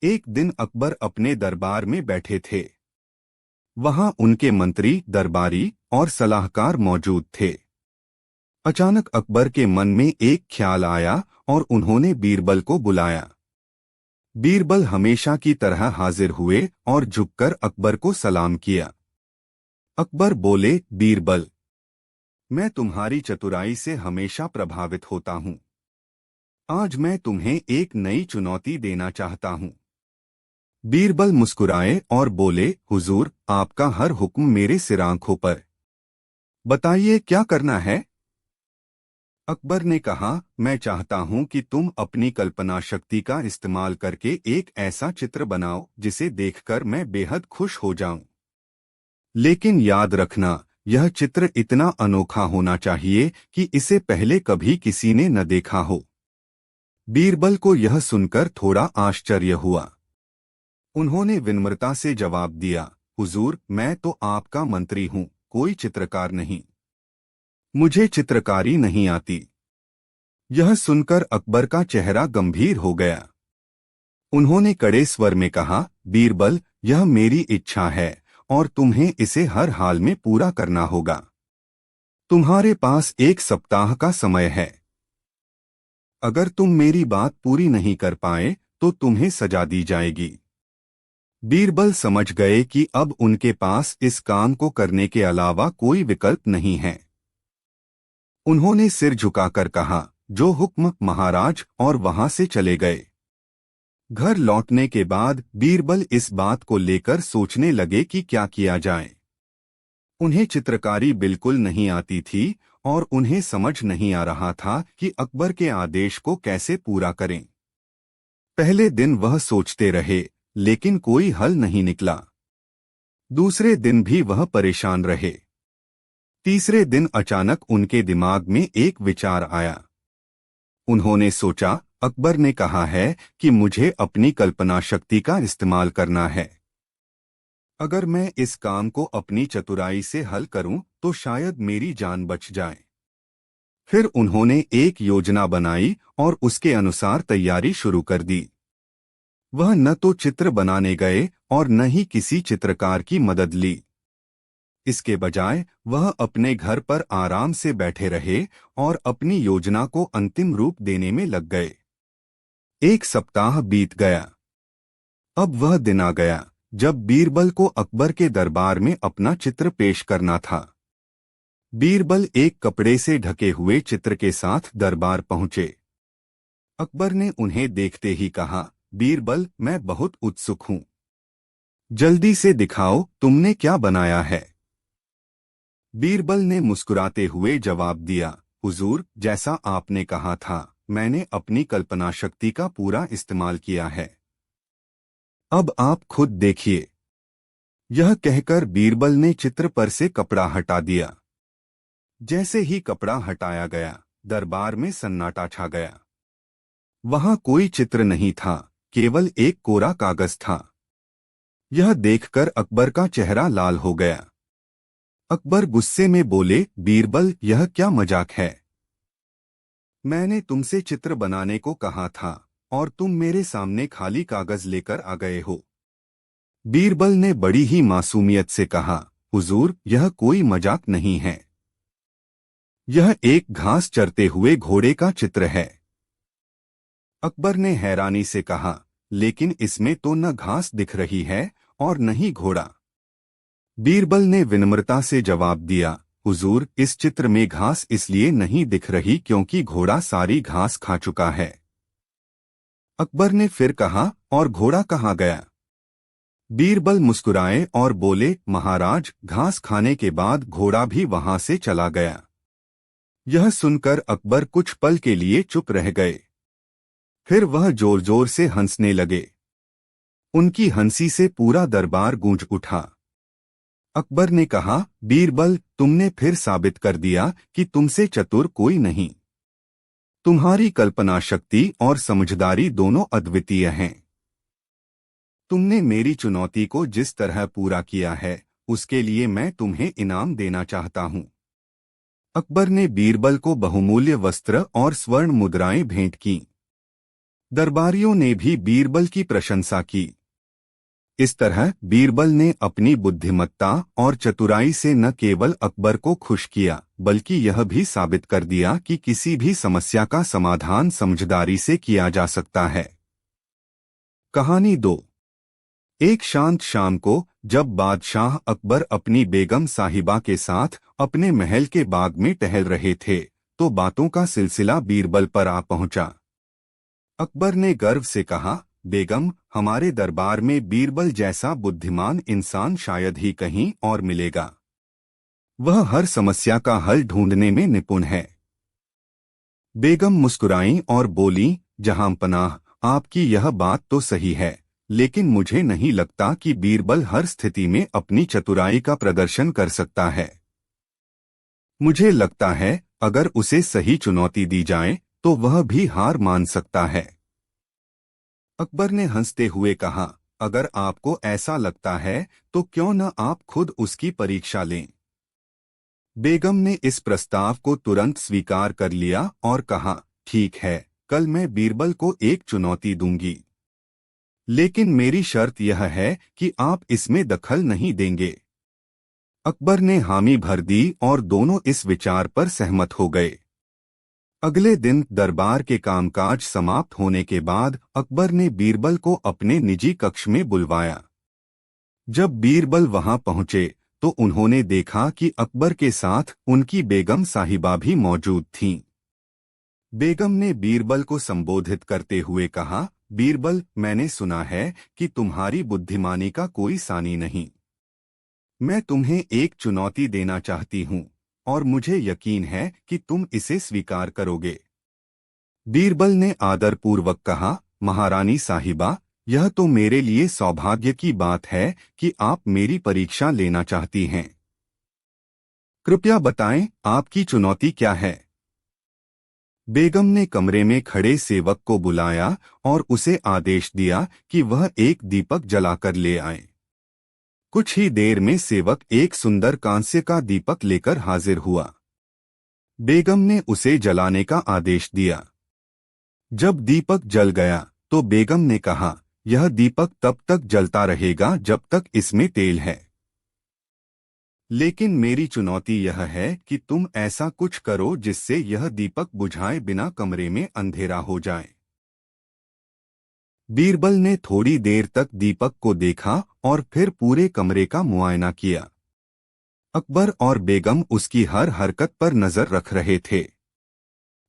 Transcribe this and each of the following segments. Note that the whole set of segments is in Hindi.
एक दिन अकबर अपने दरबार में बैठे थे। वहां उनके मंत्री, दरबारी और सलाहकार मौजूद थे। अचानक अकबर के मन में एक ख्याल आया और उन्होंने बीरबल को बुलाया। बीरबल हमेशा की तरह हाजिर हुए और झुककर अकबर को सलाम किया। अकबर बोले, बीरबल, मैं तुम्हारी चतुराई से हमेशा प्रभावित होता हूं। आज मैं तुम्हें एक नई चुनौती देना चाहता हूं। बीरबल मुस्कुराए और बोले, हुजूर, आपका हर हुक्म मेरे सिर आंखों पर। बताइए क्या करना है। अकबर ने कहा, मैं चाहता हूं कि तुम अपनी कल्पना शक्ति का इस्तेमाल करके एक ऐसा चित्र बनाओ जिसे देखकर मैं बेहद खुश हो जाऊं। लेकिन याद रखना, यह चित्र इतना अनोखा होना चाहिए कि इसे पहले कभी किसी ने न देखा हो। बीरबल को यह सुनकर थोड़ा आश्चर्य हुआ। उन्होंने विनम्रता से जवाब दिया, हुजूर, मैं तो आपका मंत्री हूं, कोई चित्रकार नहीं। मुझे चित्रकारी नहीं आती। यह सुनकर अकबर का चेहरा गंभीर हो गया। उन्होंने कड़े स्वर में कहा, बीरबल, यह मेरी इच्छा है और तुम्हें इसे हर हाल में पूरा करना होगा। तुम्हारे पास 1 सप्ताह का समय है। अगर तुम मेरी बात पूरी नहीं कर पाए तो तुम्हें सजा दी जाएगी। बीरबल समझ गए कि अब उनके पास इस काम को करने के अलावा कोई विकल्प नहीं है। उन्होंने सिर झुकाकर कहा, जो हुक्म महाराज, और वहां से चले गए। घर लौटने के बाद बीरबल इस बात को लेकर सोचने लगे कि क्या किया जाए। उन्हें चित्रकारी बिल्कुल नहीं आती थी और उन्हें समझ नहीं आ रहा था कि अकबर के आदेश को कैसे पूरा करें। पहले दिन वह सोचते रहे, लेकिन कोई हल नहीं निकला। दूसरे दिन भी वह परेशान रहे। तीसरे दिन अचानक उनके दिमाग में एक विचार आया। उन्होंने सोचा, अकबर ने कहा है कि मुझे अपनी कल्पना शक्ति का इस्तेमाल करना है। अगर मैं इस काम को अपनी चतुराई से हल करूं तो शायद मेरी जान बच जाए। फिर उन्होंने एक योजना बनाई और उसके अनुसार तैयारी शुरू कर दी। वह न तो चित्र बनाने गए और न ही किसी चित्रकार की मदद ली। इसके बजाय वह अपने घर पर आराम से बैठे रहे और अपनी योजना को अंतिम रूप देने में लग गए। 1 सप्ताह बीत गया। अब वह दिन आ गया जब बीरबल को अकबर के दरबार में अपना चित्र पेश करना था। बीरबल एक कपड़े से ढके हुए चित्र के साथ दरबार पहुंचे। अकबर ने उन्हें देखते ही कहा, बीरबल, मैं बहुत उत्सुक हूं। जल्दी से दिखाओ, तुमने क्या बनाया है। बीरबल ने मुस्कुराते हुए जवाब दिया, हुजूर, जैसा आपने कहा था, मैंने अपनी कल्पना शक्ति का पूरा इस्तेमाल किया है। अब आप खुद देखिए। यह कहकर बीरबल ने चित्र पर से कपड़ा हटा दिया। जैसे ही कपड़ा हटाया गया, दरबार में सन्नाटा छा गया। वहां कोई चित्र नहीं था, केवल एक कोरा कागज था। यह देखकर अकबर का चेहरा लाल हो गया। अकबर गुस्से में बोले, बीरबल, यह क्या मजाक है। मैंने तुमसे चित्र बनाने को कहा था और तुम मेरे सामने खाली कागज लेकर आ गए हो। बीरबल ने बड़ी ही मासूमियत से कहा, हुजूर, यह कोई मजाक नहीं है। यह एक घास चरते हुए घोड़े का चित्र है। अकबर ने हैरानी से कहा, लेकिन इसमें तो न घास दिख रही है और न ही घोड़ा। बीरबल ने विनम्रता से जवाब दिया, हुजूर, इस चित्र में घास इसलिए नहीं दिख रही क्योंकि घोड़ा सारी घास खा चुका है। अकबर ने फिर कहा, और घोड़ा कहाँ गया। बीरबल मुस्कुराए और बोले, महाराज, घास खाने के बाद घोड़ा भी वहां से चला गया। यह सुनकर अकबर कुछ पल के लिए चुप रह गए। फिर वह जोर जोर से हंसने लगे। उनकी हंसी से पूरा दरबार गूंज उठा। अकबर ने कहा, बीरबल, तुमने फिर साबित कर दिया कि तुमसे चतुर कोई नहीं। तुम्हारी कल्पना शक्ति और समझदारी दोनों अद्वितीय हैं। तुमने मेरी चुनौती को जिस तरह पूरा किया है, उसके लिए मैं तुम्हें इनाम देना चाहता हूं। अकबर ने बीरबल को बहुमूल्य वस्त्र और स्वर्ण मुद्राएं भेंट की। दरबारियों ने भी बीरबल की प्रशंसा की। इस तरह बीरबल ने अपनी बुद्धिमत्ता और चतुराई से न केवल अकबर को खुश किया, बल्कि यह भी साबित कर दिया कि किसी भी समस्या का समाधान समझदारी से किया जा सकता है। कहानी 2। एक शांत शाम को जब बादशाह अकबर अपनी बेगम साहिबा के साथ अपने महल के बाग में टहल रहे थे, तो बातों का सिलसिला बीरबल पर आ पहुंचा। अकबर ने गर्व से कहा, बेगम, हमारे दरबार में बीरबल जैसा बुद्धिमान इंसान शायद ही कहीं और मिलेगा। वह हर समस्या का हल ढूंढने में निपुण है। बेगम मुस्कुराईं और बोली, जहांपनाह, आपकी यह बात तो सही है, लेकिन मुझे नहीं लगता कि बीरबल हर स्थिति में अपनी चतुराई का प्रदर्शन कर सकता है। मुझे लगता है अगर उसे सही चुनौती दी जाए तो वह भी हार मान सकता है। अकबर ने हंसते हुए कहा, अगर आपको ऐसा लगता है तो क्यों न आप खुद उसकी परीक्षा लें। बेगम ने इस प्रस्ताव को तुरंत स्वीकार कर लिया और कहा, ठीक है, कल मैं बीरबल को एक चुनौती दूंगी, लेकिन मेरी शर्त यह है कि आप इसमें दखल नहीं देंगे। अकबर ने हामी भर दी और दोनों इस विचार पर सहमत हो गए। अगले दिन दरबार के कामकाज समाप्त होने के बाद अकबर ने बीरबल को अपने निजी कक्ष में बुलवाया। जब बीरबल वहां पहुंचे तो उन्होंने देखा कि अकबर के साथ उनकी बेगम साहिबा भी मौजूद थीं। बेगम ने बीरबल को संबोधित करते हुए कहा, बीरबल, मैंने सुना है कि तुम्हारी बुद्धिमानी का कोई सानी नहीं। मैं तुम्हें एक चुनौती देना चाहती हूँ और मुझे यकीन है कि तुम इसे स्वीकार करोगे। बीरबल ने आदरपूर्वक कहा, महारानी साहिबा, यह तो मेरे लिए सौभाग्य की बात है कि आप मेरी परीक्षा लेना चाहती हैं। कृपया बताएं, आपकी चुनौती क्या है। बेगम ने कमरे में खड़े सेवक को बुलाया और उसे आदेश दिया कि वह एक दीपक जलाकर ले आए। कुछ ही देर में सेवक एक सुंदर कांस्य का दीपक लेकर हाजिर हुआ। बेगम ने उसे जलाने का आदेश दिया। जब दीपक जल गया तो बेगम ने कहा, यह दीपक तब तक जलता रहेगा जब तक इसमें तेल है। लेकिन मेरी चुनौती यह है कि तुम ऐसा कुछ करो जिससे यह दीपक बुझाए बिना कमरे में अंधेरा हो जाए। बीरबल ने थोड़ी देर तक दीपक को देखा और फिर पूरे कमरे का मुआयना किया। अकबर और बेगम उसकी हर हरकत पर नजर रख रहे थे।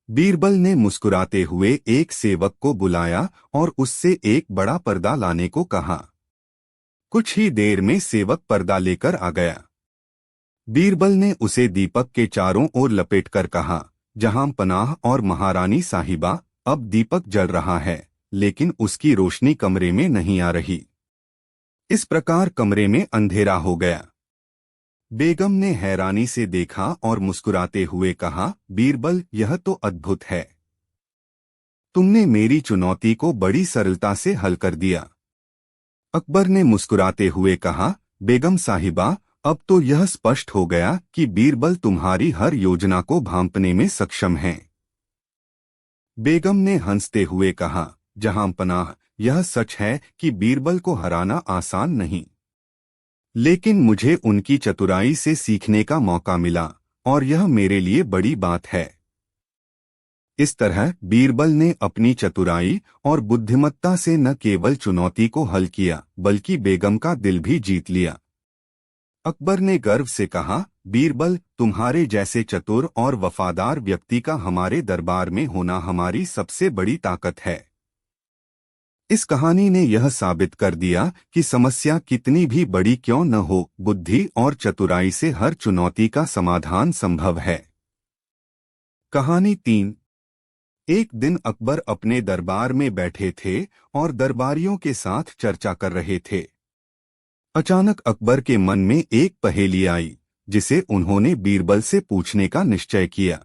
बीरबल ने मुस्कुराते हुए एक सेवक को बुलाया और उससे एक बड़ा पर्दा लाने को कहा। कुछ ही देर में सेवक पर्दा लेकर आ गया। बीरबल ने उसे दीपक के चारों ओर लपेटकर कहा, जहां पनाह और महारानी साहिबा, अब दीपक जल रहा है, लेकिन उसकी रोशनी कमरे में नहीं आ रही। इस प्रकार कमरे में अंधेरा हो गया। बेगम ने हैरानी से देखा और मुस्कुराते हुए कहा, बीरबल, यह तो अद्भुत है। तुमने मेरी चुनौती को बड़ी सरलता से हल कर दिया। अकबर ने मुस्कुराते हुए कहा, बेगम साहिबा, अब तो यह स्पष्ट हो गया कि बीरबल तुम्हारी हर योजना को भांपने में सक्षम है। बेगम ने हंसते हुए कहा, जहांपनाह, यह सच है कि बीरबल को हराना आसान नहीं, लेकिन मुझे उनकी चतुराई से सीखने का मौका मिला और यह मेरे लिए बड़ी बात है। इस तरह बीरबल ने अपनी चतुराई और बुद्धिमत्ता से न केवल चुनौती को हल किया, बल्कि बेगम का दिल भी जीत लिया। अकबर ने गर्व से कहा, बीरबल, तुम्हारे जैसे चतुर और वफादार व्यक्ति का हमारे दरबार में होना हमारी सबसे बड़ी ताकत है। इस कहानी ने यह साबित कर दिया कि समस्या कितनी भी बड़ी क्यों न हो, बुद्धि और चतुराई से हर चुनौती का समाधान संभव है। कहानी 3। एक दिन अकबर अपने दरबार में बैठे थे और दरबारियों के साथ चर्चा कर रहे थे। अचानक अकबर के मन में एक पहेली आई, जिसे उन्होंने बीरबल से पूछने का निश्चय किया।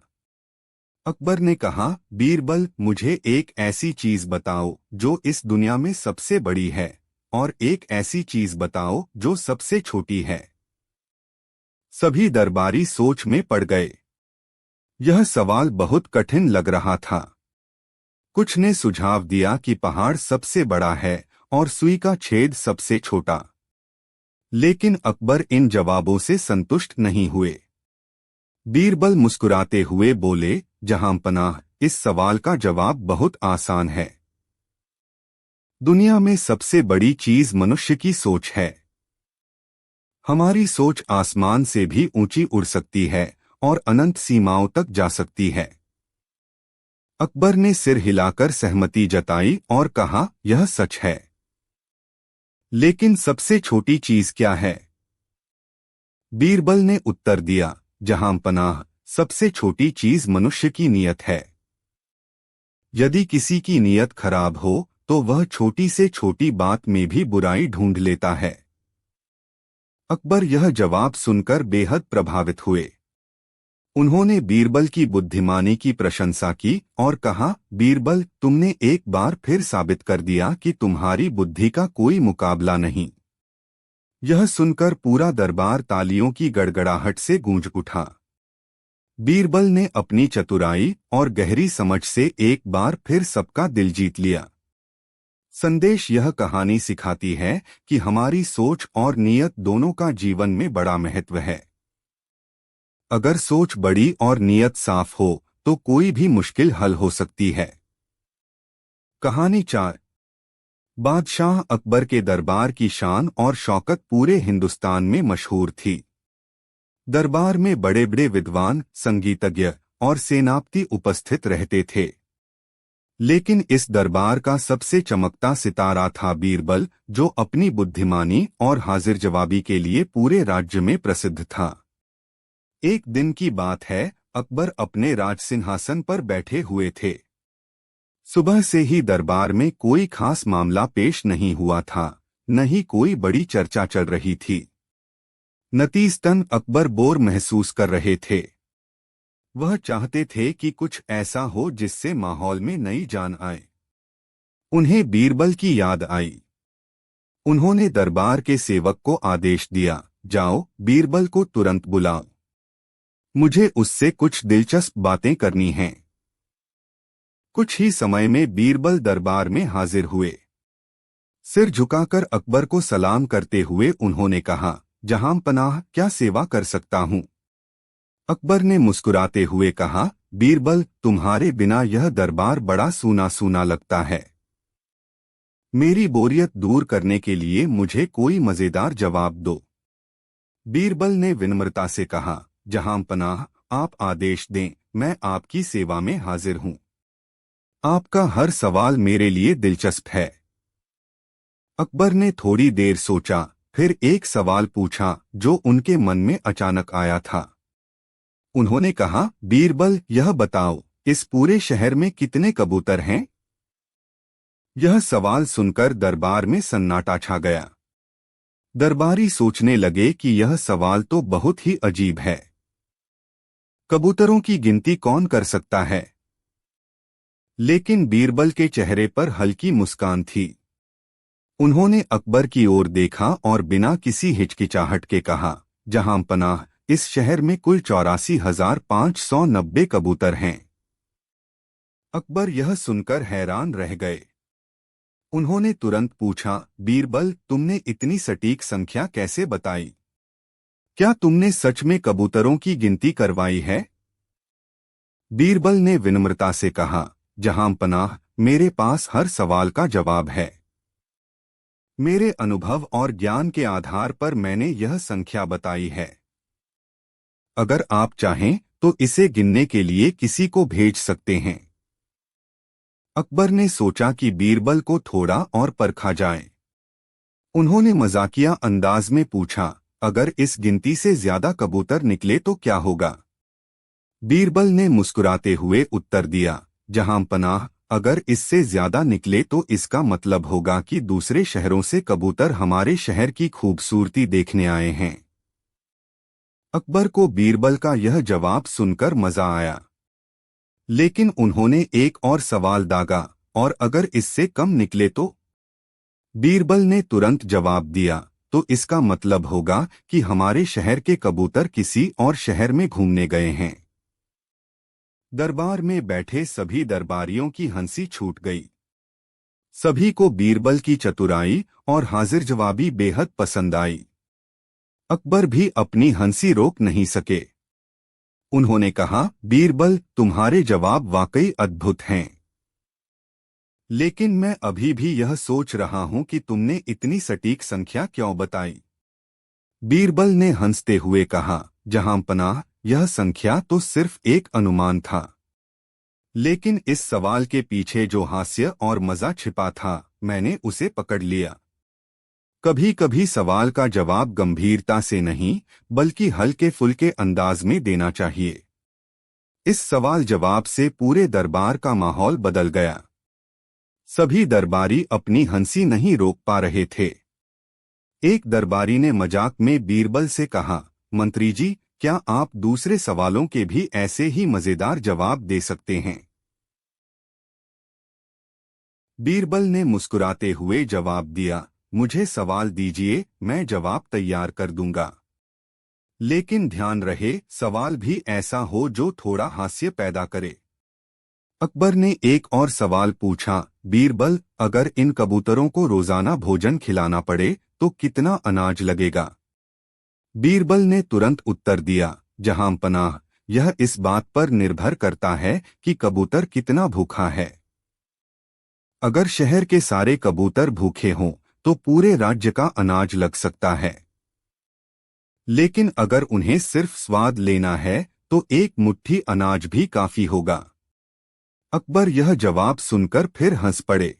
अकबर ने कहा, बीरबल, मुझे एक ऐसी चीज बताओ जो इस दुनिया में सबसे बड़ी है, और एक ऐसी चीज बताओ जो सबसे छोटी है। सभी दरबारी सोच में पड़ गए। यह सवाल बहुत कठिन लग रहा था। कुछ ने सुझाव दिया कि पहाड़ सबसे बड़ा है और सुई का छेद सबसे छोटा। लेकिन अकबर इन जवाबों से संतुष्ट नहीं हुए। बीरबल मुस्कुराते हुए बोले, जहांपनाह, इस सवाल का जवाब बहुत आसान है। दुनिया में सबसे बड़ी चीज मनुष्य की सोच है। हमारी सोच आसमान से भी ऊंची उड़ सकती है और अनंत सीमाओं तक जा सकती है। अकबर ने सिर हिलाकर सहमति जताई और कहा, यह सच है। लेकिन सबसे छोटी चीज क्या है? बीरबल ने उत्तर दिया, जहांपनाह, सबसे छोटी चीज मनुष्य की नीयत है। यदि किसी की नीयत खराब हो तो वह छोटी से छोटी बात में भी बुराई ढूंढ लेता है। अकबर यह जवाब सुनकर बेहद प्रभावित हुए। उन्होंने बीरबल की बुद्धिमानी की प्रशंसा की और कहा, बीरबल, तुमने एक बार फिर साबित कर दिया कि तुम्हारी बुद्धि का कोई मुकाबला नहीं। यह सुनकर पूरा दरबार तालियों की गड़गड़ाहट से गूंज उठा। बीरबल ने अपनी चतुराई और गहरी समझ से एक बार फिर सबका दिल जीत लिया। संदेश यह कहानी सिखाती है कि हमारी सोच और नीयत दोनों का जीवन में बड़ा महत्व है। अगर सोच बड़ी और नीयत साफ हो तो कोई भी मुश्किल हल हो सकती है। कहानी 4। बादशाह अकबर के दरबार की शान और शौकत पूरे हिंदुस्तान में मशहूर थी। दरबार में बड़े बड़े विद्वान, संगीतज्ञ और सेनापति उपस्थित रहते थे। लेकिन इस दरबार का सबसे चमकता सितारा था बीरबल, जो अपनी बुद्धिमानी और हाजिर जवाबी के लिए पूरे राज्य में प्रसिद्ध था। एक दिन की बात है, अकबर अपने राजसिंहासन पर बैठे हुए थे। सुबह से ही दरबार में कोई खास मामला पेश नहीं हुआ था, न ही कोई बड़ी चर्चा चल रही थी। नतीजतन अकबर बोर महसूस कर रहे थे। वह चाहते थे कि कुछ ऐसा हो जिससे माहौल में नई जान आए। उन्हें बीरबल की याद आई। उन्होंने दरबार के सेवक को आदेश दिया, जाओ, बीरबल को तुरंत बुलाओ। मुझे उससे कुछ दिलचस्प बातें करनी हैं। कुछ ही समय में बीरबल दरबार में हाजिर हुए। सिर झुकाकर अकबर को सलाम करते हुए उन्होंने कहा, जहांपनाह, क्या सेवा कर सकता हूं? अकबर ने मुस्कुराते हुए कहा, बीरबल, तुम्हारे बिना यह दरबार बड़ा सूना सूना लगता है। मेरी बोरियत दूर करने के लिए मुझे कोई मजेदार जवाब दो। बीरबल ने विनम्रता से कहा, जहांपनाह, आप आदेश दें, मैं आपकी सेवा में हाजिर हूं। आपका हर सवाल मेरे लिए दिलचस्प है। अकबर ने थोड़ी देर सोचा, फिर एक सवाल पूछा जो उनके मन में अचानक आया था। उन्होंने कहा, बीरबल, यह बताओ, इस पूरे शहर में कितने कबूतर हैं? यह सवाल सुनकर दरबार में सन्नाटा छा गया। दरबारी सोचने लगे कि यह सवाल तो बहुत ही अजीब है। कबूतरों की गिनती कौन कर सकता है? लेकिन बीरबल के चेहरे पर हल्की मुस्कान थी। उन्होंने अकबर की ओर देखा और बिना किसी हिचकिचाहट के कहा, जहांपनाह, इस शहर में कुल 84,590 कबूतर हैं। अकबर यह सुनकर हैरान रह गए। उन्होंने तुरंत पूछा, बीरबल, तुमने इतनी सटीक संख्या कैसे बताई? क्या तुमने सच में कबूतरों की गिनती करवाई है? बीरबल ने विनम्रता से कहा, जहांपनाह, मेरे पास हर सवाल का जवाब है। मेरे अनुभव और ज्ञान के आधार पर मैंने यह संख्या बताई है। अगर आप चाहें तो इसे गिनने के लिए किसी को भेज सकते हैं। अकबर ने सोचा कि बीरबल को थोड़ा और परखा जाए। उन्होंने मजाकिया अंदाज में पूछा, अगर इस गिनती से ज्यादा कबूतर निकले तो क्या होगा? बीरबल ने मुस्कुराते हुए उत्तर दिया, जहांपनाह, अगर इससे ज्यादा निकले तो इसका मतलब होगा कि दूसरे शहरों से कबूतर हमारे शहर की खूबसूरती देखने आए हैं। अकबर को बीरबल का यह जवाब सुनकर मजा आया। लेकिन उन्होंने एक और सवाल दागा, और अगर इससे कम निकले तो? बीरबल ने तुरंत जवाब दिया, तो इसका मतलब होगा कि हमारे शहर के कबूतर किसी और शहर में घूमने गए हैं। दरबार में बैठे सभी दरबारियों की हंसी छूट गई। सभी को बीरबल की चतुराई और हाजिर जवाबी बेहद पसंद आई। अकबर भी अपनी हंसी रोक नहीं सके। उन्होंने कहा, बीरबल, तुम्हारे जवाब वाकई अद्भुत हैं। लेकिन मैं अभी भी यह सोच रहा हूं कि तुमने इतनी सटीक संख्या क्यों बताई। बीरबल ने हंसते हुए कहा, जहांपनाह, यह संख्या तो सिर्फ एक अनुमान था, लेकिन इस सवाल के पीछे जो हास्य और मजा छिपा था, मैंने उसे पकड़ लिया। कभी कभी सवाल का जवाब गंभीरता से नहीं, बल्कि हल्के फुल्के अंदाज में देना चाहिए। इस सवाल जवाब से पूरे दरबार का माहौल बदल गया। सभी दरबारी अपनी हंसी नहीं रोक पा रहे थे। एक दरबारी ने मजाक में बीरबल से कहा, मंत्री जी, क्या आप दूसरे सवालों के भी ऐसे ही मजेदार जवाब दे सकते हैं? बीरबल ने मुस्कुराते हुए जवाब दिया, मुझे सवाल दीजिए, मैं जवाब तैयार कर दूंगा। लेकिन ध्यान रहे, सवाल भी ऐसा हो जो थोड़ा हास्य पैदा करे। अकबर ने एक और सवाल पूछा, बीरबल, अगर इन कबूतरों को रोजाना भोजन खिलाना पड़े तो कितना अनाज लगेगा? बीरबल ने तुरंत उत्तर दिया, जहांपनाह, यह इस बात पर निर्भर करता है कि कबूतर कितना भूखा है। अगर शहर के सारे कबूतर भूखे हों तो पूरे राज्य का अनाज लग सकता है। लेकिन अगर उन्हें सिर्फ स्वाद लेना है तो एक मुट्ठी अनाज भी काफी होगा। अकबर यह जवाब सुनकर फिर हंस पड़े।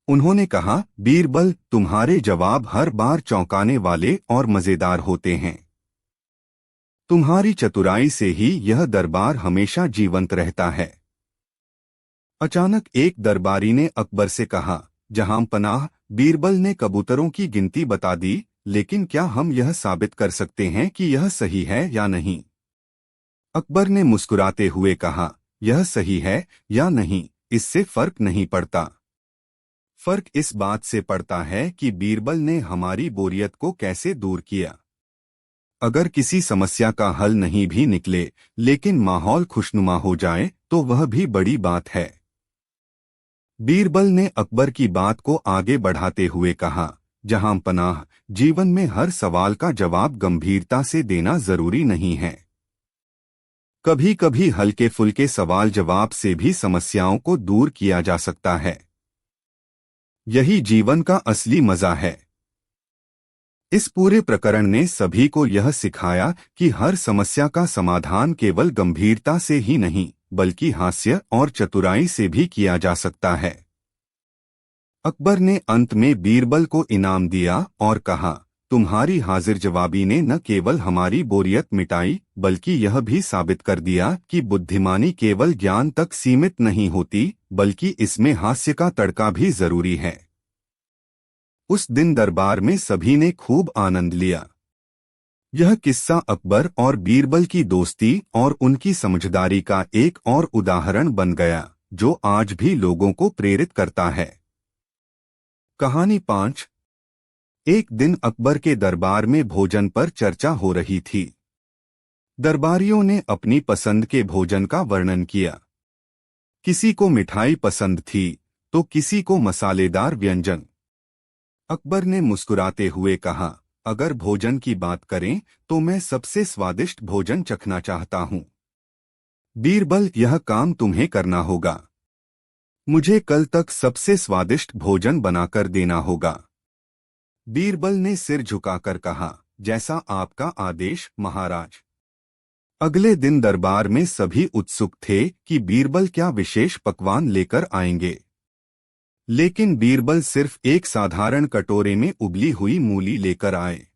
उन्होंने कहा, बीरबल, तुम्हारे जवाब हर बार चौंकाने वाले और मजेदार होते हैं। तुम्हारी चतुराई से ही यह दरबार हमेशा जीवंत रहता है। अचानक एक दरबारी ने अकबर से कहा, जहांपनाह, बीरबल ने कबूतरों की गिनती बता दी, लेकिन क्या हम यह साबित कर सकते हैं कि यह सही है या नहीं? अकबर ने मुस्कुराते हुए कहा, यह सही है या नहीं, इससे फर्क नहीं पड़ता। फर्क इस बात से पड़ता है कि बीरबल ने हमारी बोरियत को कैसे दूर किया। अगर किसी समस्या का हल नहीं भी निकले, लेकिन माहौल खुशनुमा हो जाए, तो वह भी बड़ी बात है। बीरबल ने अकबर की बात को आगे बढ़ाते हुए कहा, जहांपनाह, जीवन में हर सवाल का जवाब गंभीरता से देना जरूरी नहीं है। कभी कभी हल्के फुल्के सवाल जवाब से भी समस्याओं को दूर किया जा सकता है। यही जीवन का असली मजा है। इस पूरे प्रकरण ने सभी को यह सिखाया कि हर समस्या का समाधान केवल गंभीरता से ही नहीं, बल्कि हास्य और चतुराई से भी किया जा सकता है। अकबर ने अंत में बीरबल को इनाम दिया और कहा, तुम्हारी हाजिर जवाबी ने न केवल हमारी बोरियत मिटाई, बल्कि यह भी साबित कर दिया कि बुद्धिमानी केवल ज्ञान तक सीमित नहीं होती, बल्कि इसमें हास्य का तड़का भी जरूरी है। उस दिन दरबार में सभी ने खूब आनंद लिया। यह किस्सा अकबर और बीरबल की दोस्ती और उनकी समझदारी का एक और उदाहरण बन गया, जो आज भी लोगों को प्रेरित करता है। कहानी 5। एक दिन अकबर के दरबार में भोजन पर चर्चा हो रही थी। दरबारियों ने अपनी पसंद के भोजन का वर्णन किया। किसी को मिठाई पसंद थी, तो किसी को मसालेदार व्यंजन। अकबर ने मुस्कुराते हुए कहा, अगर भोजन की बात करें तो मैं सबसे स्वादिष्ट भोजन चखना चाहता हूं। बीरबल, यह काम तुम्हें करना होगा। मुझे कल तक सबसे स्वादिष्ट भोजन बनाकर देना होगा। बीरबल ने सिर झुकाकर कहा, जैसा आपका आदेश महाराज। अगले दिन दरबार में सभी उत्सुक थे कि बीरबल क्या विशेष पकवान लेकर आएंगे। लेकिन बीरबल सिर्फ एक साधारण कटोरे में उबली हुई मूली लेकर आए।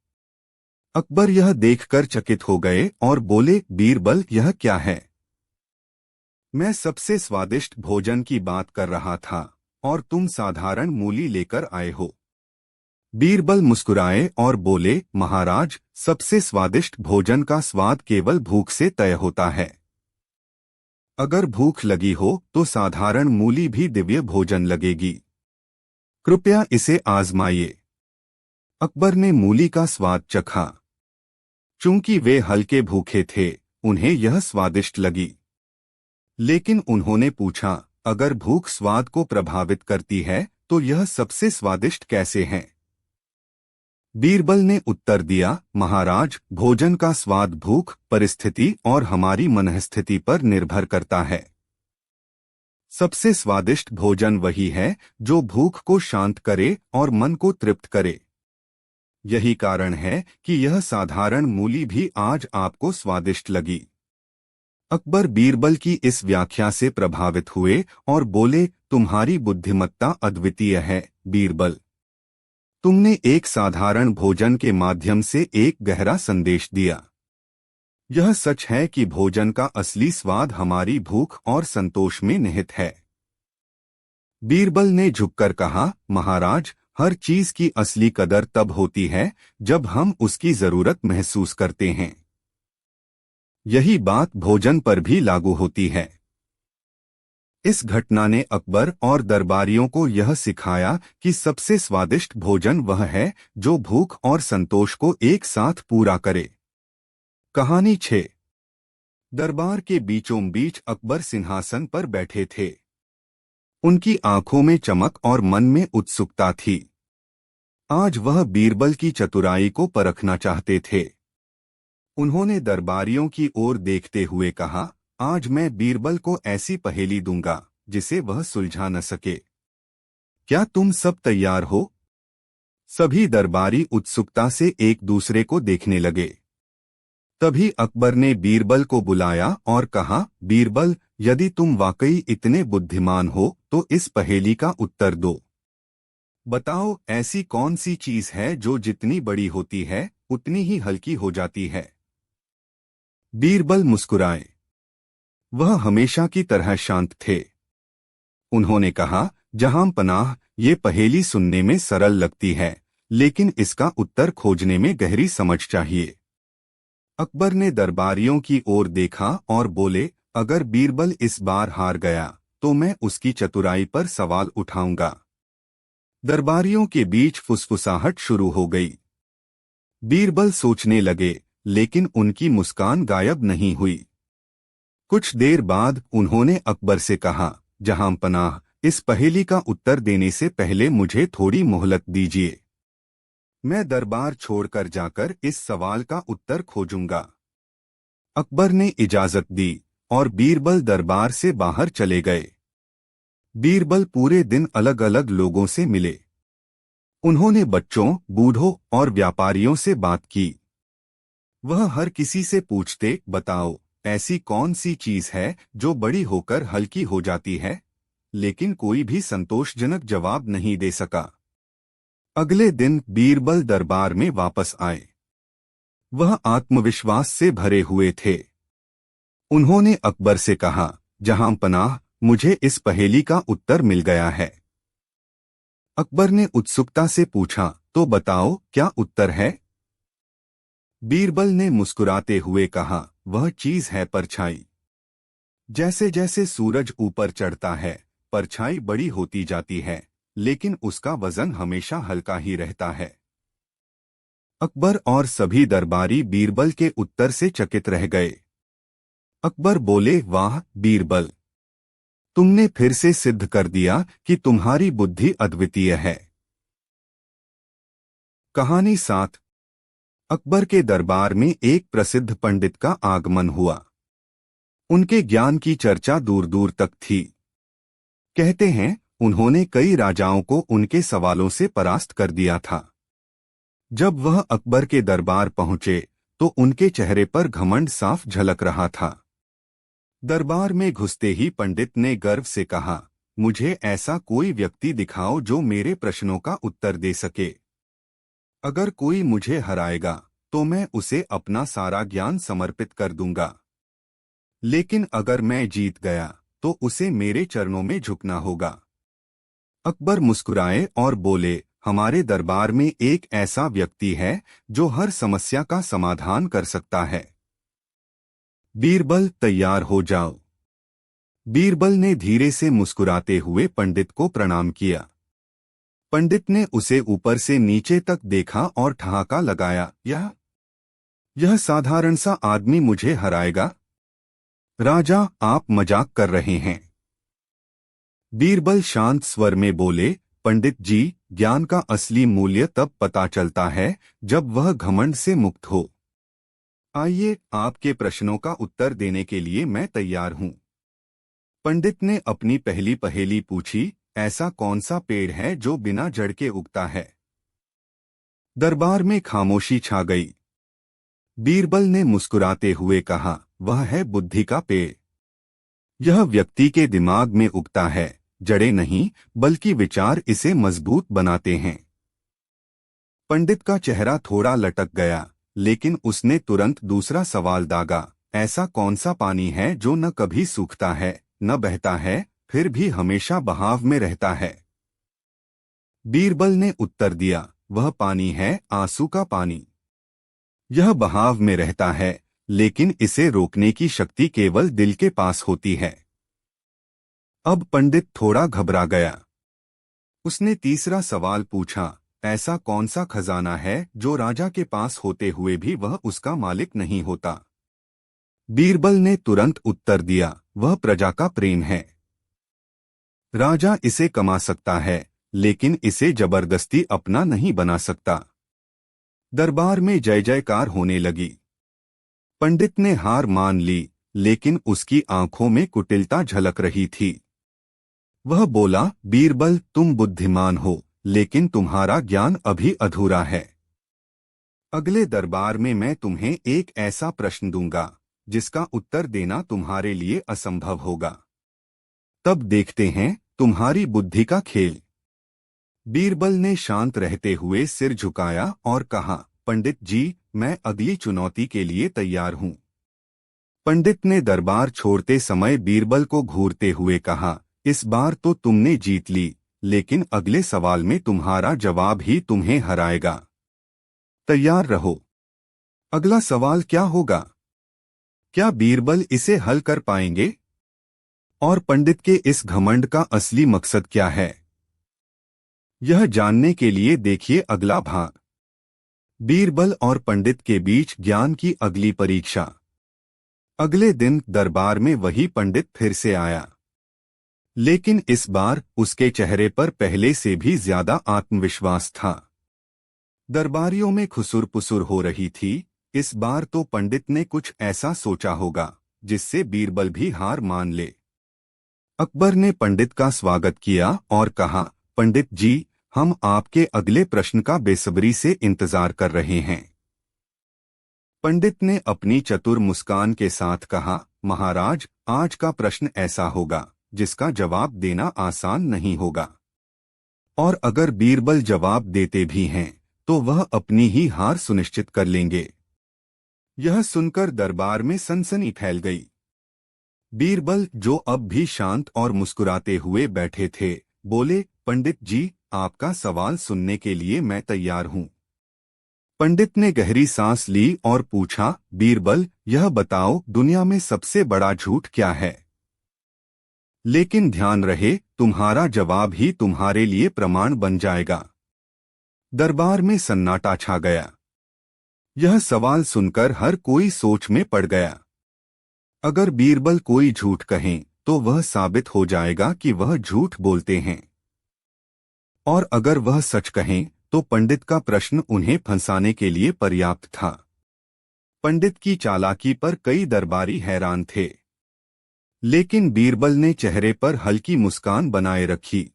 अकबर यह देखकर चकित हो गए और बोले, बीरबल, यह क्या है? मैं सबसे स्वादिष्ट भोजन की बात कर रहा था और तुम साधारण मूली लेकर आए हो। बीरबल मुस्कुराए और बोले, महाराज, सबसे स्वादिष्ट भोजन का स्वाद केवल भूख से तय होता है। अगर भूख लगी हो तो साधारण मूली भी दिव्य भोजन लगेगी। कृपया इसे आजमाइए। अकबर ने मूली का स्वाद चखा। चूंकि वे हल्के भूखे थे, उन्हें यह स्वादिष्ट लगी। लेकिन उन्होंने पूछा, अगर भूख स्वाद को प्रभावित करती है तो यह सबसे स्वादिष्ट कैसे है? बीरबल ने उत्तर दिया, महाराज, भोजन का स्वाद भूख, परिस्थिति और हमारी मनःस्थिति पर निर्भर करता है। सबसे स्वादिष्ट भोजन वही है जो भूख को शांत करे और मन को तृप्त करे। यही कारण है कि यह साधारण मूली भी आज आपको स्वादिष्ट लगी। अकबर बीरबल की इस व्याख्या से प्रभावित हुए और बोले, तुम्हारी बुद्धिमत्ता अद्वितीय है बीरबल। तुमने एक साधारण भोजन के माध्यम से एक गहरा संदेश दिया। यह सच है कि भोजन का असली स्वाद हमारी भूख और संतोष में निहित है। बीरबल ने झुककर कहा, महाराज, हर चीज की असली कदर तब होती है जब हम उसकी जरूरत महसूस करते हैं। यही बात भोजन पर भी लागू होती है। इस घटना ने अकबर और दरबारियों को यह सिखाया कि सबसे स्वादिष्ट भोजन वह है जो भूख और संतोष को एक साथ पूरा करे। कहानी 6। दरबार के बीचों बीच अकबर सिंहासन पर बैठे थे। उनकी आंखों में चमक और मन में उत्सुकता थी। आज वह बीरबल की चतुराई को परखना चाहते थे। उन्होंने दरबारियों की ओर देखते हुए कहा, आज मैं बीरबल को ऐसी पहेली दूंगा जिसे वह सुलझा न सके। क्या तुम सब तैयार हो? सभी दरबारी उत्सुकता से एक दूसरे को देखने लगे। तभी अकबर ने बीरबल को बुलाया और कहा, बीरबल, यदि तुम वाकई इतने बुद्धिमान हो तो इस पहेली का उत्तर दो। बताओ, ऐसी कौन सी चीज है जो जितनी बड़ी होती है उतनी ही हल्की हो जाती है? बीरबल मुस्कुराए। वह हमेशा की तरह शांत थे। उन्होंने कहा, जहां पनाह, ये पहेली सुनने में सरल लगती है, लेकिन इसका उत्तर खोजने में गहरी समझ चाहिए। अकबर ने दरबारियों की ओर देखा और बोले, अगर बीरबल इस बार हार गया तो मैं उसकी चतुराई पर सवाल उठाऊंगा। दरबारियों के बीच फुसफुसाहट शुरू हो गई। बीरबल सोचने लगे, लेकिन उनकी मुस्कान गायब नहीं हुई। कुछ देर बाद उन्होंने अकबर से कहा, जहां पनाह, इस पहेली का उत्तर देने से पहले मुझे थोड़ी मोहलत दीजिए। मैं दरबार छोड़कर जाकर इस सवाल का उत्तर खोजूंगा। अकबर ने इजाजत दी और बीरबल दरबार से बाहर चले गए। बीरबल पूरे दिन अलग अलग लोगों से मिले। उन्होंने बच्चों, बूढ़ों और व्यापारियों से बात की। वह हर किसी से पूछते, बताओ, ऐसी कौन सी चीज है जो बड़ी होकर हल्की हो जाती है? लेकिन कोई भी संतोषजनक जवाब नहीं दे सका। अगले दिन बीरबल दरबार में वापस आए। वह आत्मविश्वास से भरे हुए थे। उन्होंने अकबर से कहा, जहां पनाह, मुझे इस पहेली का उत्तर मिल गया है। अकबर ने उत्सुकता से पूछा, तो बताओ, क्या उत्तर है? बीरबल ने मुस्कुराते हुए कहा, वह चीज है परछाई। जैसे जैसे सूरज ऊपर चढ़ता है, परछाई बड़ी होती जाती है, लेकिन उसका वजन हमेशा हल्का ही रहता है। अकबर और सभी दरबारी बीरबल के उत्तर से चकित रह गए। अकबर बोले, वाह बीरबल, तुमने फिर से सिद्ध कर दिया कि तुम्हारी बुद्धि अद्वितीय है। कहानी 7। अकबर के दरबार में एक प्रसिद्ध पंडित का आगमन हुआ। उनके ज्ञान की चर्चा दूर दूर तक थी। कहते हैं, उन्होंने कई राजाओं को उनके सवालों से परास्त कर दिया था। जब वह अकबर के दरबार पहुंचे तो उनके चेहरे पर घमंड साफ झलक रहा था। दरबार में घुसते ही पंडित ने गर्व से कहा, मुझे ऐसा कोई व्यक्ति दिखाओ जो मेरे प्रश्नों का उत्तर दे सके। अगर कोई मुझे हराएगा तो मैं उसे अपना सारा ज्ञान समर्पित कर दूंगा, लेकिन अगर मैं जीत गया तो उसे मेरे चरणों में झुकना होगा। अकबर मुस्कुराए और बोले, हमारे दरबार में एक ऐसा व्यक्ति है जो हर समस्या का समाधान कर सकता है। बीरबल, तैयार हो जाओ। बीरबल ने धीरे से मुस्कुराते हुए पंडित को प्रणाम किया। पंडित ने उसे ऊपर से नीचे तक देखा और ठहाका लगाया, यह साधारण सा आदमी मुझे हराएगा? राजा, आप मजाक कर रहे हैं। बीरबल शांत स्वर में बोले, पंडित जी, ज्ञान का असली मूल्य तब पता चलता है जब वह घमंड से मुक्त हो। आइए, आपके प्रश्नों का उत्तर देने के लिए मैं तैयार हूं। पंडित ने अपनी पहली पहेली पूछी, ऐसा कौन सा पेड़ है जो बिना जड़ के उगता है? दरबार में खामोशी छा गई। बीरबल ने मुस्कुराते हुए कहा, वह है बुद्धि का पेड़। यह व्यक्ति के दिमाग में उगता है, जड़ें नहीं, बल्कि विचार इसे मजबूत बनाते हैं। पंडित का चेहरा थोड़ा लटक गया, लेकिन उसने तुरंत दूसरा सवाल दागा, ऐसा कौन सा पानी है जो न कभी सूखता है, न बहता है, फिर भी हमेशा बहाव में रहता है? बीरबल ने उत्तर दिया, वह पानी है आंसू का पानी। यह बहाव में रहता है, लेकिन इसे रोकने की शक्ति केवल दिल के पास होती है। अब पंडित थोड़ा घबरा गया। उसने तीसरा सवाल पूछा, ऐसा कौन सा खजाना है जो राजा के पास होते हुए भी वह उसका मालिक नहीं होता? बीरबल ने तुरंत उत्तर दिया, वह प्रजा का प्रेम है। राजा इसे कमा सकता है, लेकिन इसे जबरदस्ती अपना नहीं बना सकता। दरबार में जय जयकार होने लगी। पंडित ने हार मान ली, लेकिन उसकी आंखों में कुटिलता झलक रही थी। वह बोला, बीरबल, तुम बुद्धिमान हो, लेकिन तुम्हारा ज्ञान अभी अधूरा है। अगले दरबार में मैं तुम्हें एक ऐसा प्रश्न दूंगा जिसका उत्तर देना तुम्हारे लिए असंभव होगा। तब देखते हैं तुम्हारी बुद्धि का खेल। बीरबल ने शांत रहते हुए सिर झुकाया और कहा, पंडित जी, मैं अगली चुनौती के लिए तैयार हूं। पंडित ने दरबार छोड़ते समय बीरबल को घूरते हुए कहा, इस बार तो तुमने जीत ली, लेकिन अगले सवाल में तुम्हारा जवाब ही तुम्हें हराएगा। तैयार रहो। अगला सवाल क्या होगा? क्या बीरबल इसे हल कर पाएंगे? और पंडित के इस घमंड का असली मकसद क्या है? यह जानने के लिए देखिए अगला भाग। बीरबल और पंडित के बीच ज्ञान की अगली परीक्षा। अगले दिन दरबार में वही पंडित फिर से आया, लेकिन इस बार उसके चेहरे पर पहले से भी ज्यादा आत्मविश्वास था। दरबारियों में खुसुर-पुसुर हो रही थी। इस बार तो पंडित ने कुछ ऐसा सोचा होगा जिससे बीरबल भी हार मान ले। अकबर ने पंडित का स्वागत किया और कहा, पंडित जी, हम आपके अगले प्रश्न का बेसब्री से इंतजार कर रहे हैं। पंडित ने अपनी चतुर मुस्कान के साथ कहा, महाराज, आज का प्रश्न ऐसा होगा जिसका जवाब देना आसान नहीं होगा। और अगर बीरबल जवाब देते भी हैं, तो वह अपनी ही हार सुनिश्चित कर लेंगे। यह सुनकर दरबार में सनसनी फैल गई। बीरबल, जो अब भी शांत और मुस्कुराते हुए बैठे थे, बोले, पंडित जी, आपका सवाल सुनने के लिए मैं तैयार हूं। पंडित ने गहरी सांस ली और पूछा, बीरबल, यह बताओ, दुनिया में सबसे बड़ा झूठ क्या है? लेकिन ध्यान रहे, तुम्हारा जवाब ही तुम्हारे लिए प्रमाण बन जाएगा। दरबार में सन्नाटा छा गया। यह सवाल सुनकर हर कोई सोच में पड़ गया। अगर बीरबल कोई झूठ कहें, तो वह साबित हो जाएगा कि वह झूठ बोलते हैं। और अगर वह सच कहें, तो पंडित का प्रश्न उन्हें फंसाने के लिए पर्याप्त था। पंडित की चालाकी पर कई दरबारी हैरान थे, लेकिन बीरबल ने चेहरे पर हल्की मुस्कान बनाए रखी।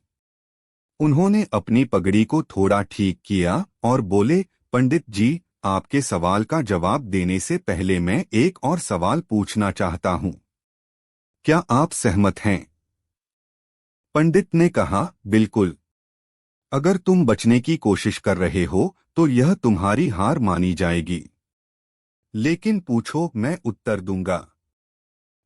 उन्होंने अपनी पगड़ी को थोड़ा ठीक किया और बोले, पंडित जी, आपके सवाल का जवाब देने से पहले मैं एक और सवाल पूछना चाहता हूं। क्या आप सहमत हैं? पंडित ने कहा, बिल्कुल। अगर तुम बचने की कोशिश कर रहे हो, तो यह तुम्हारी हार मानी जाएगी। लेकिन पूछो, मैं उत्तर दूंगा।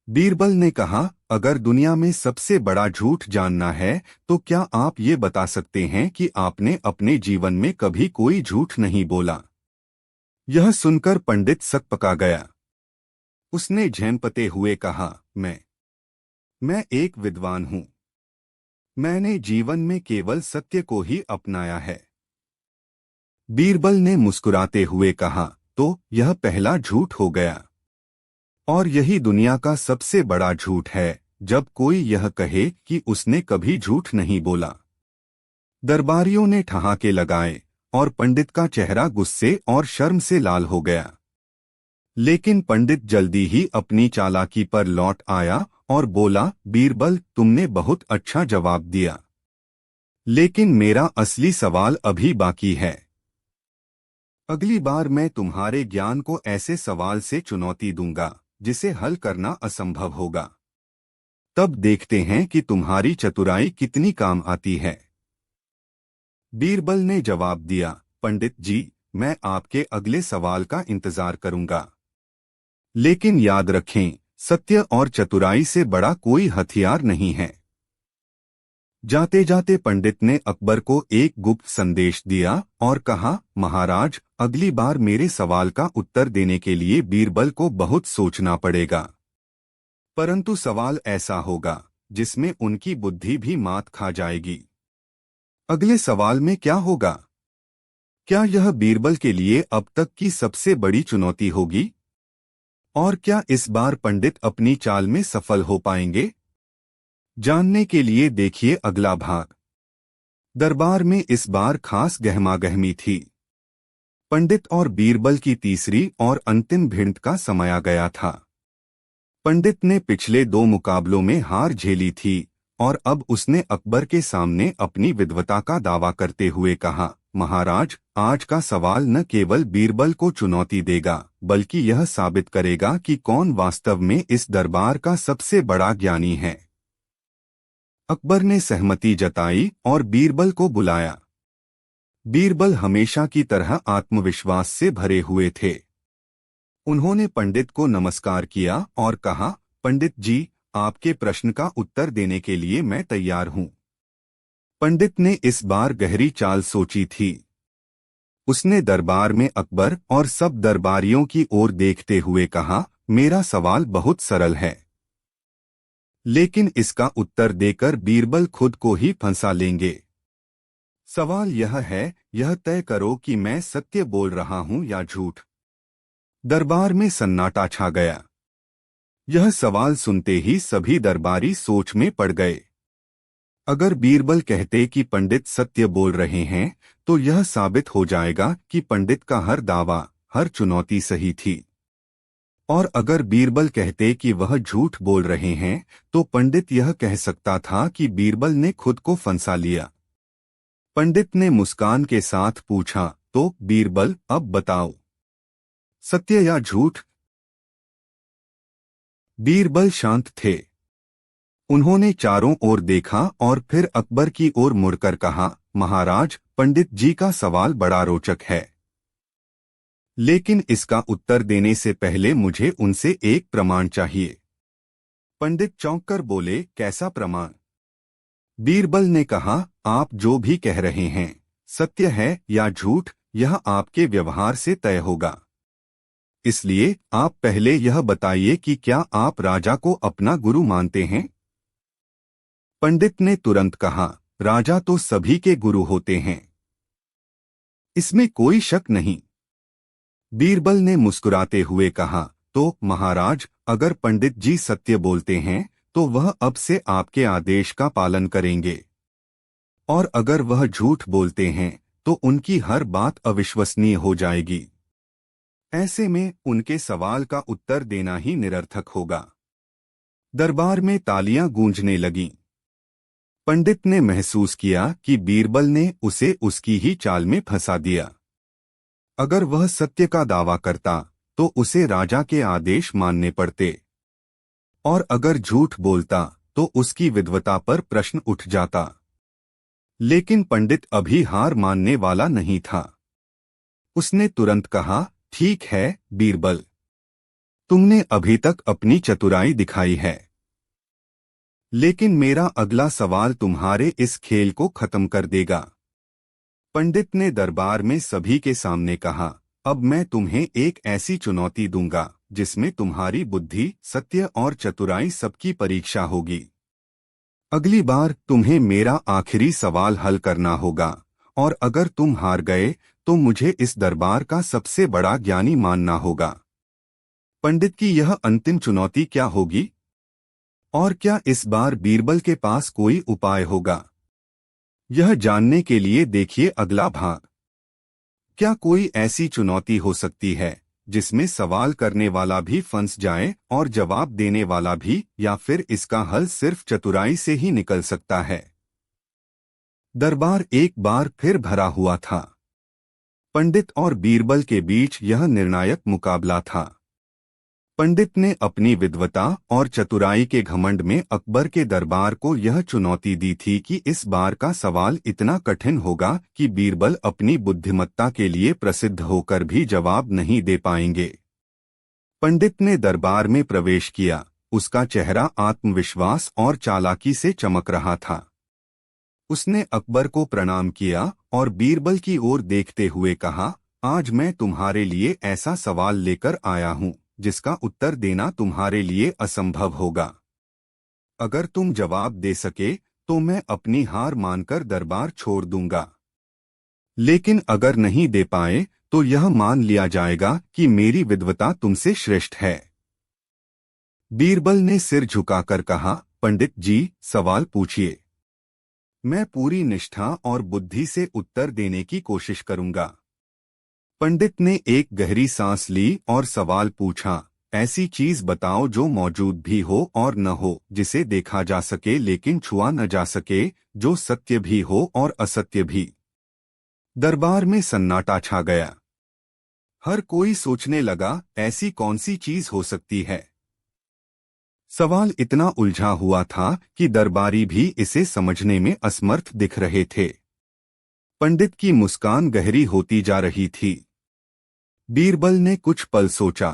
बीरबल ने कहा, अगर दुनिया में सबसे बड़ा झूठ जानना है, तो क्या आप ये बता सकते हैं कि आपने अपने जीवन में कभी कोई झूठ नहीं बोला? यह सुनकर पंडित सकपका गया। उसने झेंपते हुए कहा, मैं एक विद्वान हूं। मैंने जीवन में केवल सत्य को ही अपनाया है। बीरबल ने मुस्कुराते हुए कहा, तो यह पहला झूठ हो गया। और यही दुनिया का सबसे बड़ा झूठ है जब कोई यह कहे कि उसने कभी झूठ नहीं बोला। दरबारियों ने ठहाके लगाए और पंडित का चेहरा गुस्से और शर्म से लाल हो गया। लेकिन पंडित जल्दी ही अपनी चालाकी पर लौट आया और बोला, बीरबल, तुमने बहुत अच्छा जवाब दिया, लेकिन मेरा असली सवाल अभी बाकी है। अगली बार मैं तुम्हारे ज्ञान को ऐसे सवाल से चुनौती दूंगा जिसे हल करना असंभव होगा। तब देखते हैं कि तुम्हारी चतुराई कितनी काम आती है। बीरबल ने जवाब दिया, पंडित जी, मैं आपके अगले सवाल का इंतजार करूंगा। लेकिन याद रखें, सत्य और चतुराई से बड़ा कोई हथियार नहीं है। जाते जाते पंडित ने अकबर को एक गुप्त संदेश दिया और कहा, महाराज, अगली बार मेरे सवाल का उत्तर देने के लिए बीरबल को बहुत सोचना पड़ेगा, परंतु सवाल ऐसा होगा जिसमें उनकी बुद्धि भी मात खा जाएगी। अगले सवाल में क्या होगा? क्या यह बीरबल के लिए अब तक की सबसे बड़ी चुनौती होगी? और क्या इस बार पंडित अपनी चाल में सफल हो पाएंगे? जानने के लिए देखिए अगला भाग। दरबार में इस बार खास गहमागहमी थी। पंडित और बीरबल की तीसरी और अंतिम भिड़ंत का समय आ गया था। पंडित ने पिछले 2 मुकाबलों में हार झेली थी और अब उसने अकबर के सामने अपनी विद्वता का दावा करते हुए कहा, महाराज, आज का सवाल न केवल बीरबल को चुनौती देगा बल्कि यह साबित करेगा कि कौन वास्तव में इस दरबार का सबसे बड़ा ज्ञानी है। अकबर ने सहमति जताई और बीरबल को बुलाया। बीरबल हमेशा की तरह आत्मविश्वास से भरे हुए थे। उन्होंने पंडित को नमस्कार किया और कहा, पंडित जी, आपके प्रश्न का उत्तर देने के लिए मैं तैयार हूं। पंडित ने इस बार गहरी चाल सोची थी। उसने दरबार में अकबर और सब दरबारियों की ओर देखते हुए कहा, मेरा सवाल बहुत सरल है, लेकिन इसका उत्तर देकर बीरबल खुद को ही फंसा लेंगे। सवाल यह है, यह तय करो कि मैं सत्य बोल रहा हूं या झूठ। दरबार में सन्नाटा छा गया। यह सवाल सुनते ही सभी दरबारी सोच में पड़ गए। अगर बीरबल कहते कि पंडित सत्य बोल रहे हैं तो यह साबित हो जाएगा कि पंडित का हर दावा, हर चुनौती सही थी। और अगर बीरबल कहते कि वह झूठ बोल रहे हैं तो पंडित यह कह सकता था कि बीरबल ने खुद को फंसा लिया। पंडित ने मुस्कान के साथ पूछा, तो बीरबल, अब बताओ, सत्य या झूठ? बीरबल शांत थे। उन्होंने चारों ओर देखा और फिर अकबर की ओर मुड़कर कहा, महाराज, पंडित जी का सवाल बड़ा रोचक है, लेकिन इसका उत्तर देने से पहले मुझे उनसे एक प्रमाण चाहिए। पंडित चौंककर बोले, कैसा प्रमाण? बीरबल ने कहा, आप जो भी कह रहे हैं, सत्य है या झूठ, यह आपके व्यवहार से तय होगा। इसलिए आप पहले यह बताइए कि क्या आप राजा को अपना गुरु मानते हैं? पंडित ने तुरंत कहा, राजा तो सभी के गुरु होते हैं, इसमें कोई शक नहीं। बीरबल ने मुस्कुराते हुए कहा, तो महाराज, अगर पंडित जी सत्य बोलते हैं तो वह अब से आपके आदेश का पालन करेंगे, और अगर वह झूठ बोलते हैं तो उनकी हर बात अविश्वसनीय हो जाएगी। ऐसे में उनके सवाल का उत्तर देना ही निरर्थक होगा। दरबार में तालियां गूंजने लगीं। पंडित ने महसूस किया कि बीरबल ने उसे उसकी ही चाल में फंसा दिया। अगर वह सत्य का दावा करता तो उसे राजा के आदेश मानने पड़ते, और अगर झूठ बोलता तो उसकी विद्वता पर प्रश्न उठ जाता। लेकिन पंडित अभी हार मानने वाला नहीं था। उसने तुरंत कहा, ठीक है बीरबल, तुमने अभी तक अपनी चतुराई दिखाई है, लेकिन मेरा अगला सवाल तुम्हारे इस खेल को खत्म कर देगा। पंडित ने दरबार में सभी के सामने कहा, अब मैं तुम्हें एक ऐसी चुनौती दूंगा जिसमें तुम्हारी बुद्धि, सत्य और चतुराई सबकी परीक्षा होगी। अगली बार तुम्हें मेरा आखिरी सवाल हल करना होगा, और अगर तुम हार गए तो मुझे इस दरबार का सबसे बड़ा ज्ञानी मानना होगा। पंडित की यह अंतिम चुनौती क्या होगी? और क्या इस बार बीरबल के पास कोई उपाय होगा? यह जानने के लिए देखिए अगला भाग। क्या कोई ऐसी चुनौती हो सकती है जिसमें सवाल करने वाला भी फंस जाए और जवाब देने वाला भी, या फिर इसका हल सिर्फ चतुराई से ही निकल सकता है? दरबार एक बार फिर भरा हुआ था। पंडित और बीरबल के बीच यह निर्णायक मुकाबला था। पंडित ने अपनी विद्वता और चतुराई के घमंड में अकबर के दरबार को यह चुनौती दी थी कि इस बार का सवाल इतना कठिन होगा कि बीरबल अपनी बुद्धिमत्ता के लिए प्रसिद्ध होकर भी जवाब नहीं दे पाएंगे। पंडित ने दरबार में प्रवेश किया। उसका चेहरा आत्मविश्वास और चालाकी से चमक रहा था। उसने अकबर को प्रणाम किया और बीरबल की ओर देखते हुए कहा, आज मैं तुम्हारे लिए ऐसा सवाल लेकर आया हूं जिसका उत्तर देना तुम्हारे लिए असंभव होगा। अगर तुम जवाब दे सके तो मैं अपनी हार मानकर दरबार छोड़ दूंगा, लेकिन अगर नहीं दे पाए तो यह मान लिया जाएगा कि मेरी विद्वता तुमसे श्रेष्ठ है। बीरबल ने सिर झुकाकर कहा, पंडित जी, सवाल पूछिए। मैं पूरी निष्ठा और बुद्धि से उत्तर देने की कोशिश करूंगा। पंडित ने एक गहरी सांस ली और सवाल पूछा, ऐसी चीज बताओ जो मौजूद भी हो और न हो, जिसे देखा जा सके लेकिन छुआ न जा सके, जो सत्य भी हो और असत्य भी। दरबार में सन्नाटा छा गया। हर कोई सोचने लगा, ऐसी कौन सी चीज हो सकती है? सवाल इतना उलझा हुआ था कि दरबारी भी इसे समझने में असमर्थ दिख रहे थे। पंडित की मुस्कान गहरी होती जा रही थी। बीरबल ने कुछ पल सोचा।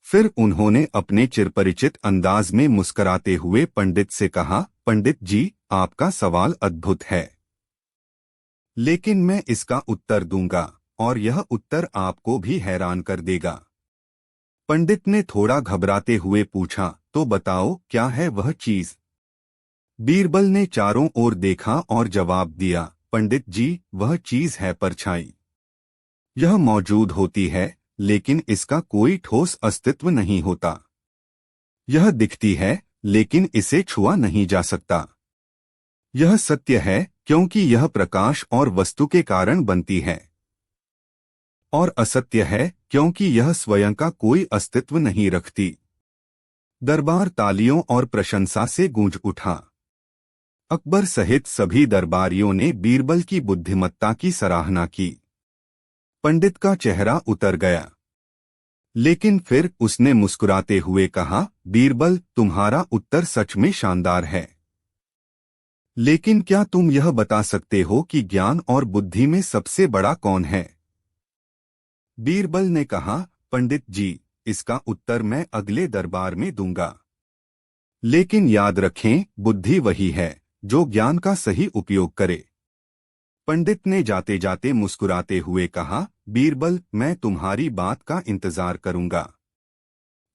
फिर उन्होंने अपने चिरपरिचित अंदाज में मुस्कराते हुए पंडित से कहा, पंडित जी, आपका सवाल अद्भुत है, लेकिन मैं इसका उत्तर दूंगा और यह उत्तर आपको भी हैरान कर देगा। पंडित ने थोड़ा घबराते हुए पूछा, तो बताओ, क्या है वह चीज? बीरबल ने चारों ओर देखा और जवाब दिया, पंडित जी, वह चीज है परछाई। यह मौजूद होती है, लेकिन इसका कोई ठोस अस्तित्व नहीं होता। यह दिखती है, लेकिन इसे छुआ नहीं जा सकता। यह सत्य है क्योंकि यह प्रकाश और वस्तु के कारण बनती है, और असत्य है क्योंकि यह स्वयं का कोई अस्तित्व नहीं रखती। दरबार तालियों और प्रशंसा से गूंज उठा। अकबर सहित सभी दरबारियों ने बीरबल की बुद्धिमत्ता की सराहना की। पंडित का चेहरा उतर गया, लेकिन फिर उसने मुस्कुराते हुए कहा, बीरबल, तुम्हारा उत्तर सच में शानदार है, लेकिन क्या तुम यह बता सकते हो कि ज्ञान और बुद्धि में सबसे बड़ा कौन है? बीरबल ने कहा, पंडित जी, इसका उत्तर मैं अगले दरबार में दूंगा, लेकिन याद रखें, बुद्धि वही है जो ज्ञान का सही उपयोग करे। पंडित ने जाते जाते मुस्कुराते हुए कहा, बीरबल, मैं तुम्हारी बात का इंतजार करूंगा,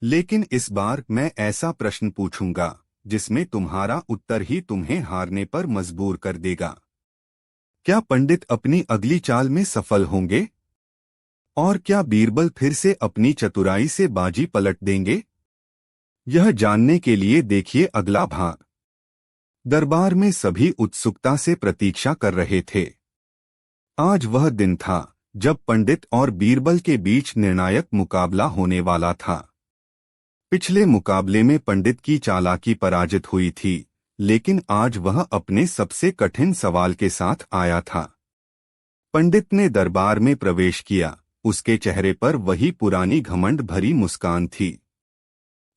लेकिन इस बार मैं ऐसा प्रश्न पूछूंगा जिसमें तुम्हारा उत्तर ही तुम्हें हारने पर मजबूर कर देगा। क्या पंडित अपनी अगली चाल में सफल होंगे? और क्या बीरबल फिर से अपनी चतुराई से बाजी पलट देंगे? यह जानने के लिए देखिए अगला भाग। दरबार में सभी उत्सुकता से प्रतीक्षा कर रहे थे। आज वह दिन था जब पंडित और बीरबल के बीच निर्णायक मुकाबला होने वाला था। पिछले मुकाबले में पंडित की चालाकी पराजित हुई थी, लेकिन आज वह अपने सबसे कठिन सवाल के साथ आया था। पंडित ने दरबार में प्रवेश किया। उसके चेहरे पर वही पुरानी घमंड भरी मुस्कान थी।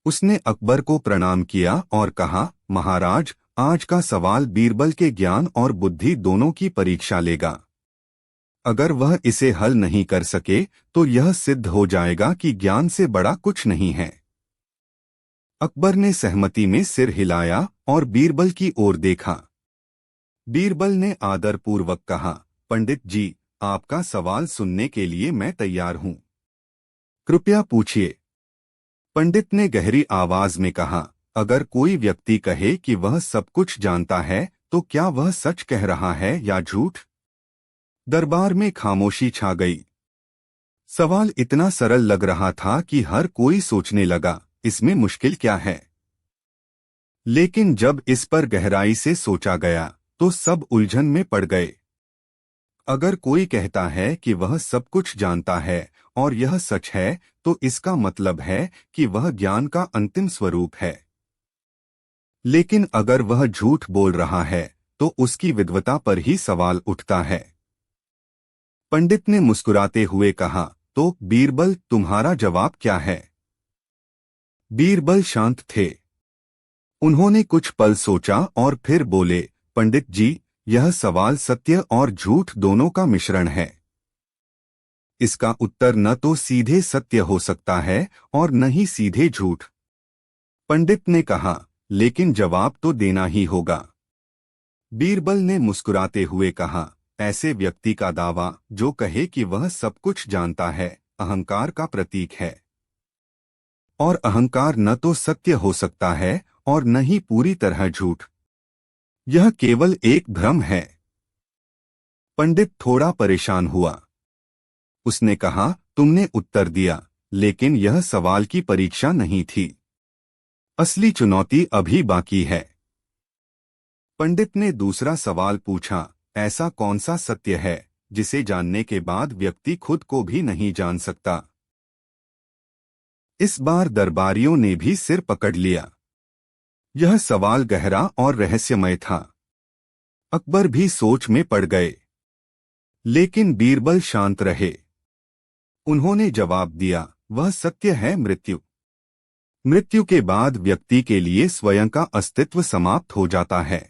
उसने अकबर को प्रणाम किया और कहा, महाराज, आज का सवाल बीरबल के ज्ञान और बुद्धि दोनों की परीक्षा लेगा। अगर वह इसे हल नहीं कर सके तो यह सिद्ध हो जाएगा कि ज्ञान से बड़ा कुछ नहीं है। अकबर ने सहमति में सिर हिलाया और बीरबल की ओर देखा। बीरबल ने आदरपूर्वक कहा, पंडित जी, आपका सवाल सुनने के लिए मैं तैयार हूं। कृपया पूछिए। पंडित ने गहरी आवाज में कहा, अगर कोई व्यक्ति कहे कि वह सब कुछ जानता है तो क्या वह सच कह रहा है या झूठ? दरबार में खामोशी छा गई। सवाल इतना सरल लग रहा था कि हर कोई सोचने लगा, इसमें मुश्किल क्या है। लेकिन जब इस पर गहराई से सोचा गया तो सब उलझन में पड़ गए। अगर कोई कहता है कि वह सब कुछ जानता है और यह सच है, तो इसका मतलब है कि वह ज्ञान का अंतिम स्वरूप है। लेकिन अगर वह झूठ बोल रहा है तो उसकी विद्वता पर ही सवाल उठता है। पंडित ने मुस्कुराते हुए कहा, तो बीरबल, तुम्हारा जवाब क्या है? बीरबल शांत थे। उन्होंने कुछ पल सोचा और फिर बोले, पंडित जी, यह सवाल सत्य और झूठ दोनों का मिश्रण है। इसका उत्तर न तो सीधे सत्य हो सकता है और न ही सीधे झूठ। पंडित ने कहा, लेकिन जवाब तो देना ही होगा। बीरबल ने मुस्कुराते हुए कहा, ऐसे व्यक्ति का दावा जो कहे कि वह सब कुछ जानता है, अहंकार का प्रतीक है। और अहंकार न तो सत्य हो सकता है और न ही पूरी तरह झूठ। यह केवल एक भ्रम है। पंडित थोड़ा परेशान हुआ। उसने कहा, तुमने उत्तर दिया, लेकिन यह सवाल की परीक्षा नहीं थी। असली चुनौती अभी बाकी है। पंडित ने दूसरा सवाल पूछा, ऐसा कौन सा सत्य है जिसे जानने के बाद व्यक्ति खुद को भी नहीं जान सकता? इस बार दरबारियों ने भी सिर पकड़ लिया। यह सवाल गहरा और रहस्यमय था। अकबर भी सोच में पड़ गए। लेकिन बीरबल शांत रहे। उन्होंने जवाब दिया, वह सत्य है मृत्यु। मृत्यु के बाद व्यक्ति के लिए स्वयं का अस्तित्व समाप्त हो जाता है।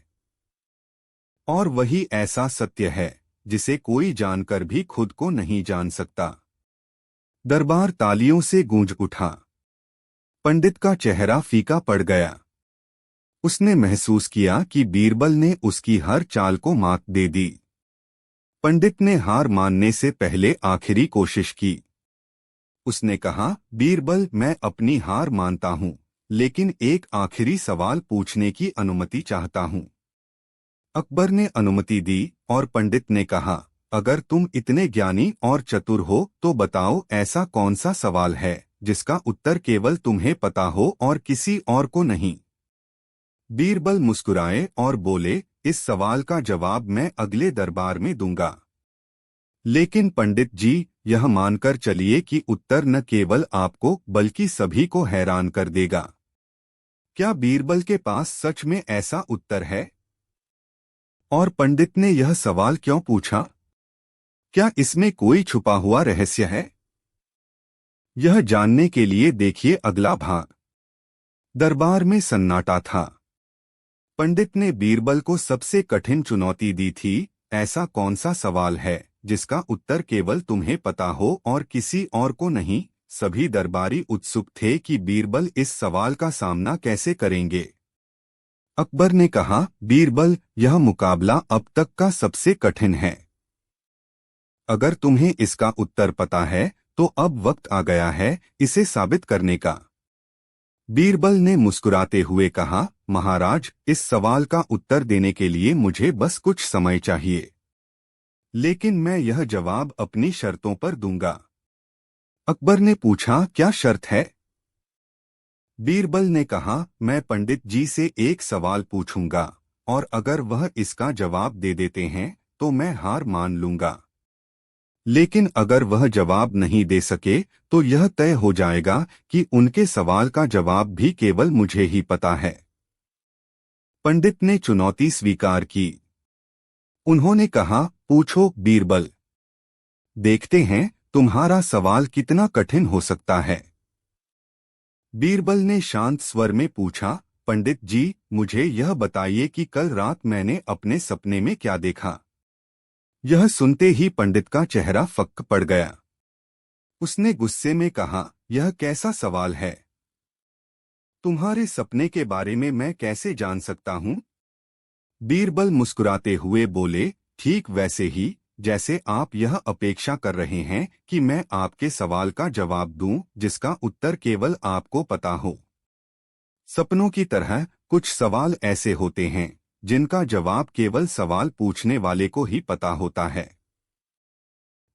और वही ऐसा सत्य है जिसे कोई जानकर भी खुद को नहीं जान सकता। दरबार तालियों से गूंज उठा। पंडित का चेहरा फीका पड़ गया। उसने महसूस किया कि बीरबल ने उसकी हर चाल को मात दे दी। पंडित ने हार मानने से पहले आखिरी कोशिश की। उसने कहा, बीरबल, मैं अपनी हार मानता हूं, लेकिन एक आखिरी सवाल पूछने की अनुमति चाहता हूं। अकबर ने अनुमति दी और पंडित ने कहा, अगर तुम इतने ज्ञानी और चतुर हो तो बताओ, ऐसा कौन सा सवाल है जिसका उत्तर केवल तुम्हें पता हो और किसी और को नहीं? बीरबल मुस्कुराए और बोले, इस सवाल का जवाब मैं अगले दरबार में दूंगा। लेकिन पंडित जी, यह मानकर चलिए कि उत्तर न केवल आपको बल्कि सभी को हैरान कर देगा। क्या बीरबल के पास सच में ऐसा उत्तर है? और पंडित ने यह सवाल क्यों पूछा? क्या इसमें कोई छुपा हुआ रहस्य है? यह जानने के लिए देखिए अगला भाग। दरबार में सन्नाटा था। पंडित ने बीरबल को सबसे कठिन चुनौती दी थी, ऐसा कौन सा सवाल है जिसका उत्तर केवल तुम्हें पता हो और किसी और को नहीं? सभी दरबारी उत्सुक थे कि बीरबल इस सवाल का सामना कैसे करेंगे। अकबर ने कहा, बीरबल, यह मुकाबला अब तक का सबसे कठिन है। अगर तुम्हें इसका उत्तर पता है तो अब वक्त आ गया है इसे साबित करने का। बीरबल ने मुस्कुराते हुए कहा, महाराज, इस सवाल का उत्तर देने के लिए मुझे बस कुछ समय चाहिए। लेकिन मैं यह जवाब अपनी शर्तों पर दूंगा। अकबर ने पूछा, क्या शर्त है? बीरबल ने कहा, मैं पंडित जी से एक सवाल पूछूंगा और अगर वह इसका जवाब दे देते हैं तो मैं हार मान लूंगा। लेकिन अगर वह जवाब नहीं दे सके तो यह तय हो जाएगा कि उनके सवाल का जवाब भी केवल मुझे ही पता है। पंडित ने चुनौती स्वीकार की। उन्होंने कहा, पूछो बीरबल। देखते हैं तुम्हारा सवाल कितना कठिन हो सकता है। बीरबल ने शांत स्वर में पूछा, पंडित जी, मुझे यह बताइए कि कल रात मैंने अपने सपने में क्या देखा? यह सुनते ही पंडित का चेहरा फक्क पड़ गया। उसने गुस्से में कहा, यह कैसा सवाल है? तुम्हारे सपने के बारे में मैं कैसे जान सकता हूं? बीरबल मुस्कुराते हुए बोले, ठीक वैसे ही जैसे आप यह अपेक्षा कर रहे हैं कि मैं आपके सवाल का जवाब दूं जिसका उत्तर केवल आपको पता हो। सपनों की तरह कुछ सवाल ऐसे होते हैं जिनका जवाब केवल सवाल पूछने वाले को ही पता होता है।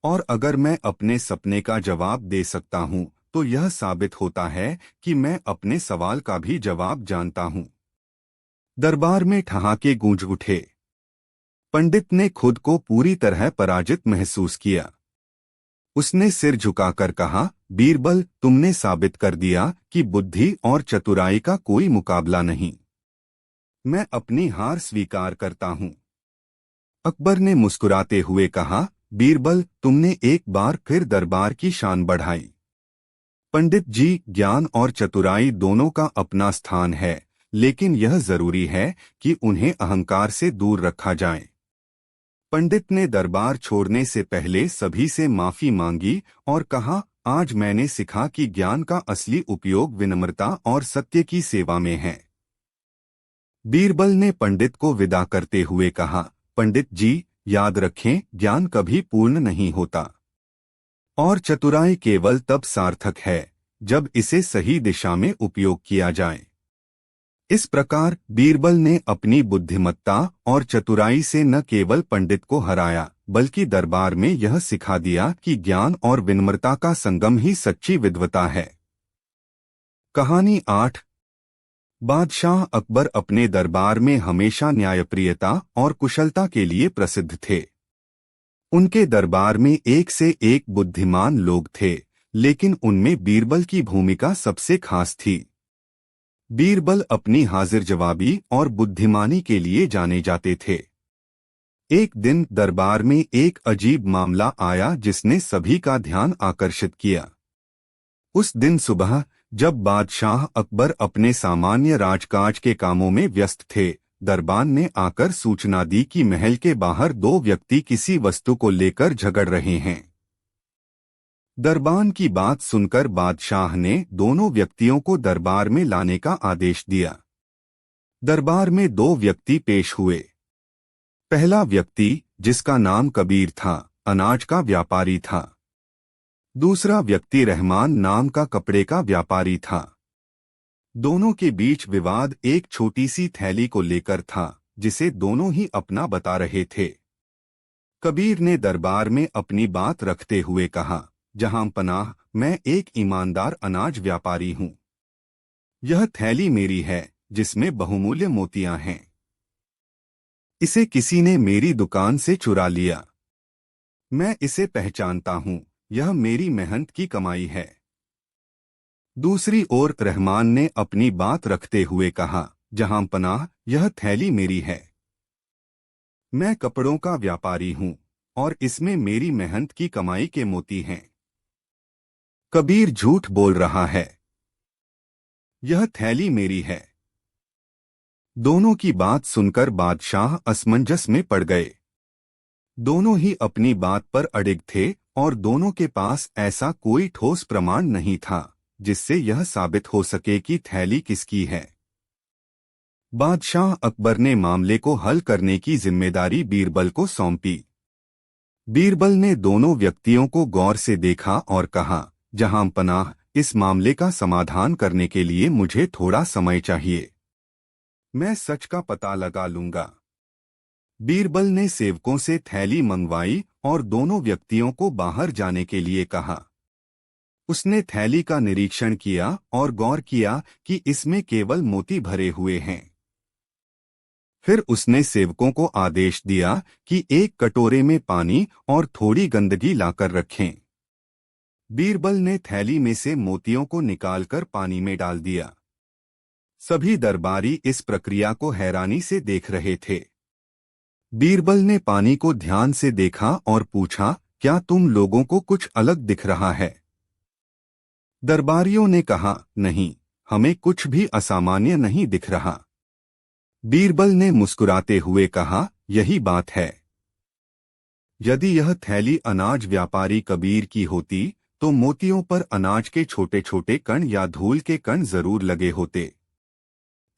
और अगर मैं अपने सपने का जवाब दे सकता हूं तो यह साबित होता है कि मैं अपने सवाल का भी जवाब जानता हूं। दरबार में ठहाके गूंज उठे। पंडित ने खुद को पूरी तरह पराजित महसूस किया। उसने सिर झुकाकर कहा, बीरबल, तुमने साबित कर दिया कि बुद्धि और चतुराई का कोई मुकाबला नहीं। मैं अपनी हार स्वीकार करता हूं। अकबर ने मुस्कुराते हुए कहा, बीरबल, तुमने एक बार फिर दरबार की शान बढ़ाई। पंडित जी, ज्ञान और चतुराई दोनों का अपना स्थान है, लेकिन यह जरूरी है कि उन्हें अहंकार से दूर रखा जाए। पंडित ने दरबार छोड़ने से पहले सभी से माफी मांगी और कहा, आज मैंने सीखा कि ज्ञान का असली उपयोग विनम्रता और सत्य की सेवा में है। बीरबल ने पंडित को विदा करते हुए कहा, पंडित जी, याद रखें, ज्ञान कभी पूर्ण नहीं होता और चतुराई केवल तब सार्थक है जब इसे सही दिशा में उपयोग किया जाए। इस प्रकार बीरबल ने अपनी बुद्धिमत्ता और चतुराई से न केवल पंडित को हराया बल्कि दरबार में यह सिखा दिया कि ज्ञान और विनम्रता का संगम ही सच्ची विद्वता है। कहानी 8। बादशाह अकबर अपने दरबार में हमेशा न्यायप्रियता और कुशलता के लिए प्रसिद्ध थे। उनके दरबार में एक से एक बुद्धिमान लोग थे, लेकिन उनमें बीरबल की भूमिका सबसे खास थी। बीरबल अपनी हाजिर जवाबी और बुद्धिमानी के लिए जाने जाते थे। एक दिन दरबार में एक अजीब मामला आया जिसने सभी का ध्यान आकर्षित किया। उस दिन सुबह जब बादशाह अकबर अपने सामान्य राजकाज के कामों में व्यस्त थे, दरबान ने आकर सूचना दी कि महल के बाहर दो व्यक्ति किसी वस्तु को लेकर झगड़ रहे हैं। दरबान की बात सुनकर बादशाह ने दोनों व्यक्तियों को दरबार में लाने का आदेश दिया। दरबार में दो व्यक्ति पेश हुए। पहला व्यक्ति, जिसका नाम कबीर था, अनाज का व्यापारी था। दूसरा व्यक्ति रहमान नाम का कपड़े का व्यापारी था। दोनों के बीच विवाद एक छोटी सी थैली को लेकर था, जिसे दोनों ही अपना बता रहे थे। कबीर ने दरबार में अपनी बात रखते हुए कहा, जहां पनाह, मैं एक ईमानदार अनाज व्यापारी हूं। यह थैली मेरी है, जिसमें बहुमूल्य मोतियां हैं। इसे किसी ने मेरी दुकान से चुरा लिया। मैं इसे पहचानता हूं, यह मेरी मेहनत की कमाई है। दूसरी ओर रहमान ने अपनी बात रखते हुए कहा, जहां पनाह, यह थैली मेरी है। मैं कपड़ों का व्यापारी हूं और इसमें मेरी मेहनत की कमाई के मोती हैं। कबीर झूठ बोल रहा है। यह थैली मेरी है। दोनों की बात सुनकर बादशाह असमंजस में पड़ गए। दोनों ही अपनी बात पर अडिग थे और दोनों के पास ऐसा कोई ठोस प्रमाण नहीं था जिससे यह साबित हो सके कि थैली किसकी है। बादशाह अकबर ने मामले को हल करने की जिम्मेदारी बीरबल को सौंपी। बीरबल ने दोनों व्यक्तियों को गौर से देखा और कहा, जहां पनाह, इस मामले का समाधान करने के लिए मुझे थोड़ा समय चाहिए। मैं सच का पता लगा लूंगा। बीरबल ने सेवकों से थैली मंगवाई और दोनों व्यक्तियों को बाहर जाने के लिए कहा। उसने थैली का निरीक्षण किया और गौर किया कि इसमें केवल मोती भरे हुए हैं। फिर उसने सेवकों को आदेश दिया कि एक कटोरे में पानी और थोड़ी गंदगी लाकर रखें। बीरबल ने थैली में से मोतियों को निकालकर पानी में डाल दिया। सभी दरबारी इस प्रक्रिया को हैरानी से देख रहे थे। बीरबल ने पानी को ध्यान से देखा और पूछा, क्या तुम लोगों को कुछ अलग दिख रहा है? दरबारियों ने कहा, नहीं, हमें कुछ भी असामान्य नहीं दिख रहा। बीरबल ने मुस्कुराते हुए कहा, यही बात है। यदि यह थैली अनाज व्यापारी कबीर की होती तो मोतियों पर अनाज के छोटे छोटे कण या धूल के कण जरूर लगे होते,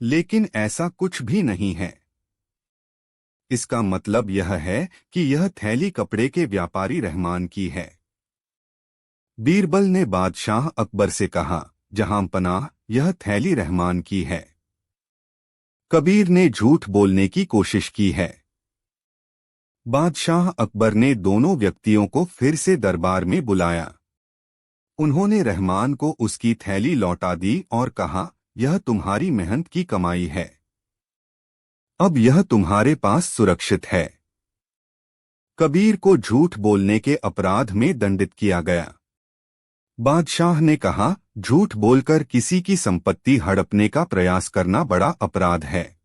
लेकिन ऐसा कुछ भी नहीं है। इसका मतलब यह है कि यह थैली कपड़े के व्यापारी रहमान की है। बीरबल ने बादशाह अकबर से कहा, जहां पनाह, यह थैली रहमान की है। कबीर ने झूठ बोलने की कोशिश की है। बादशाह अकबर ने दोनों व्यक्तियों को फिर से दरबार में बुलाया। उन्होंने रहमान को उसकी थैली लौटा दी और कहा, यह तुम्हारी मेहनत की कमाई है। अब यह तुम्हारे पास सुरक्षित है। कबीर को झूठ बोलने के अपराध में दंडित किया गया। बादशाह ने कहा, झूठ बोलकर किसी की संपत्ति हड़पने का प्रयास करना बड़ा अपराध है।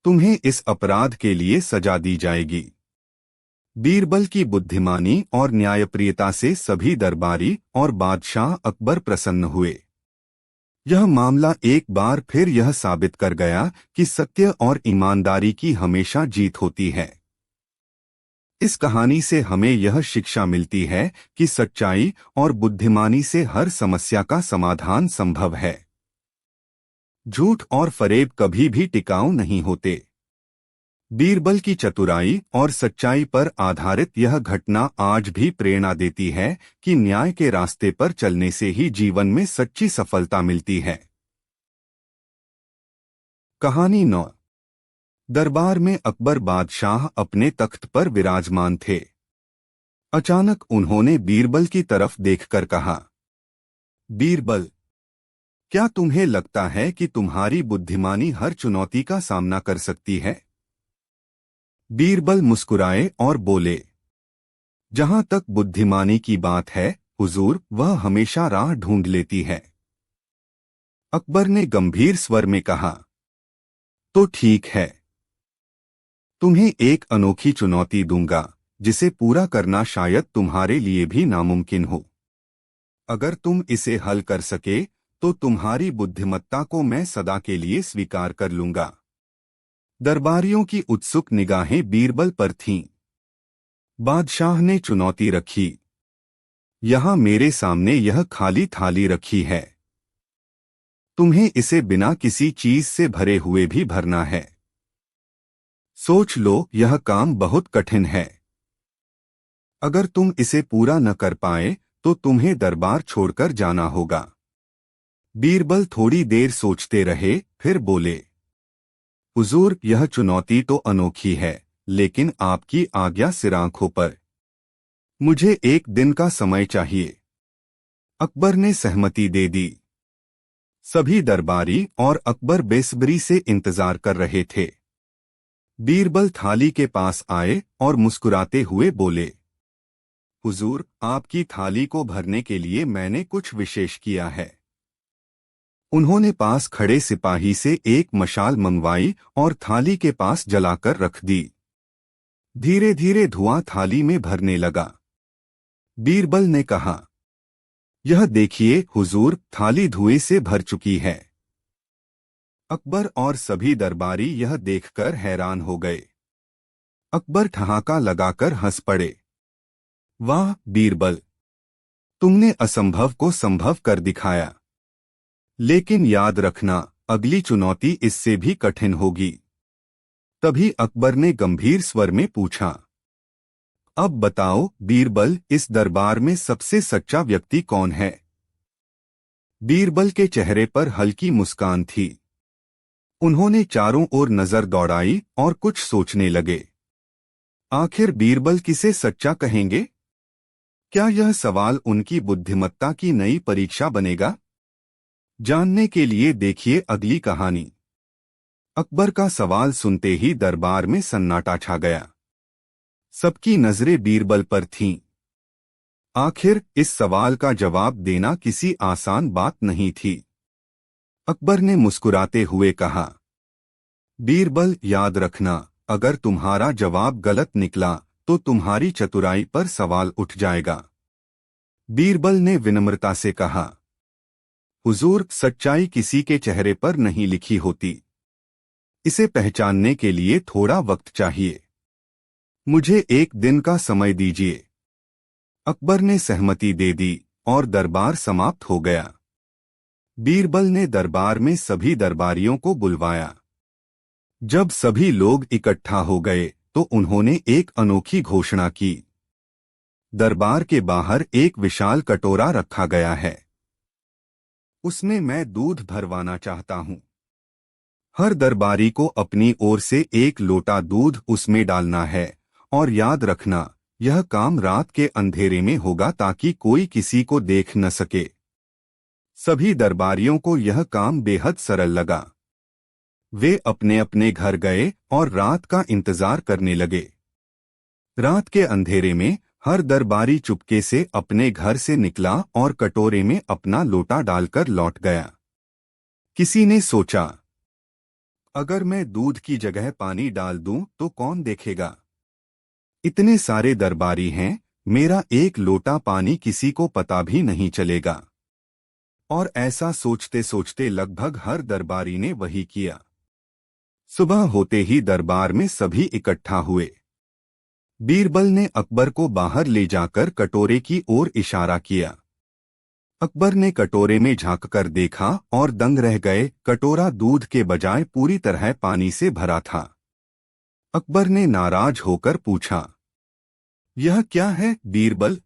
तुम्हें इस अपराध के लिए सजा दी जाएगी। बीरबल की बुद्धिमानी और न्यायप्रियता से सभी दरबारी और बादशाह अकबर प्रसन्न हुए। यह मामला एक बार फिर यह साबित कर गया कि सत्य और ईमानदारी की हमेशा जीत होती है। इस कहानी से हमें यह शिक्षा मिलती है कि सच्चाई और बुद्धिमानी से हर समस्या का समाधान संभव है। झूठ और फरेब कभी भी टिकाऊ नहीं होते। बीरबल की चतुराई और सच्चाई पर आधारित यह घटना आज भी प्रेरणा देती है कि न्याय के रास्ते पर चलने से ही जीवन में सच्ची सफलता मिलती है। कहानी 9। दरबार में अकबर बादशाह अपने तख्त पर विराजमान थे। अचानक उन्होंने बीरबल की तरफ देखकर कहा, बीरबल, क्या तुम्हें लगता है कि तुम्हारी बुद्धिमानी हर चुनौती का सामना कर सकती है? बीरबल मुस्कुराए और बोले, जहां तक बुद्धिमानी की बात है हुजूर, वह हमेशा राह ढूंढ लेती है। अकबर ने गंभीर स्वर में कहा, तो ठीक है, तुम्हें एक अनोखी चुनौती दूंगा जिसे पूरा करना शायद तुम्हारे लिए भी नामुमकिन हो। अगर तुम इसे हल कर सके तो तुम्हारी बुद्धिमत्ता को मैं सदा के लिए स्वीकार कर लूंगा। दरबारियों की उत्सुक निगाहें बीरबल पर थीं। बादशाह ने चुनौती रखी, यहां मेरे सामने यह खाली थाली रखी है। तुम्हें इसे बिना किसी चीज से भरे हुए भी भरना है। सोच लो, यह काम बहुत कठिन है। अगर तुम इसे पूरा न कर पाए तो तुम्हें दरबार छोड़कर जाना होगा। बीरबल थोड़ी देर सोचते रहे, फिर बोले, हुजूर, यह चुनौती तो अनोखी है, लेकिन आपकी आज्ञा सिर आंखों पर। मुझे एक दिन का समय चाहिए। अकबर ने सहमति दे दी। सभी दरबारी और अकबर बेसब्री से इंतजार कर रहे थे। बीरबल थाली के पास आए और मुस्कुराते हुए बोले, हुजूर, आपकी थाली को भरने के लिए मैंने कुछ विशेष किया है। उन्होंने पास खड़े सिपाही से एक मशाल मंगवाई और थाली के पास जलाकर रख दी। धीरे धीरे धुआं थाली में भरने लगा। बीरबल ने कहा, यह देखिए हुजूर, थाली धुएं से भर चुकी है। अकबर और सभी दरबारी यह देखकर हैरान हो गए। अकबर ठहाका लगाकर हंस पड़े। वाह बीरबल, तुमने असंभव को संभव कर दिखाया। लेकिन याद रखना, अगली चुनौती इससे भी कठिन होगी। तभी अकबर ने गंभीर स्वर में पूछा, अब बताओ बीरबल, इस दरबार में सबसे सच्चा व्यक्ति कौन है? बीरबल के चेहरे पर हल्की मुस्कान थी। उन्होंने चारों ओर नजर दौड़ाई और कुछ सोचने लगे। आखिर बीरबल किसे सच्चा कहेंगे? क्या यह सवाल उनकी बुद्धिमत्ता की नई परीक्षा बनेगा? जानने के लिए देखिए अगली कहानी। अकबर का सवाल सुनते ही दरबार में सन्नाटा छा गया। सबकी नजरें बीरबल पर थीं। आखिर इस सवाल का जवाब देना किसी आसान बात नहीं थी। अकबर ने मुस्कुराते हुए कहा, बीरबल, याद रखना, अगर तुम्हारा जवाब गलत निकला तो तुम्हारी चतुराई पर सवाल उठ जाएगा। बीरबल ने विनम्रता से कहा, हुजूर, सच्चाई किसी के चेहरे पर नहीं लिखी होती। इसे पहचानने के लिए थोड़ा वक्त चाहिए। मुझे एक दिन का समय दीजिए। अकबर ने सहमति दे दी और दरबार समाप्त हो गया। बीरबल ने दरबार में सभी दरबारियों को बुलवाया। जब सभी लोग इकट्ठा हो गए तो उन्होंने एक अनोखी घोषणा की। दरबार के बाहर एक विशाल कटोरा रखा गया है। उसमें मैं दूध भरवाना चाहता हूं। हर दरबारी को अपनी ओर से एक लोटा दूध उसमें डालना है और याद रखना, यह काम रात के अंधेरे में होगा ताकि कोई किसी को देख न सके। सभी दरबारियों को यह काम बेहद सरल लगा। वे अपने अपने घर गए और रात का इंतजार करने लगे। रात के अंधेरे में हर दरबारी चुपके से अपने घर से निकला और कटोरे में अपना लोटा डालकर लौट गया। किसी ने सोचा, अगर मैं दूध की जगह पानी डाल दूं तो कौन देखेगा? इतने सारे दरबारी हैं, मेरा एक लोटा पानी किसी को पता भी नहीं चलेगा। और ऐसा सोचते सोचते लगभग हर दरबारी ने वही किया। सुबह होते ही दरबार में सभी इकट्ठा हुए। बीरबल ने अकबर को बाहर ले जाकर कटोरे की ओर इशारा किया। अकबर ने कटोरे में झांककर देखा और दंग रह गए। कटोरा दूध के बजाय पूरी तरह पानी से भरा था। अकबर ने नाराज होकर पूछा, यह क्या है बीरबल?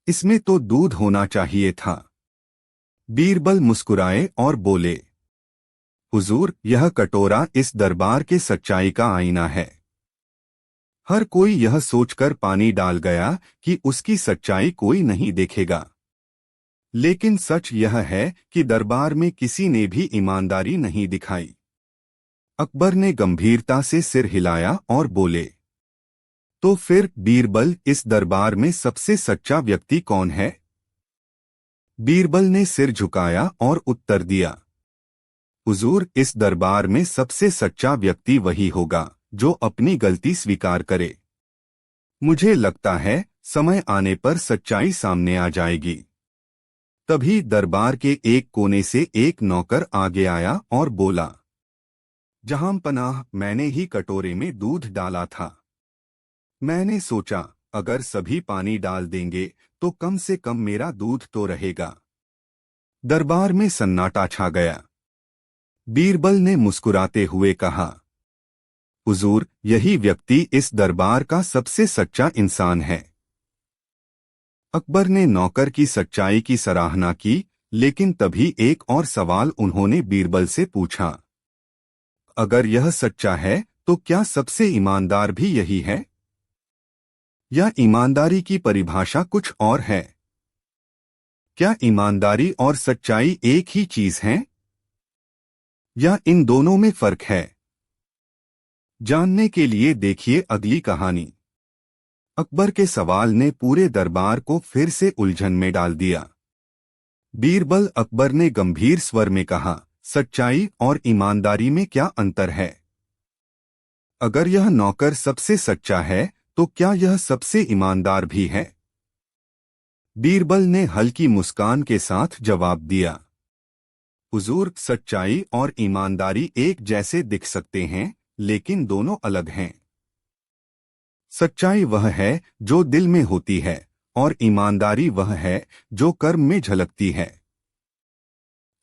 इसमें तो दूध होना चाहिए था। बीरबल मुस्कुराए और बोले, हुजूर, यह कटोरा इस दरबार के सच्चाई का आईना है। हर कोई यह सोचकर पानी डाल गया कि उसकी सच्चाई कोई नहीं देखेगा। लेकिन सच यह है कि दरबार में किसी ने भी ईमानदारी नहीं दिखाई। अकबर ने गंभीरता से सिर हिलाया और बोले, तो फिर बीरबल, इस दरबार में सबसे सच्चा व्यक्ति कौन है? बीरबल ने सिर झुकाया और उत्तर दिया, हुजूर, इस दरबार में सबसे सच्चा व्यक्ति वही होगा जो अपनी गलती स्वीकार करे। मुझे लगता है समय आने पर सच्चाई सामने आ जाएगी। तभी दरबार के एक कोने से एक नौकर आगे आया और बोला, जहांपनाह, मैंने ही कटोरे में दूध डाला था। मैंने सोचा अगर सभी पानी डाल देंगे तो कम से कम मेरा दूध तो रहेगा। दरबार में सन्नाटा छा गया। बीरबल ने मुस्कुराते हुए कहा, हुजूर, यही व्यक्ति इस दरबार का सबसे सच्चा इंसान है। अकबर ने नौकर की सच्चाई की सराहना की, लेकिन तभी एक और सवाल उन्होंने बीरबल से पूछा, अगर यह सच्चा है तो क्या सबसे ईमानदार भी यही है? या ईमानदारी की परिभाषा कुछ और है? क्या ईमानदारी और सच्चाई एक ही चीज है या इन दोनों में फर्क है? जानने के लिए देखिए अगली कहानी। अकबर के सवाल ने पूरे दरबार को फिर से उलझन में डाल दिया। बीरबल, अकबर ने गंभीर स्वर में कहा, सच्चाई और ईमानदारी में क्या अंतर है? अगर यह नौकर सबसे सच्चा है तो क्या यह सबसे ईमानदार भी है? बीरबल ने हल्की मुस्कान के साथ जवाब दिया, हुजूर, सच्चाई और ईमानदारी एक जैसे दिख सकते हैं, लेकिन दोनों अलग हैं। सच्चाई वह है जो दिल में होती है और ईमानदारी वह है जो कर्म में झलकती है।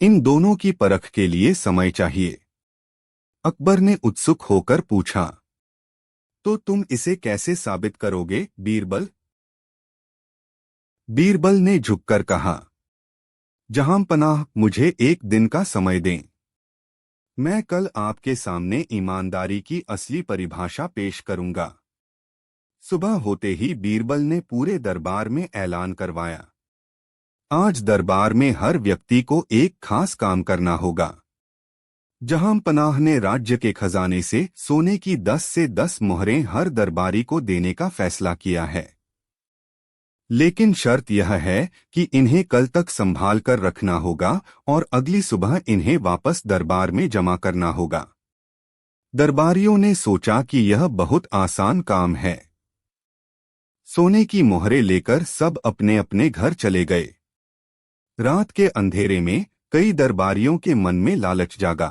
इन दोनों की परख के लिए समय चाहिए। अकबर ने उत्सुक होकर पूछा, तो तुम इसे कैसे साबित करोगे बीरबल? बीरबल ने झुककर कहा, जहांपनाह, मुझे एक दिन का समय दें। मैं कल आपके सामने ईमानदारी की असली परिभाषा पेश करूंगा। सुबह होते ही बीरबल ने पूरे दरबार में ऐलान करवाया, आज दरबार में हर व्यक्ति को एक खास काम करना होगा। जहांपनाह ने राज्य के खजाने से सोने की 10 से 10 मोहरें हर दरबारी को देने का फैसला किया है। लेकिन शर्त यह है कि इन्हें कल तक संभाल कर रखना होगा और अगली सुबह इन्हें वापस दरबार में जमा करना होगा। दरबारियों ने सोचा कि यह बहुत आसान काम है। सोने की मोहरें लेकर सब अपने अपने घर चले गए। रात के अंधेरे में कई दरबारियों के मन में लालच जागा।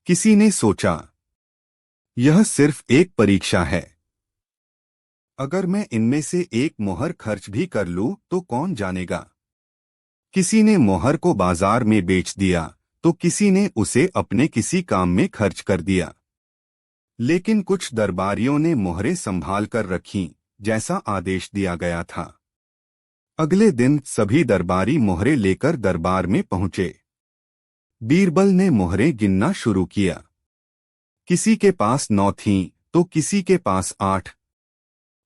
किसी ने सोचा, यह सिर्फ एक परीक्षा है। अगर मैं इनमें से एक मोहर खर्च भी कर लूं तो कौन जानेगा। किसी ने मोहर को बाजार में बेच दिया तो किसी ने उसे अपने किसी काम में खर्च कर दिया। लेकिन कुछ दरबारियों ने मोहरें संभाल कर रखीं, जैसा आदेश दिया गया था। अगले दिन सभी दरबारी मोहरें लेकर दरबार में पहुंचे। बीरबल ने मोहरें गिनना शुरू किया। किसी के पास 9 थीं तो किसी के पास 8,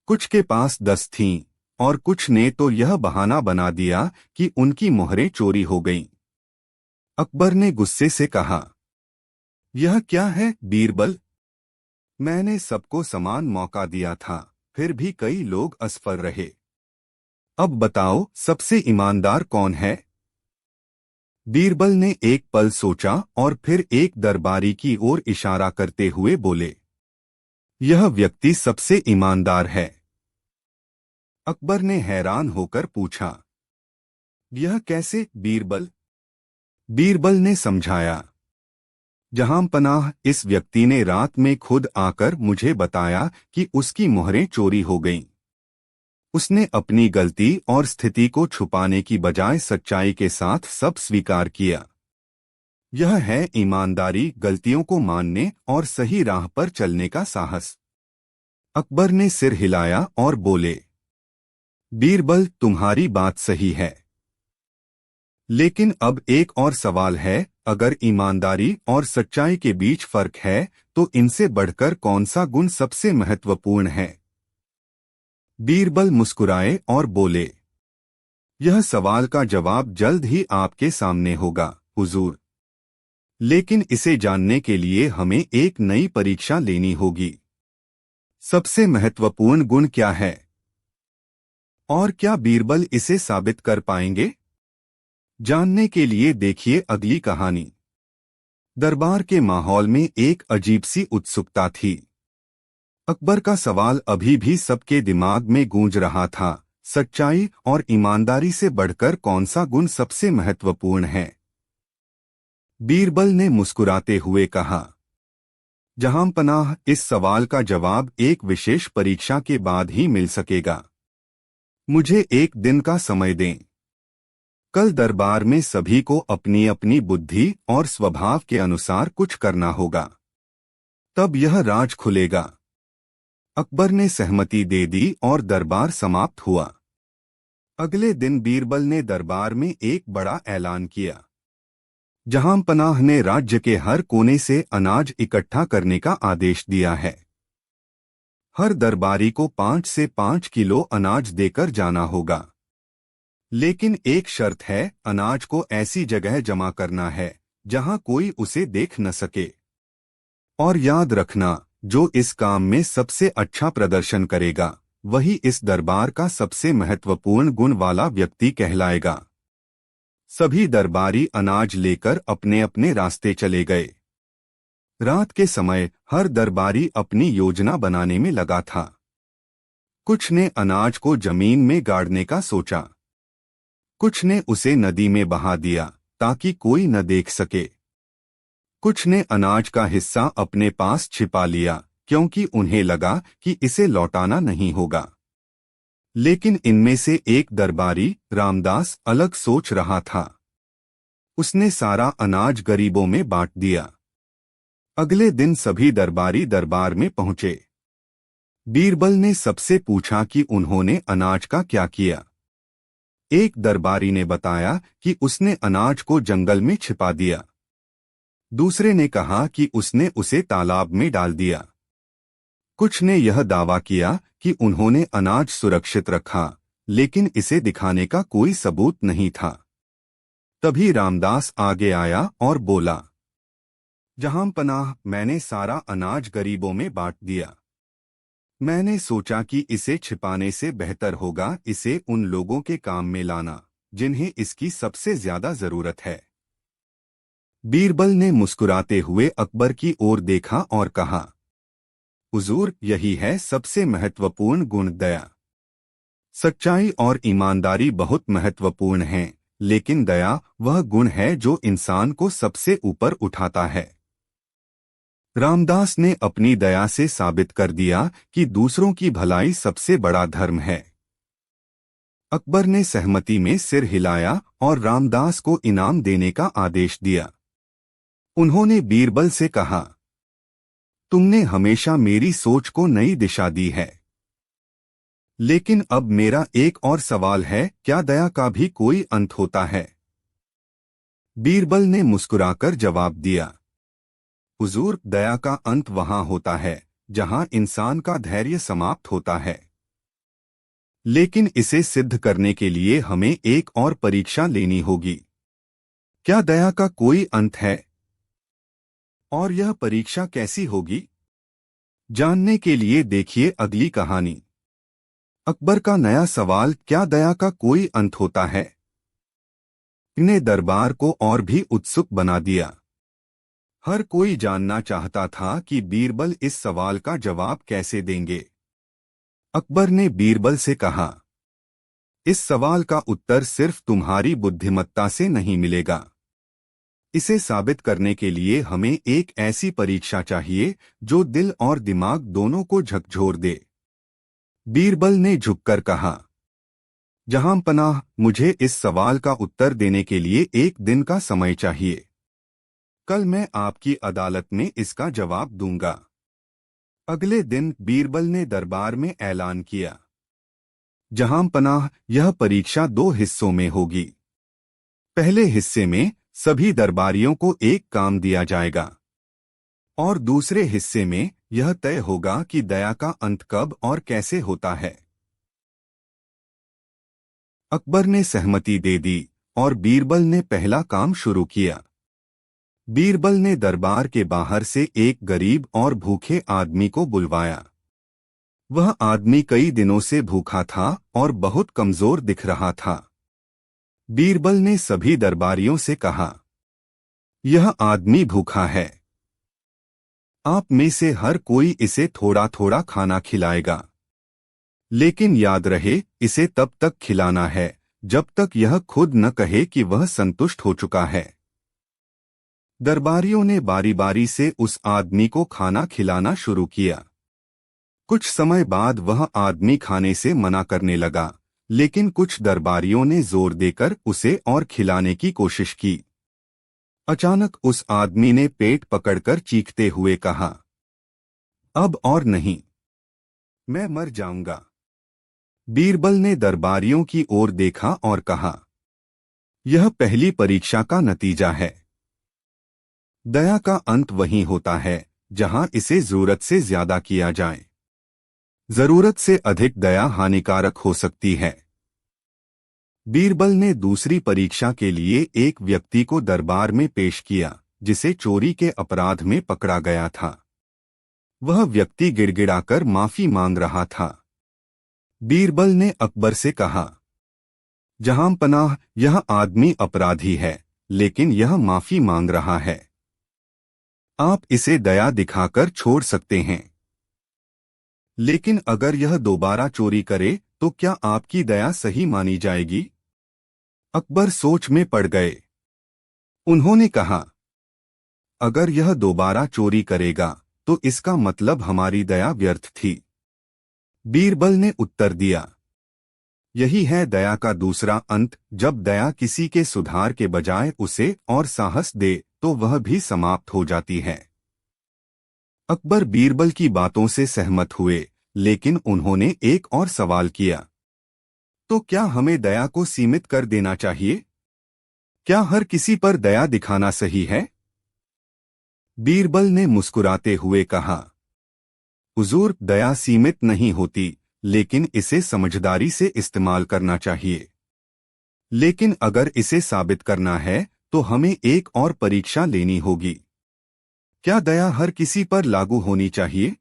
कुछ के पास 10 थीं और कुछ ने तो यह बहाना बना दिया कि उनकी मोहरें चोरी हो गईं। अकबर ने गुस्से से कहा, यह क्या है बीरबल? मैंने सबको समान मौका दिया था, फिर भी कई लोग असफल रहे। अब बताओ सबसे ईमानदार कौन है? बीरबल ने एक पल सोचा और फिर एक दरबारी की ओर इशारा करते हुए बोले, यह व्यक्ति सबसे ईमानदार है। अकबर ने हैरान होकर पूछा, यह कैसे बीरबल? बीरबल ने समझाया, जहां पनाह, इस व्यक्ति ने रात में खुद आकर मुझे बताया कि उसकी मोहरें चोरी हो गईं। उसने अपनी गलती और स्थिति को छुपाने की बजाय सच्चाई के साथ सब स्वीकार किया। यह है ईमानदारी, गलतियों को मानने और सही राह पर चलने का साहस। अकबर ने सिर हिलाया और बोले, बीरबल तुम्हारी बात सही है, लेकिन अब एक और सवाल है, अगर ईमानदारी और सच्चाई के बीच फर्क है तो इनसे बढ़कर कौन सा गुण सबसे महत्वपूर्ण है? बीरबल मुस्कुराए और बोले, यह सवाल का जवाब जल्द ही आपके सामने होगा हुजूर, लेकिन इसे जानने के लिए हमें एक नई परीक्षा लेनी होगी। सबसे महत्वपूर्ण गुण क्या है और क्या बीरबल इसे साबित कर पाएंगे? जानने के लिए देखिए अगली कहानी। दरबार के माहौल में एक अजीब सी उत्सुकता थी। अकबर का सवाल अभी भी सबके दिमाग में गूंज रहा था, सच्चाई और ईमानदारी से बढ़कर कौन सा गुण सबसे महत्वपूर्ण है? बीरबल ने मुस्कुराते हुए कहा, जहां पनाह, इस सवाल का जवाब एक विशेष परीक्षा के बाद ही मिल सकेगा। मुझे एक दिन का समय दें। कल दरबार में सभी को अपनी अपनी बुद्धि और स्वभाव के अनुसार कुछ करना होगा, तब यह राज खुलेगा। अकबर ने सहमति दे दी और दरबार समाप्त हुआ। अगले दिन बीरबल ने दरबार में एक बड़ा ऐलान किया। जहां पनाह ने राज्य के हर कोने से अनाज इकट्ठा करने का आदेश दिया है। हर दरबारी को 5 से 5 किलो अनाज देकर जाना होगा, लेकिन एक शर्त है, अनाज को ऐसी जगह जमा करना है जहां कोई उसे देख न सके। और याद रखना, जो इस काम में सबसे अच्छा प्रदर्शन करेगा वही इस दरबार का सबसे महत्वपूर्ण गुण वाला व्यक्ति कहलाएगा। सभी दरबारी अनाज लेकर अपने अपने रास्ते चले गए। रात के समय हर दरबारी अपनी योजना बनाने में लगा था। कुछ ने अनाज को जमीन में गाड़ने का सोचा, कुछ ने उसे नदी में बहा दिया ताकि कोई न देख सके। कुछ ने अनाज का हिस्सा अपने पास छिपा लिया क्योंकि उन्हें लगा कि इसे लौटाना नहीं होगा। लेकिन इनमें से एक दरबारी, रामदास, अलग सोच रहा था। उसने सारा अनाज गरीबों में बांट दिया। अगले दिन सभी दरबारी दरबार में पहुंचे। बीरबल ने सबसे पूछा कि उन्होंने अनाज का क्या किया। एक दरबारी ने बताया कि उसने अनाज को जंगल में छिपा दिया। दूसरे ने कहा कि उसने उसे तालाब में डाल दिया। कुछ ने यह दावा किया कि उन्होंने अनाज सुरक्षित रखा, लेकिन इसे दिखाने का कोई सबूत नहीं था। तभी रामदास आगे आया और बोला, जहां पनाह, मैंने सारा अनाज गरीबों में बांट दिया। मैंने सोचा कि इसे छिपाने से बेहतर होगा इसे उन लोगों के काम में लाना जिन्हें इसकी सबसे ज्यादा जरूरत है। बीरबल ने मुस्कुराते हुए अकबर की ओर देखा और कहा, हुजूर, यही है सबसे महत्वपूर्ण गुण, दया। सच्चाई और ईमानदारी बहुत महत्वपूर्ण हैं, लेकिन दया वह गुण है जो इंसान को सबसे ऊपर उठाता है। रामदास ने अपनी दया से साबित कर दिया कि दूसरों की भलाई सबसे बड़ा धर्म है। अकबर ने सहमति में सिर हिलाया और रामदास को इनाम देने का आदेश दिया। उन्होंने बीरबल से कहा, तुमने हमेशा मेरी सोच को नई दिशा दी है। लेकिन अब मेरा एक और सवाल है, क्या दया का भी कोई अंत होता है? बीरबल ने मुस्कुराकर जवाब दिया, हुजूर, दया का अंत वहां होता है जहां इंसान का धैर्य समाप्त होता है। लेकिन इसे सिद्ध करने के लिए हमें एक और परीक्षा लेनी होगी। क्या दया का कोई अंत है? और यह परीक्षा कैसी होगी? जानने के लिए देखिए अगली कहानी। अकबर का नया सवाल, क्या दया का कोई अंत होता है, ने दरबार को और भी उत्सुक बना दिया। हर कोई जानना चाहता था कि बीरबल इस सवाल का जवाब कैसे देंगे। अकबर ने बीरबल से कहा, इस सवाल का उत्तर सिर्फ तुम्हारी बुद्धिमत्ता से नहीं मिलेगा। इसे साबित करने के लिए हमें एक ऐसी परीक्षा चाहिए जो दिल और दिमाग दोनों को झकझोर दे। बीरबल ने झुककर कहा, जहांपनाह, मुझे इस सवाल का उत्तर देने के लिए एक दिन का समय चाहिए। कल मैं आपकी अदालत में इसका जवाब दूंगा। अगले दिन बीरबल ने दरबार में ऐलान किया, जहांपनाह, यह परीक्षा 2 हिस्सों में होगी। पहले हिस्से में सभी दरबारियों को एक काम दिया जाएगा और दूसरे हिस्से में यह तय होगा कि दया का अंत कब और कैसे होता है। अकबर ने सहमति दे दी और बीरबल ने पहला काम शुरू किया। बीरबल ने दरबार के बाहर से एक गरीब और भूखे आदमी को बुलवाया। वह आदमी कई दिनों से भूखा था और बहुत कमजोर दिख रहा था। बीरबल ने सभी दरबारियों से कहा, यह आदमी भूखा है। आप में से हर कोई इसे थोड़ा थोड़ा खाना खिलाएगा, लेकिन याद रहे, इसे तब तक खिलाना है जब तक यह खुद न कहे कि वह संतुष्ट हो चुका है। दरबारियों ने बारी बारी से उस आदमी को खाना खिलाना शुरू किया। कुछ समय बाद वह आदमी खाने से मना करने लगा, लेकिन कुछ दरबारियों ने जोर देकर उसे और खिलाने की कोशिश की। अचानक उस आदमी ने पेट पकड़कर चीखते हुए कहा, अब और नहीं, मैं मर जाऊंगा। बीरबल ने दरबारियों की ओर देखा और कहा, यह पहली परीक्षा का नतीजा है। दया का अंत वहीं होता है जहां इसे जरूरत से ज्यादा किया जाए। जरूरत से अधिक दया हानिकारक हो सकती है। बीरबल ने दूसरी परीक्षा के लिए एक व्यक्ति को दरबार में पेश किया जिसे चोरी के अपराध में पकड़ा गया था। वह व्यक्ति गिड़गिड़ाकर माफी मांग रहा था। बीरबल ने अकबर से कहा, जहांपनाह, यह आदमी अपराधी है, लेकिन यह माफी मांग रहा है। आप इसे दया दिखाकर छोड़ सकते हैं, लेकिन अगर यह दोबारा चोरी करे तो क्या आपकी दया सही मानी जाएगी? अकबर सोच में पड़ गए। उन्होंने कहा, अगर यह दोबारा चोरी करेगा तो इसका मतलब हमारी दया व्यर्थ थी। बीरबल ने उत्तर दिया, यही है दया का दूसरा अंत। जब दया किसी के सुधार के बजाय उसे और साहस दे तो वह भी समाप्त हो जाती है। अकबर बीरबल की बातों से सहमत हुए, लेकिन उन्होंने एक और सवाल किया, तो क्या हमें दया को सीमित कर देना चाहिए? क्या हर किसी पर दया दिखाना सही है? बीरबल ने मुस्कुराते हुए कहा, हुजूर, दया सीमित नहीं होती, लेकिन इसे समझदारी से इस्तेमाल करना चाहिए। लेकिन अगर इसे साबित करना है तो हमें एक और परीक्षा लेनी होगी। क्या दया हर किसी पर लागू होनी चाहिए?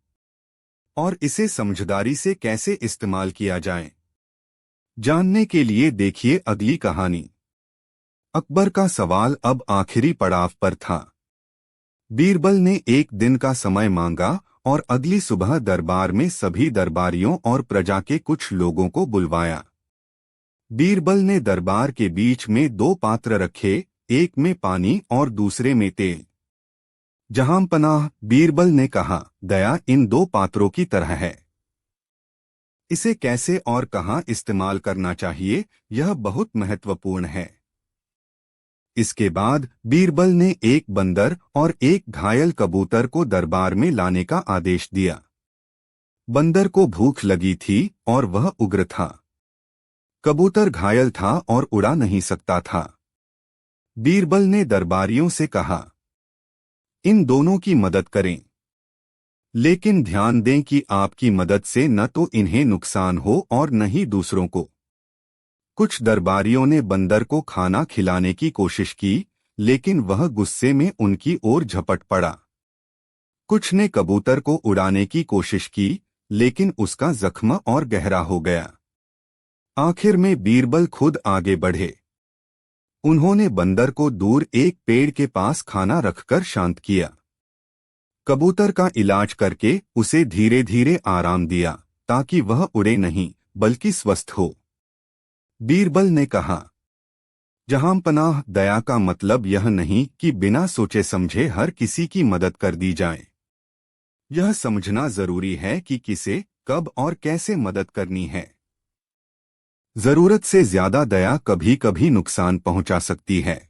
और इसे समझदारी से कैसे इस्तेमाल किया जाए? जानने के लिए देखिए अगली कहानी। अकबर का सवाल अब आखिरी पड़ाव पर था। बीरबल ने एक दिन का समय मांगा और अगली सुबह दरबार में सभी दरबारियों और प्रजा के कुछ लोगों को बुलवाया। बीरबल ने दरबार के बीच में 2 पात्र रखे, एक में पानी और दूसरे में तेल। जहांपनाह, बीरबल ने कहा, दया इन 2 पात्रों की तरह है। इसे कैसे और कहां इस्तेमाल करना चाहिए, यह बहुत महत्वपूर्ण है। इसके बाद बीरबल ने एक बंदर और एक घायल कबूतर को दरबार में लाने का आदेश दिया। बंदर को भूख लगी थी और वह उग्र था। कबूतर घायल था और उड़ा नहीं सकता था। बीरबल ने दरबारियों से कहा, इन दोनों की मदद करें। लेकिन ध्यान दें कि आपकी मदद से न तो इन्हें नुकसान हो और न ही दूसरों को। कुछ दरबारियों ने बंदर को खाना खिलाने की कोशिश की, लेकिन वह गुस्से में उनकी ओर झपट पड़ा। कुछ ने कबूतर को उड़ाने की कोशिश की, लेकिन उसका जख्म और गहरा हो गया। आखिर में बीरबल खुद आगे बढ़े। उन्होंने बंदर को दूर एक पेड़ के पास खाना रखकर शांत किया। कबूतर का इलाज करके उसे धीरे धीरे आराम दिया, ताकि वह उड़े नहीं बल्कि स्वस्थ हो। बीरबल ने कहा, जहांपनाह, दया का मतलब यह नहीं कि बिना सोचे समझे हर किसी की मदद कर दी जाए। यह समझना जरूरी है कि किसे, कब और कैसे मदद करनी है। जरूरत से ज्यादा दया कभी कभी नुकसान पहुंचा सकती है।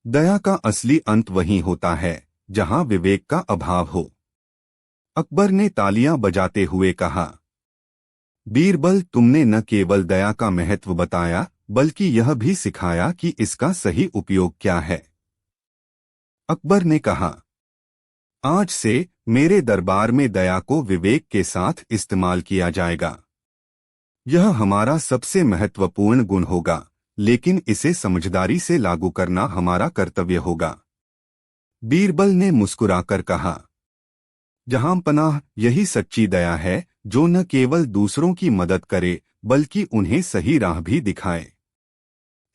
दया का असली अंत वहीं होता है जहां विवेक का अभाव हो। अकबर ने तालियां बजाते हुए कहा, बीरबल, तुमने न केवल दया का महत्व बताया, बल्कि यह भी सिखाया कि इसका सही उपयोग क्या है। अकबर ने कहा, आज से मेरे दरबार में दया को विवेक के साथ इस्तेमाल किया जाएगा। यह हमारा सबसे महत्वपूर्ण गुण होगा, लेकिन इसे समझदारी से लागू करना हमारा कर्तव्य होगा। बीरबल ने मुस्कुराकर कहा, जहांपनाह, यही सच्ची दया है जो न केवल दूसरों की मदद करे बल्कि उन्हें सही राह भी दिखाए।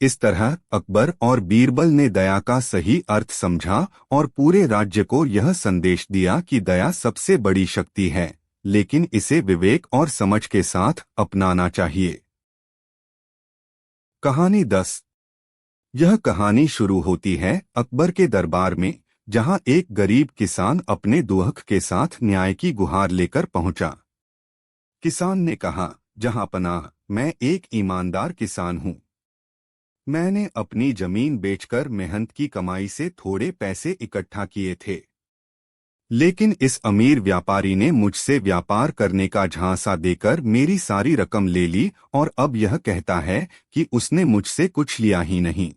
इस तरह अकबर और बीरबल ने दया का सही अर्थ समझा और पूरे राज्य को यह संदेश दिया कि दया सबसे बड़ी शक्ति है, लेकिन इसे विवेक और समझ के साथ अपनाना चाहिए। कहानी 10। यह कहानी शुरू होती है अकबर के दरबार में, जहां एक गरीब किसान अपने दुख के साथ न्याय की गुहार लेकर पहुंचा। किसान ने कहा, जहांपनाह, मैं एक ईमानदार किसान हूं। मैंने अपनी जमीन बेचकर मेहनत की कमाई से थोड़े पैसे इकट्ठा किए थे, लेकिन इस अमीर व्यापारी ने मुझसे व्यापार करने का झांसा देकर मेरी सारी रकम ले ली और अब यह कहता है कि उसने मुझसे कुछ लिया ही नहीं।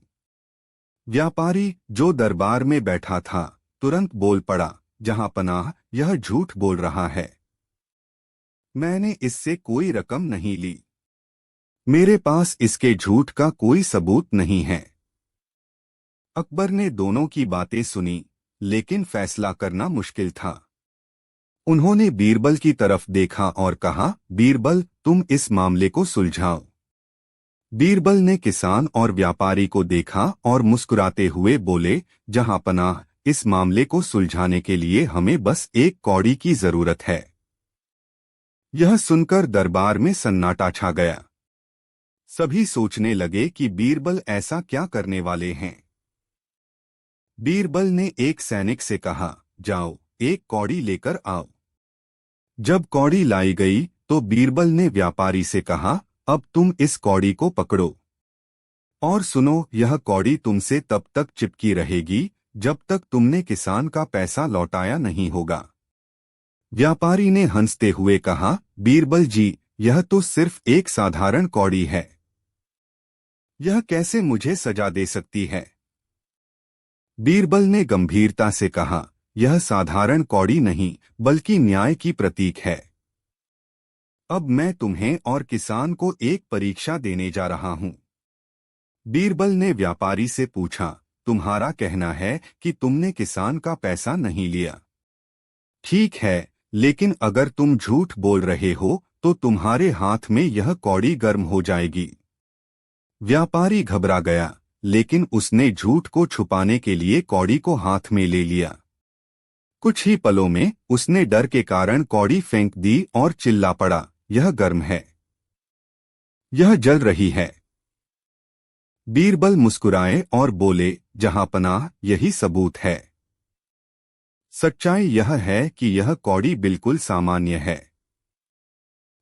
व्यापारी, जो दरबार में बैठा था, तुरंत बोल पड़ा, जहांपनाह, यह झूठ बोल रहा है। मैंने इससे कोई रकम नहीं ली। मेरे पास इसके झूठ का कोई सबूत नहीं है। अकबर ने दोनों की बातें सुनी, लेकिन फैसला करना मुश्किल था। उन्होंने बीरबल की तरफ देखा और कहा, बीरबल, तुम इस मामले को सुलझाओ। बीरबल ने किसान और व्यापारी को देखा और मुस्कुराते हुए बोले, जहांपनाह, इस मामले को सुलझाने के लिए हमें बस एक कौड़ी की जरूरत है। यह सुनकर दरबार में सन्नाटा छा गया। सभी सोचने लगे कि बीरबल ऐसा क्या करने वाले हैं। बीरबल ने एक सैनिक से कहा, जाओ, एक कौड़ी लेकर आओ। जब कौड़ी लाई गई तो बीरबल ने व्यापारी से कहा, अब तुम इस कौड़ी को पकड़ो और सुनो, यह कौड़ी तुमसे तब तक चिपकी रहेगी जब तक तुमने किसान का पैसा लौटाया नहीं होगा। व्यापारी ने हंसते हुए कहा, बीरबल जी, यह तो सिर्फ एक साधारण कौड़ी है। यह कैसे मुझे सजा दे सकती है? बीरबल ने गंभीरता से कहा, यह साधारण कौड़ी नहीं बल्कि न्याय की प्रतीक है। अब मैं तुम्हें और किसान को एक परीक्षा देने जा रहा हूं। बीरबल ने व्यापारी से पूछा, तुम्हारा कहना है कि तुमने किसान का पैसा नहीं लिया। ठीक है, लेकिन अगर तुम झूठ बोल रहे हो तो तुम्हारे हाथ में यह कौड़ी गर्म हो जाएगी। व्यापारी घबरा गया, लेकिन उसने झूठ को छुपाने के लिए कौड़ी को हाथ में ले लिया। कुछ ही पलों में उसने डर के कारण कौड़ी फेंक दी और चिल्ला पड़ा, यह गर्म है, यह जल रही है। बीरबल मुस्कुराए और बोले, जहांपनाह, यही सबूत है। सच्चाई यह है कि यह कौड़ी बिल्कुल सामान्य है,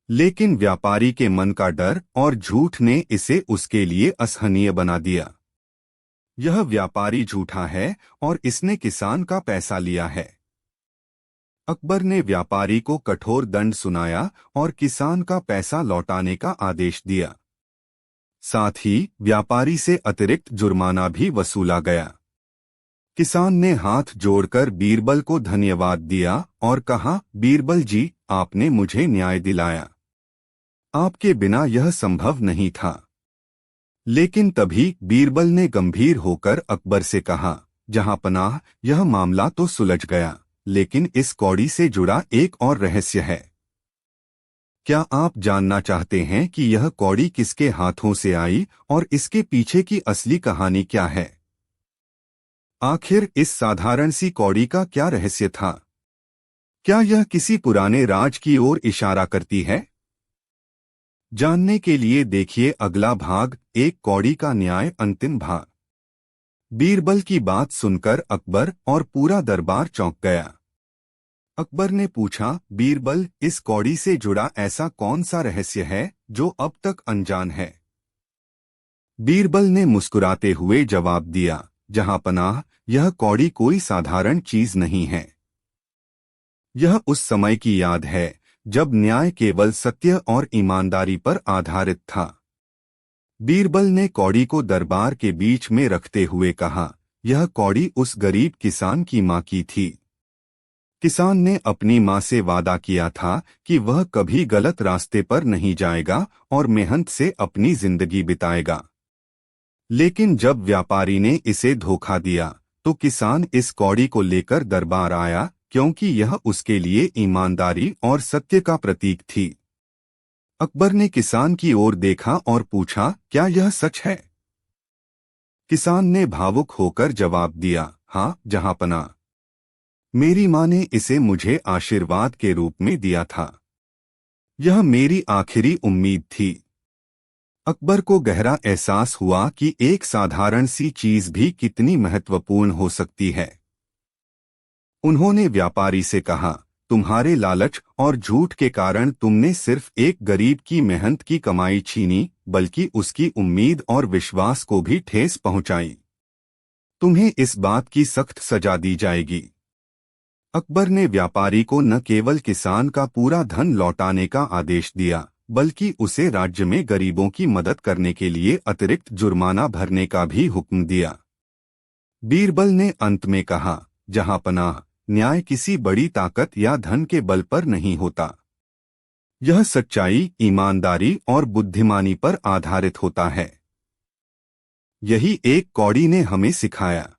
लेकिन व्यापारी के मन का डर और झूठ ने इसे उसके लिए असहनीय बना दिया। यह व्यापारी झूठा है और इसने किसान का पैसा लिया है। अकबर ने व्यापारी को कठोर दंड सुनाया और किसान का पैसा लौटाने का आदेश दिया। साथ ही व्यापारी से अतिरिक्त जुर्माना भी वसूला गया। किसान ने हाथ जोड़कर बीरबल को धन्यवाद दिया और कहा, बीरबल जी, आपने मुझे न्याय दिलाया। आपके बिना यह संभव नहीं था। लेकिन तभी बीरबल ने गंभीर होकर अकबर से कहा, जहांपनाह, यह मामला तो सुलझ गया, लेकिन इस कौड़ी से जुड़ा एक और रहस्य है। क्या आप जानना चाहते हैं कि यह कौड़ी किसके हाथों से आई और इसके पीछे की असली कहानी क्या है? आखिर इस साधारण सी कौड़ी का क्या रहस्य था? क्या यह किसी पुराने राज की ओर इशारा करती है? जानने के लिए देखिए अगला भाग, एक कौड़ी का न्याय, अंतिम भाग। बीरबल की बात सुनकर अकबर और पूरा दरबार चौंक गया। अकबर ने पूछा, बीरबल, इस कौड़ी से जुड़ा ऐसा कौन सा रहस्य है जो अब तक अनजान है? बीरबल ने मुस्कुराते हुए जवाब दिया, जहांपनाह, यह कौड़ी कोई साधारण चीज नहीं है। यह उस समय की याद है जब न्याय केवल सत्य और ईमानदारी पर आधारित था। बीरबल ने कौड़ी को दरबार के बीच में रखते हुए कहा, यह कौड़ी उस गरीब किसान की मां की थी। किसान ने अपनी मां से वादा किया था कि वह कभी गलत रास्ते पर नहीं जाएगा और मेहनत से अपनी जिंदगी बिताएगा। लेकिन जब व्यापारी ने इसे धोखा दिया तो किसान इस कौड़ी को लेकर दरबार आया, क्योंकि यह उसके लिए ईमानदारी और सत्य का प्रतीक थी। अकबर ने किसान की ओर देखा और पूछा, क्या यह सच है? किसान ने भावुक होकर जवाब दिया, हाँ जहांपनाह, मेरी मां ने इसे मुझे आशीर्वाद के रूप में दिया था। यह मेरी आखिरी उम्मीद थी। अकबर को गहरा एहसास हुआ कि एक साधारण सी चीज भी कितनी महत्वपूर्ण हो सकती है। उन्होंने व्यापारी से कहा, तुम्हारे लालच और झूठ के कारण तुमने सिर्फ एक गरीब की मेहनत की कमाई छीनी, बल्कि उसकी उम्मीद और विश्वास को भी ठेस पहुंचाई। तुम्हें इस बात की सख्त सजा दी जाएगी। अकबर ने व्यापारी को न केवल किसान का पूरा धन लौटाने का आदेश दिया, बल्कि उसे राज्य में गरीबों की मदद करने के लिए अतिरिक्त जुर्माना भरने का भी हुक्म दिया। बीरबल ने अंत में कहा, जहांपनाह, न्याय किसी बड़ी ताकत या धन के बल पर नहीं होता। यह सच्चाई, ईमानदारी और बुद्धिमानी पर आधारित होता है। यही एक कौड़ी ने हमें सिखाया।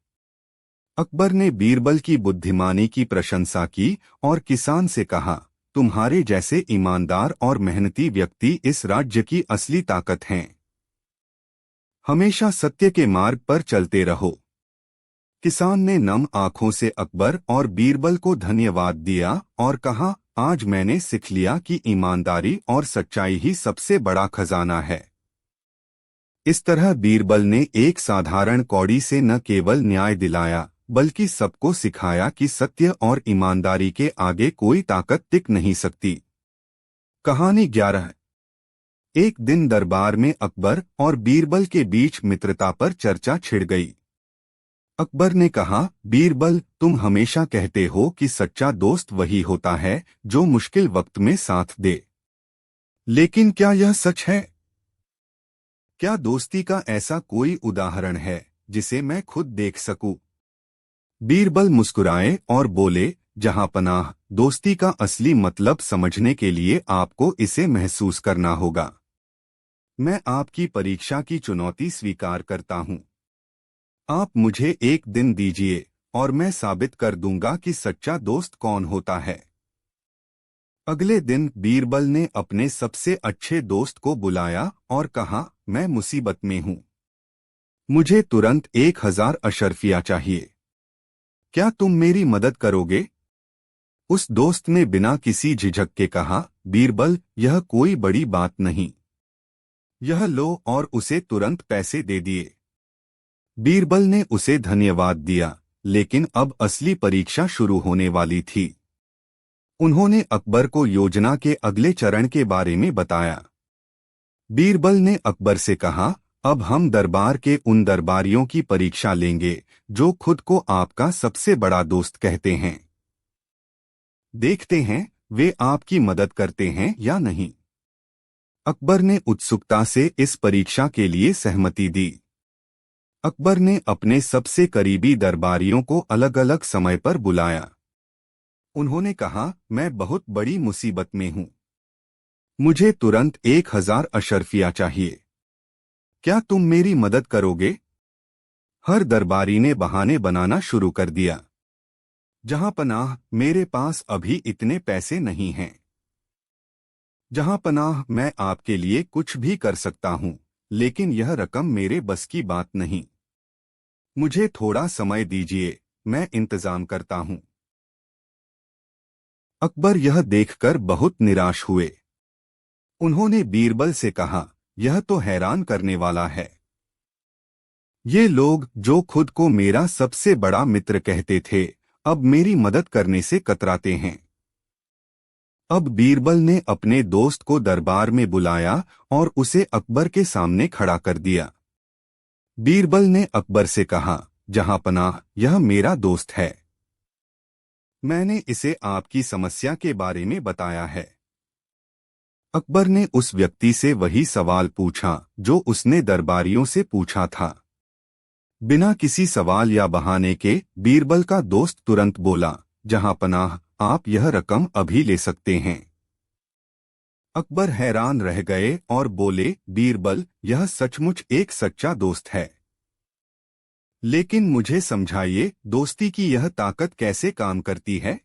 अकबर ने बीरबल की बुद्धिमानी की प्रशंसा की और किसान से कहा, तुम्हारे जैसे ईमानदार और मेहनती व्यक्ति इस राज्य की असली ताकत हैं। हमेशा सत्य के मार्ग पर चलते रहो। किसान ने नम आंखों से अकबर और बीरबल को धन्यवाद दिया और कहा, आज मैंने सीख लिया कि ईमानदारी और सच्चाई ही सबसे बड़ा खजाना है। इस तरह बीरबल ने एक साधारण कौड़ी से न केवल न्याय दिलाया, बल्कि सबको सिखाया कि सत्य और ईमानदारी के आगे कोई ताकत टिक नहीं सकती। कहानी 11। एक दिन दरबार में अकबर और बीरबल के बीच मित्रता पर चर्चा छिड़ गई। अकबर ने कहा, बीरबल, तुम हमेशा कहते हो कि सच्चा दोस्त वही होता है जो मुश्किल वक्त में साथ दे। लेकिन क्या यह सच है? क्या दोस्ती का ऐसा कोई उदाहरण है जिसे मैं खुद देख सकूं? बीरबल मुस्कुराए और बोले, जहांपनाह, दोस्ती का असली मतलब समझने के लिए आपको इसे महसूस करना होगा। मैं आपकी परीक्षा की चुनौती स्वीकार करता हूं। आप मुझे एक दिन दीजिए और मैं साबित कर दूंगा कि सच्चा दोस्त कौन होता है। अगले दिन बीरबल ने अपने सबसे अच्छे दोस्त को बुलाया और कहा, मैं मुसीबत में हूं। मुझे तुरंत 1000 अशर्फिया चाहिए। क्या तुम मेरी मदद करोगे? उस दोस्त ने बिना किसी झिझक के कहा, बीरबल, यह कोई बड़ी बात नहीं। यह लो, और उसे तुरंत पैसे दे दिए। बीरबल ने उसे धन्यवाद दिया, लेकिन अब असली परीक्षा शुरू होने वाली थी। उन्होंने अकबर को योजना के अगले चरण के बारे में बताया। बीरबल ने अकबर से कहा, अब हम दरबार के उन दरबारियों की परीक्षा लेंगे जो खुद को आपका सबसे बड़ा दोस्त कहते हैं। देखते हैं वे आपकी मदद करते हैं या नहीं। अकबर ने उत्सुकता से इस परीक्षा के लिए सहमति दी। अकबर ने अपने सबसे करीबी दरबारियों को अलग अलग समय पर बुलाया। उन्होंने कहा, मैं बहुत बड़ी मुसीबत में हूं। मुझे तुरंत 1000 अशर्फिया चाहिए। क्या तुम मेरी मदद करोगे? हर दरबारी ने बहाने बनाना शुरू कर दिया। जहां पनाह, मेरे पास अभी इतने पैसे नहीं हैं। जहां पनाह, मैं आपके लिए कुछ भी कर सकता हूं, लेकिन यह रकम मेरे बस की बात नहीं। मुझे थोड़ा समय दीजिए, मैं इंतजाम करता हूं। अकबर यह देखकर बहुत निराश हुए। उन्होंने बीरबल से कहा, यह तो हैरान करने वाला है। ये लोग जो खुद को मेरा सबसे बड़ा मित्र कहते थे, अब मेरी मदद करने से कतराते हैं। अब बीरबल ने अपने दोस्त को दरबार में बुलाया और उसे अकबर के सामने खड़ा कर दिया। बीरबल ने अकबर से कहा, जहां पनाह, यह मेरा दोस्त है। मैंने इसे आपकी समस्या के बारे में बताया है। अकबर ने उस व्यक्ति से वही सवाल पूछा जो उसने दरबारियों से पूछा था। बिना किसी सवाल या बहाने के बीरबल का दोस्त तुरंत बोला, जहां पनाह, आप यह रकम अभी ले सकते हैं। अकबर हैरान रह गए और बोले, बीरबल, यह सचमुच एक सच्चा दोस्त है। लेकिन मुझे समझाइए, दोस्ती की यह ताकत कैसे काम करती है?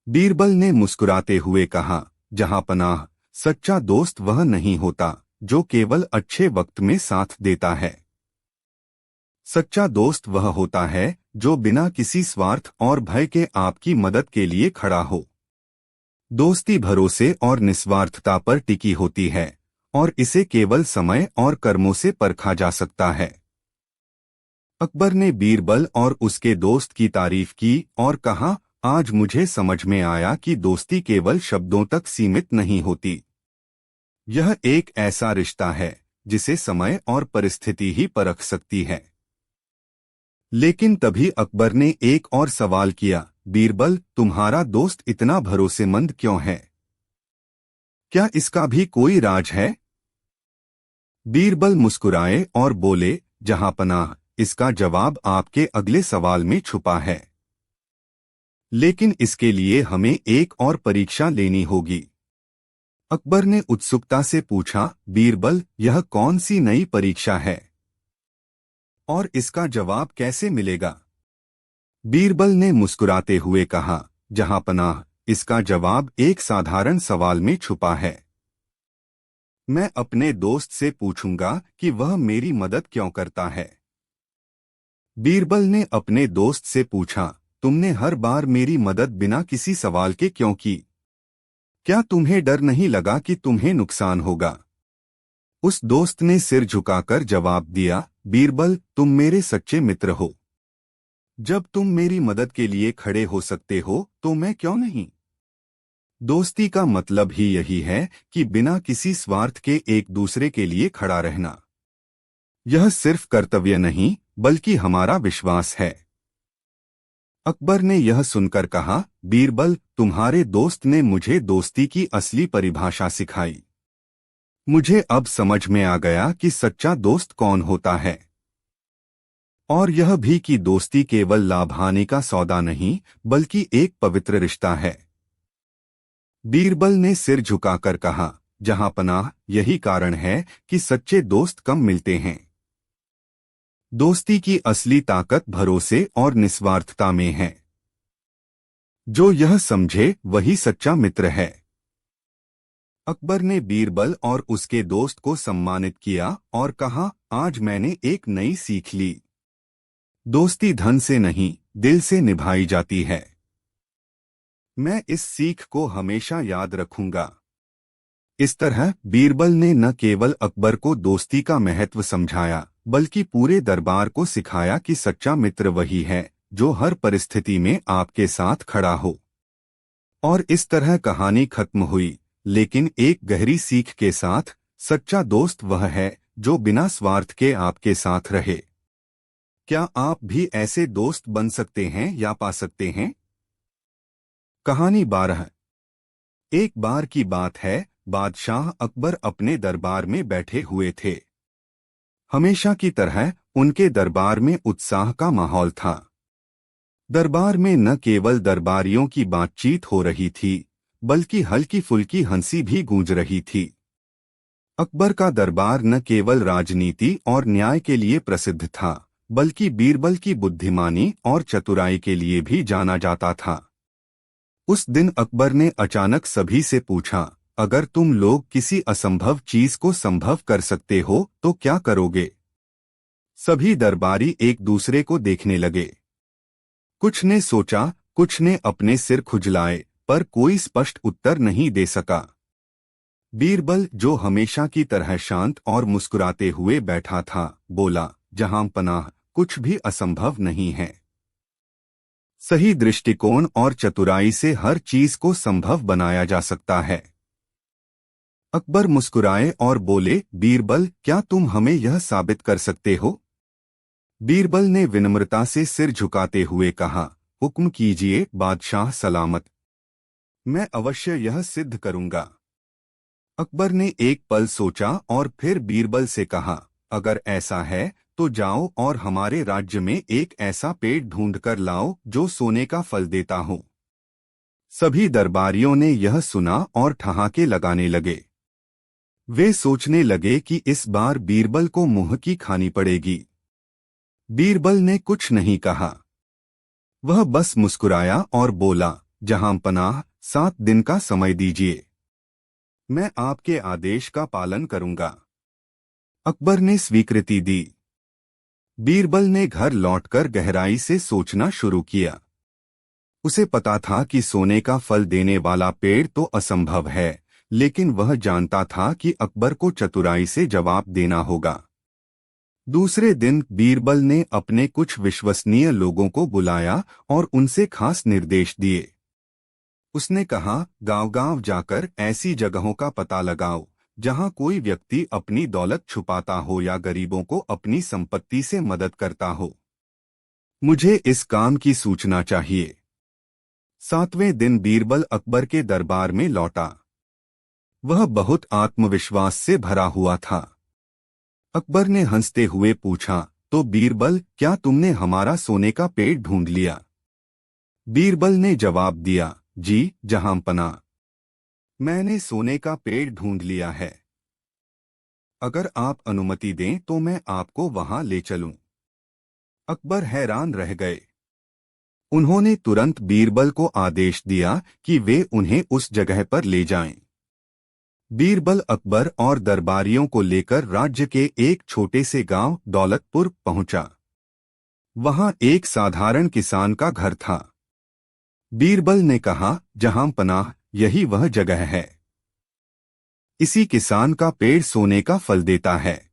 बीरबल ने मुस्कुराते हुए कहा, जहां पनाह, सच्चा दोस्त वह नहीं होता जो केवल अच्छे वक्त में साथ देता है। सच्चा दोस्त वह होता है जो बिना किसी स्वार्थ और भय के आपकी मदद के लिए खड़ा हो। दोस्ती भरोसे और निस्वार्थता पर टिकी होती है, और इसे केवल समय और कर्मों से परखा जा सकता है। अकबर ने बीरबल और उसके दोस्त की तारीफ की और कहा, आज मुझे समझ में आया कि दोस्ती केवल शब्दों तक सीमित नहीं होती। यह एक ऐसा रिश्ता है जिसे समय और परिस्थिति ही परख सकती है। लेकिन तभी अकबर ने एक और सवाल किया, बीरबल, तुम्हारा दोस्त इतना भरोसेमंद क्यों है? क्या इसका भी कोई राज है? बीरबल मुस्कुराए और बोले, जहां पनाह, इसका जवाब आपके अगले सवाल में छुपा है। लेकिन इसके लिए हमें एक और परीक्षा लेनी होगी। अकबर ने उत्सुकता से पूछा, बीरबल, यह कौन सी नई परीक्षा है? और इसका जवाब कैसे मिलेगा? बीरबल ने मुस्कुराते हुए कहा, जहां पनाह, इसका जवाब एक साधारण सवाल में छुपा है। मैं अपने दोस्त से पूछूंगा कि वह मेरी मदद क्यों करता है। बीरबल ने अपने दोस्त से पूछा, तुमने हर बार मेरी मदद बिना किसी सवाल के क्यों की? क्या तुम्हें डर नहीं लगा कि तुम्हें नुकसान होगा? उस दोस्त ने सिर झुकाकर जवाब दिया, बीरबल, तुम मेरे सच्चे मित्र हो। जब तुम मेरी मदद के लिए खड़े हो सकते हो तो मैं क्यों नहीं? दोस्ती का मतलब ही यही है कि बिना किसी स्वार्थ के एक दूसरे के लिए खड़ा रहना। यह सिर्फ कर्तव्य नहीं, बल्कि हमारा विश्वास है। अकबर ने यह सुनकर कहा, बीरबल, तुम्हारे दोस्त ने मुझे दोस्ती की असली परिभाषा सिखाई। मुझे अब समझ में आ गया कि सच्चा दोस्त कौन होता है। और यह भी कि दोस्ती केवल लाभ हानि का सौदा नहीं, बल्कि एक पवित्र रिश्ता है। बीरबल ने सिर झुकाकर कहा, जहां पनाह, यही कारण है कि सच्चे दोस्त कम मिलते हैं। दोस्ती की असली ताकत भरोसे और निस्वार्थता में है। जो यह समझे वही सच्चा मित्र है। अकबर ने बीरबल और उसके दोस्त को सम्मानित किया और कहा, आज मैंने एक नई सीख ली। दोस्ती धन से नहीं, दिल से निभाई जाती है। मैं इस सीख को हमेशा याद रखूंगा। इस तरह बीरबल ने न केवल अकबर को दोस्ती का महत्व समझाया, बल्कि पूरे दरबार को सिखाया कि सच्चा मित्र वही है जो हर परिस्थिति में आपके साथ खड़ा हो। और इस तरह कहानी खत्म हुई, लेकिन एक गहरी सीख के साथ, सच्चा दोस्त वह है जो बिना स्वार्थ के आपके साथ रहे। क्या आप भी ऐसे दोस्त बन सकते हैं या पा सकते हैं? कहानी 12। एक बार की बात है, बादशाह अकबर अपने दरबार में बैठे हुए थे। हमेशा की तरह उनके दरबार में उत्साह का माहौल था। दरबार में न केवल दरबारियों की बातचीत हो रही थी, बल्कि हल्की फुल्की हंसी भी गूंज रही थी। अकबर का दरबार न केवल राजनीति और न्याय के लिए प्रसिद्ध था, बल्कि बीरबल की बुद्धिमानी और चतुराई के लिए भी जाना जाता था। उस दिन अकबर ने अचानक सभी से पूछा, अगर तुम लोग किसी असंभव चीज को संभव कर सकते हो तो क्या करोगे? सभी दरबारी एक दूसरे को देखने लगे। कुछ ने सोचा, कुछ ने अपने सिर खुजलाए, पर कोई स्पष्ट उत्तर नहीं दे सका। बीरबल, जो हमेशा की तरह शांत और मुस्कुराते हुए बैठा था, बोला, जहां पनाह, कुछ भी असंभव नहीं है। सही दृष्टिकोण और चतुराई से हर चीज को संभव बनाया जा सकता है। अकबर मुस्कुराए और बोले, बीरबल, क्या तुम हमें यह साबित कर सकते हो? बीरबल ने विनम्रता से सिर झुकाते हुए कहा, हुक्म कीजिए बादशाह सलामत। मैं अवश्य यह सिद्ध करूंगा। अकबर ने एक पल सोचा और फिर बीरबल से कहा, अगर ऐसा है तो जाओ और हमारे राज्य में एक ऐसा पेड़ ढूंढकर लाओ जो सोने का फल देता हो। सभी दरबारियों ने यह सुना और ठहाके लगाने लगे। वे सोचने लगे कि इस बार बीरबल को मुंह की खानी पड़ेगी। बीरबल ने कुछ नहीं कहा। वह बस मुस्कुराया और बोला, जहां पनाह, 7 दिन का समय दीजिए। मैं आपके आदेश का पालन करूंगा। अकबर ने स्वीकृति दी। बीरबल ने घर लौटकर गहराई से सोचना शुरू किया। उसे पता था कि सोने का फल देने वाला पेड़ तो असंभव है, लेकिन वह जानता था कि अकबर को चतुराई से जवाब देना होगा। दूसरे दिन बीरबल ने अपने कुछ विश्वसनीय लोगों को बुलाया और उनसे खास निर्देश दिए। उसने कहा, गांव-गांव जाकर ऐसी जगहों का पता लगाओ जहां कोई व्यक्ति अपनी दौलत छुपाता हो या गरीबों को अपनी संपत्ति से मदद करता हो। मुझे इस काम की सूचना चाहिए। 7वें दिन बीरबल अकबर के दरबार में लौटा। वह बहुत आत्मविश्वास से भरा हुआ था। अकबर ने हंसते हुए पूछा, तो बीरबल, क्या तुमने हमारा सोने का पेड़ ढूंढ लिया? बीरबल ने जवाब दिया, जी जहां पनाह, मैंने सोने का पेड़ ढूंढ लिया है। अगर आप अनुमति दें तो मैं आपको वहां ले चलूं। अकबर हैरान रह गए। उन्होंने तुरंत बीरबल को आदेश दिया कि वे उन्हें उस जगह पर ले जाएं। बीरबल अकबर और दरबारियों को लेकर राज्य के एक छोटे से गांव दौलतपुर पहुंचा। वहां एक साधारण किसान का घर था। बीरबल ने कहा, जहां पनाह, यही वह जगह है। इसी किसान का पेड़ सोने का फल देता है।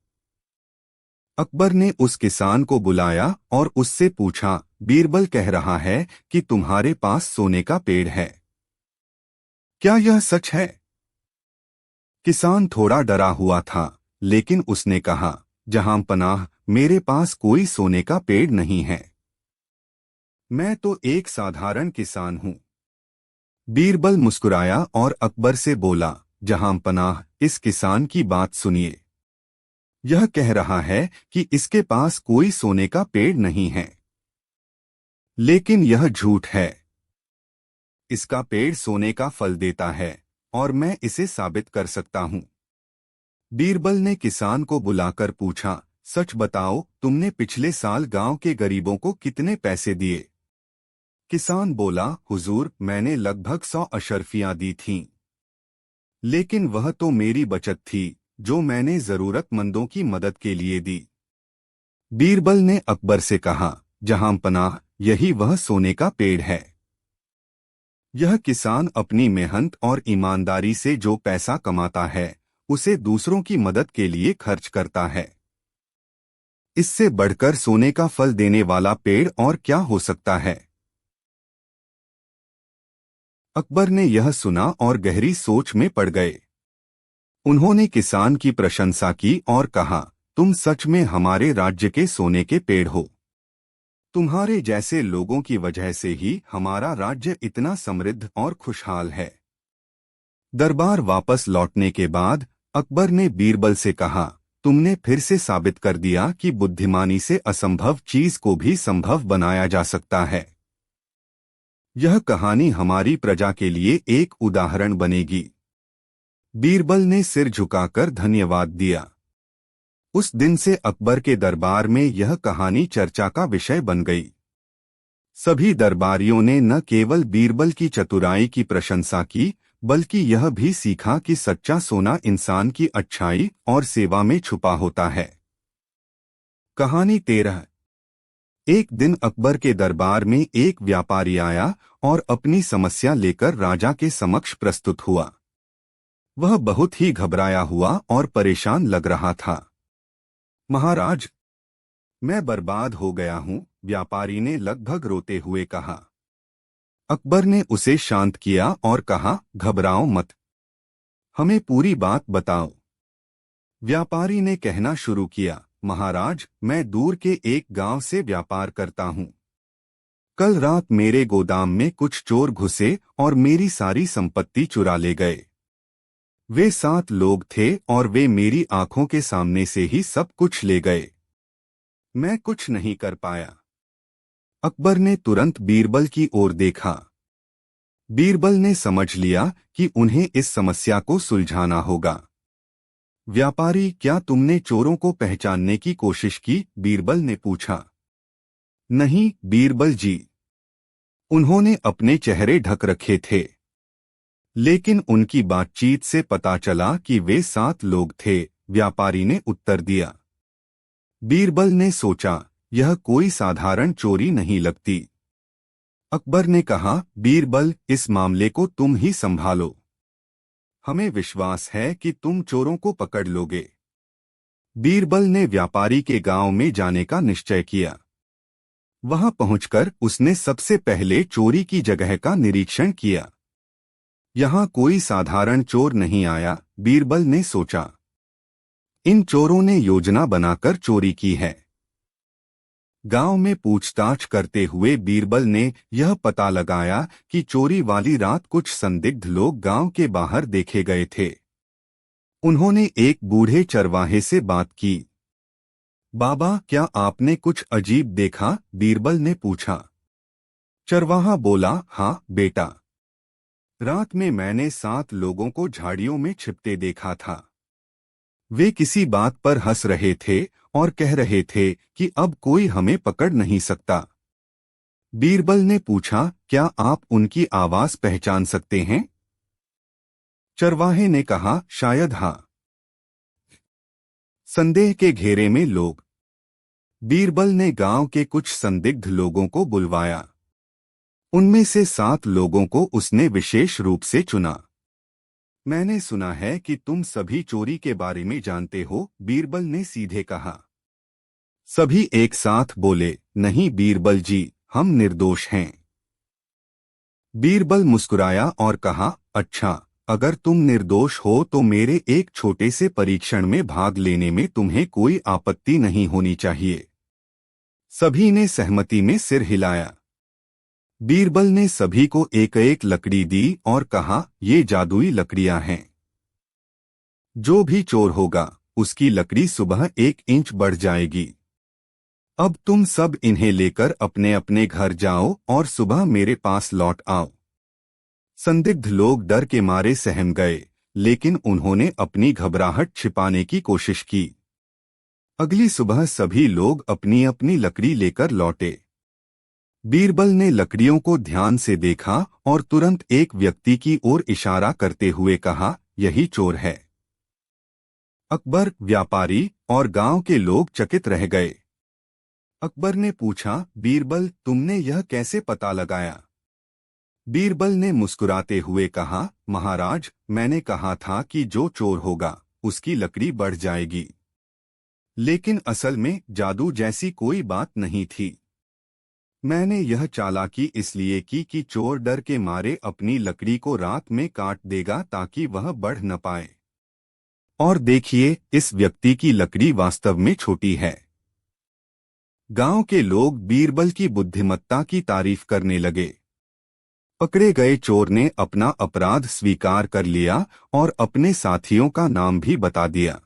अकबर ने उस किसान को बुलाया और उससे पूछा, बीरबल कह रहा है कि तुम्हारे पास सोने का पेड़ है। क्या यह सच है? किसान थोड़ा डरा हुआ था, लेकिन उसने कहा, जहां पनाह, मेरे पास कोई सोने का पेड़ नहीं है। मैं तो एक साधारण किसान हूं। बीरबल मुस्कुराया और अकबर से बोला, जहां पनाह, इस किसान की बात सुनिए। यह कह रहा है कि इसके पास कोई सोने का पेड़ नहीं है। लेकिन यह झूठ है। इसका पेड़ सोने का फल देता है और मैं इसे साबित कर सकता हूं। बीरबल ने किसान को बुलाकर पूछा, सच बताओ, तुमने पिछले साल गांव के गरीबों को कितने पैसे दिए? किसान बोला, हुजूर, मैंने लगभग 100 अशर्फियां दी थीं। लेकिन वह तो मेरी बचत थी, जो मैंने जरूरतमंदों की मदद के लिए दी। बीरबल ने अकबर से कहा, जहां पनाह, यही वह सोने का पेड़ है। यह किसान अपनी मेहनत और ईमानदारी से जो पैसा कमाता है, उसे दूसरों की मदद के लिए खर्च करता है। इससे बढ़कर सोने का फल देने वाला पेड़ और क्या हो सकता है? अकबर ने यह सुना और गहरी सोच में पड़ गए। उन्होंने किसान की प्रशंसा की और कहा, तुम सच में हमारे राज्य के सोने के पेड़ हो। तुम्हारे जैसे लोगों की वजह से ही हमारा राज्य इतना समृद्ध और खुशहाल है। दरबार वापस लौटने के बाद अकबर ने बीरबल से कहा, तुमने फिर से साबित कर दिया कि बुद्धिमानी से असंभव चीज को भी संभव बनाया जा सकता है। यह कहानी हमारी प्रजा के लिए एक उदाहरण बनेगी। बीरबल ने सिर झुकाकर धन्यवाद दिया। उस दिन से अकबर के दरबार में यह कहानी चर्चा का विषय बन गई। सभी दरबारियों ने न केवल बीरबल की चतुराई की प्रशंसा की, बल्कि यह भी सीखा कि सच्चा सोना इंसान की अच्छाई और सेवा में छुपा होता है। कहानी 13। एक दिन अकबर के दरबार में एक व्यापारी आया और अपनी समस्या लेकर राजा के समक्ष प्रस्तुत हुआ। वह बहुत ही घबराया हुआ और परेशान लग रहा था। महाराज, मैं बर्बाद हो गया हूँ, व्यापारी ने लगभग रोते हुए कहा। अकबर ने उसे शांत किया और कहा, घबराओ मत, हमें पूरी बात बताओ। व्यापारी ने कहना शुरू किया, महाराज, मैं दूर के एक गांव से व्यापार करता हूँ। कल रात मेरे गोदाम में कुछ चोर घुसे और मेरी सारी संपत्ति चुरा ले गए। वे 7 लोग थे और वे मेरी आंखों के सामने से ही सब कुछ ले गए। मैं कुछ नहीं कर पाया। अकबर ने तुरंत बीरबल की ओर देखा। बीरबल ने समझ लिया कि उन्हें इस समस्या को सुलझाना होगा। व्यापारी, क्या तुमने चोरों को पहचानने की कोशिश की? बीरबल ने पूछा। नहीं बीरबल जी, उन्होंने अपने चेहरे ढक रखे थे, लेकिन उनकी बातचीत से पता चला कि वे 7 लोग थे, व्यापारी ने उत्तर दिया। बीरबल ने सोचा, यह कोई साधारण चोरी नहीं लगती। अकबर ने कहा, बीरबल, इस मामले को तुम ही संभालो। हमें विश्वास है कि तुम चोरों को पकड़ लोगे। बीरबल ने व्यापारी के गांव में जाने का निश्चय किया। वहां पहुंचकर उसने सबसे पहले चोरी की जगह का निरीक्षण किया। यहां कोई साधारण चोर नहीं आया, बीरबल ने सोचा। इन चोरों ने योजना बनाकर चोरी की है। गांव में पूछताछ करते हुए बीरबल ने यह पता लगाया कि चोरी वाली रात कुछ संदिग्ध लोग गांव के बाहर देखे गए थे। उन्होंने एक बूढ़े चरवाहे से बात की। बाबा, क्या आपने कुछ अजीब देखा? बीरबल ने पूछा। चरवाहा बोला, हाँ बेटा, रात में मैंने 7 लोगों को झाड़ियों में छिपते देखा था। वे किसी बात पर हंस रहे थे और कह रहे थे कि अब कोई हमें पकड़ नहीं सकता। बीरबल ने पूछा, क्या आप उनकी आवाज पहचान सकते हैं? चरवाहे ने कहा, शायद हाँ। संदेह के घेरे में लोग। बीरबल ने गांव के कुछ संदिग्ध लोगों को बुलवाया। उनमें से 7 लोगों को उसने विशेष रूप से चुना। मैंने सुना है कि तुम सभी चोरी के बारे में जानते हो, बीरबल ने सीधे कहा। सभी एक साथ बोले, नहीं बीरबल जी, हम निर्दोष हैं। बीरबल मुस्कुराया और कहा, अच्छा, अगर तुम निर्दोष हो तो मेरे एक छोटे से परीक्षण में भाग लेने में तुम्हें कोई आपत्ति नहीं होनी चाहिए। सभी ने सहमति में सिर हिलाया। बीरबल ने सभी को एक एक लकड़ी दी और कहा, ये जादुई लकड़ियां हैं। जो भी चोर होगा उसकी लकड़ी सुबह 1 इंच बढ़ जाएगी। अब तुम सब इन्हें लेकर अपने अपने घर जाओ और सुबह मेरे पास लौट आओ। संदिग्ध लोग डर के मारे सहम गए, लेकिन उन्होंने अपनी घबराहट छिपाने की कोशिश की। अगली सुबह सभी लोग अपनी अपनी लकड़ी लेकर लौटे। बीरबल ने लकड़ियों को ध्यान से देखा और तुरंत एक व्यक्ति की ओर इशारा करते हुए कहा, यही चोर है। अकबर, व्यापारी और गांव के लोग चकित रह गए। अकबर ने पूछा, बीरबल, तुमने यह कैसे पता लगाया? बीरबल ने मुस्कुराते हुए कहा, महाराज, मैंने कहा था कि जो चोर होगा उसकी लकड़ी बढ़ जाएगी। लेकिन असल में जादू जैसी कोई बात नहीं थी। मैंने यह चालाकी इसलिए की कि चोर डर के मारे अपनी लकड़ी को रात में काट देगा ताकि वह बढ़ न पाए। और देखिए, इस व्यक्ति की लकड़ी वास्तव में छोटी है। गांव के लोग बीरबल की बुद्धिमत्ता की तारीफ करने लगे। पकड़े गए चोर ने अपना अपराध स्वीकार कर लिया और अपने साथियों का नाम भी बता दिया।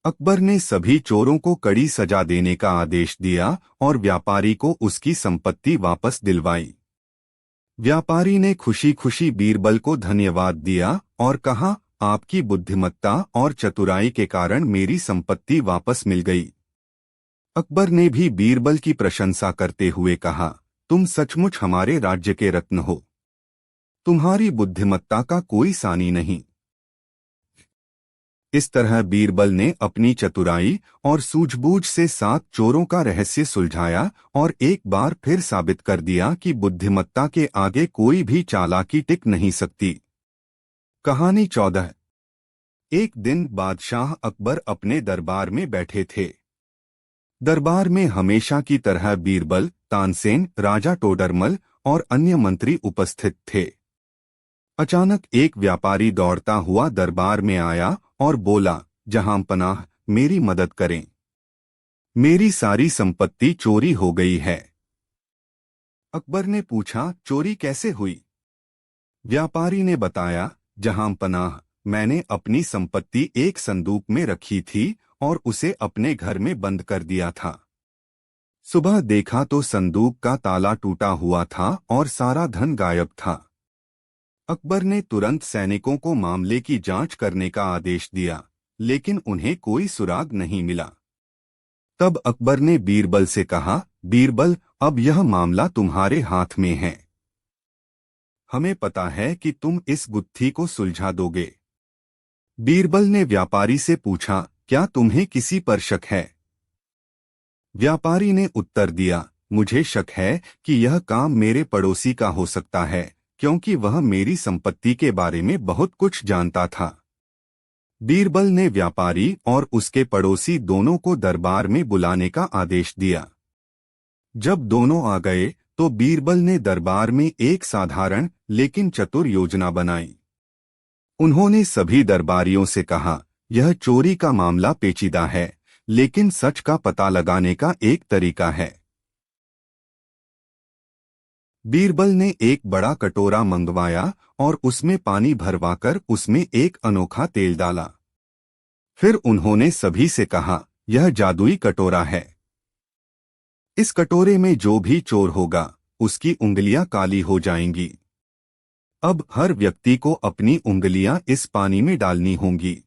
अकबर ने सभी चोरों को कड़ी सजा देने का आदेश दिया और व्यापारी को उसकी संपत्ति वापस दिलवाई। व्यापारी ने खुशी खुशी बीरबल को धन्यवाद दिया और कहा, आपकी बुद्धिमत्ता और चतुराई के कारण मेरी संपत्ति वापस मिल गई। अकबर ने भी बीरबल की प्रशंसा करते हुए कहा, तुम सचमुच हमारे राज्य के रत्न हो। तुम्हारी बुद्धिमत्ता का कोई सानी नहीं। इस तरह बीरबल ने अपनी चतुराई और सूझबूझ से 7 चोरों का रहस्य सुलझाया और एक बार फिर साबित कर दिया कि बुद्धिमत्ता के आगे कोई भी चालाकी टिक नहीं सकती। कहानी 14। एक दिन बादशाह अकबर अपने दरबार में बैठे थे। दरबार में हमेशा की तरह बीरबल, तानसेन, राजा टोडरमल और अन्य मंत्री उपस्थित थे। अचानक एक व्यापारी दौड़ता हुआ दरबार में आया और बोला, जहांपनाह, मेरी मदद करें। मेरी सारी संपत्ति चोरी हो गई है। अकबर ने पूछा, चोरी कैसे हुई? व्यापारी ने बताया, जहांपनाह, मैंने अपनी संपत्ति एक संदूक में रखी थी और उसे अपने घर में बंद कर दिया था। सुबह देखा तो संदूक का ताला टूटा हुआ था और सारा धन गायब था। अकबर ने तुरंत सैनिकों को मामले की जांच करने का आदेश दिया, लेकिन उन्हें कोई सुराग नहीं मिला। तब अकबर ने बीरबल से कहा, बीरबल, अब यह मामला तुम्हारे हाथ में है। हमें पता है कि तुम इस गुत्थी को सुलझा दोगे। बीरबल ने व्यापारी से पूछा, क्या तुम्हें किसी पर शक है? व्यापारी ने उत्तर दिया, मुझे शक है कि यह काम मेरे पड़ोसी का हो सकता है, क्योंकि वह मेरी संपत्ति के बारे में बहुत कुछ जानता था। बीरबल ने व्यापारी और उसके पड़ोसी दोनों को दरबार में बुलाने का आदेश दिया। जब दोनों आ गए तो बीरबल ने दरबार में एक साधारण लेकिन चतुर योजना बनाई। उन्होंने सभी दरबारियों से कहा, यह चोरी का मामला पेचीदा है, लेकिन सच का पता लगाने का एक तरीका है। बीरबल ने एक बड़ा कटोरा मंगवाया और उसमें पानी भरवाकर उसमें एक अनोखा तेल डाला। फिर उन्होंने सभी से कहा, यह जादुई कटोरा है। इस कटोरे में जो भी चोर होगा, उसकी उंगलियां काली हो जाएंगी। अब हर व्यक्ति को अपनी उंगलियां इस पानी में डालनी होंगी।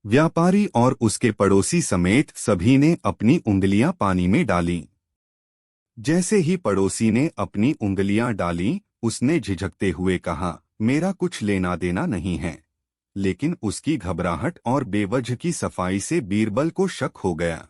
व्यापारी और उसके पड़ोसी समेत सभी ने अपनी उंगलियां पानी में डालीं। जैसे ही पड़ोसी ने अपनी उंगलियां डालीं, उसने झिझकते हुए कहा, मेरा कुछ लेना देना नहीं है। लेकिन उसकी घबराहट और बेवजह की सफाई से बीरबल को शक हो गया।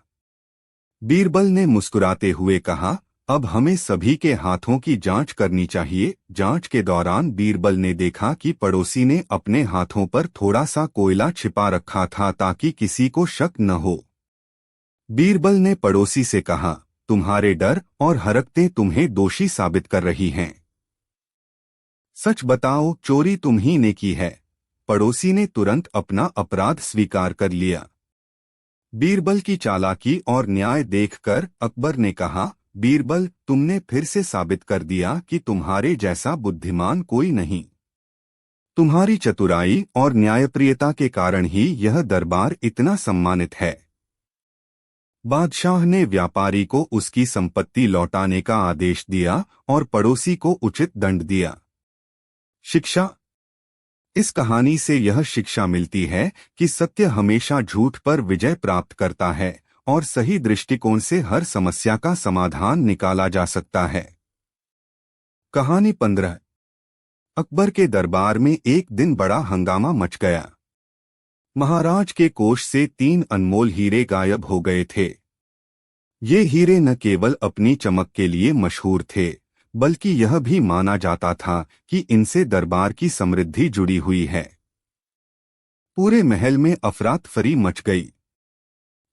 बीरबल ने मुस्कुराते हुए कहा, अब हमें सभी के हाथों की जांच करनी चाहिए। जांच के दौरान बीरबल ने देखा कि पड़ोसी ने अपने हाथों पर थोड़ा सा कोयला छिपा रखा था ताकि किसी को शक न हो। बीरबल ने पड़ोसी से कहा, तुम्हारे डर और हरकतें तुम्हें दोषी साबित कर रही हैं। सच बताओ, चोरी तुम ही ने की है। पड़ोसी ने तुरंत अपना अपराध स्वीकार कर लिया। बीरबल की चालाकी और न्याय देखकर अकबर ने कहा, बीरबल, तुमने फिर से साबित कर दिया कि तुम्हारे जैसा बुद्धिमान कोई नहीं। तुम्हारी चतुराई और न्यायप्रियता के कारण ही यह दरबार इतना सम्मानित है। बादशाह ने व्यापारी को उसकी संपत्ति लौटाने का आदेश दिया और पड़ोसी को उचित दंड दिया। शिक्षा। इस कहानी से यह शिक्षा मिलती है कि सत्य हमेशा झूठ पर विजय प्राप्त करता है और सही दृष्टिकोण से हर समस्या का समाधान निकाला जा सकता है। कहानी 15। अकबर के दरबार में एक दिन बड़ा हंगामा मच गया। महाराज के कोष से 3 अनमोल हीरे गायब हो गए थे। ये हीरे न केवल अपनी चमक के लिए मशहूर थे, बल्कि यह भी माना जाता था कि इनसे दरबार की समृद्धि जुड़ी हुई है। पूरे महल में अफरा-तफरी मच गई।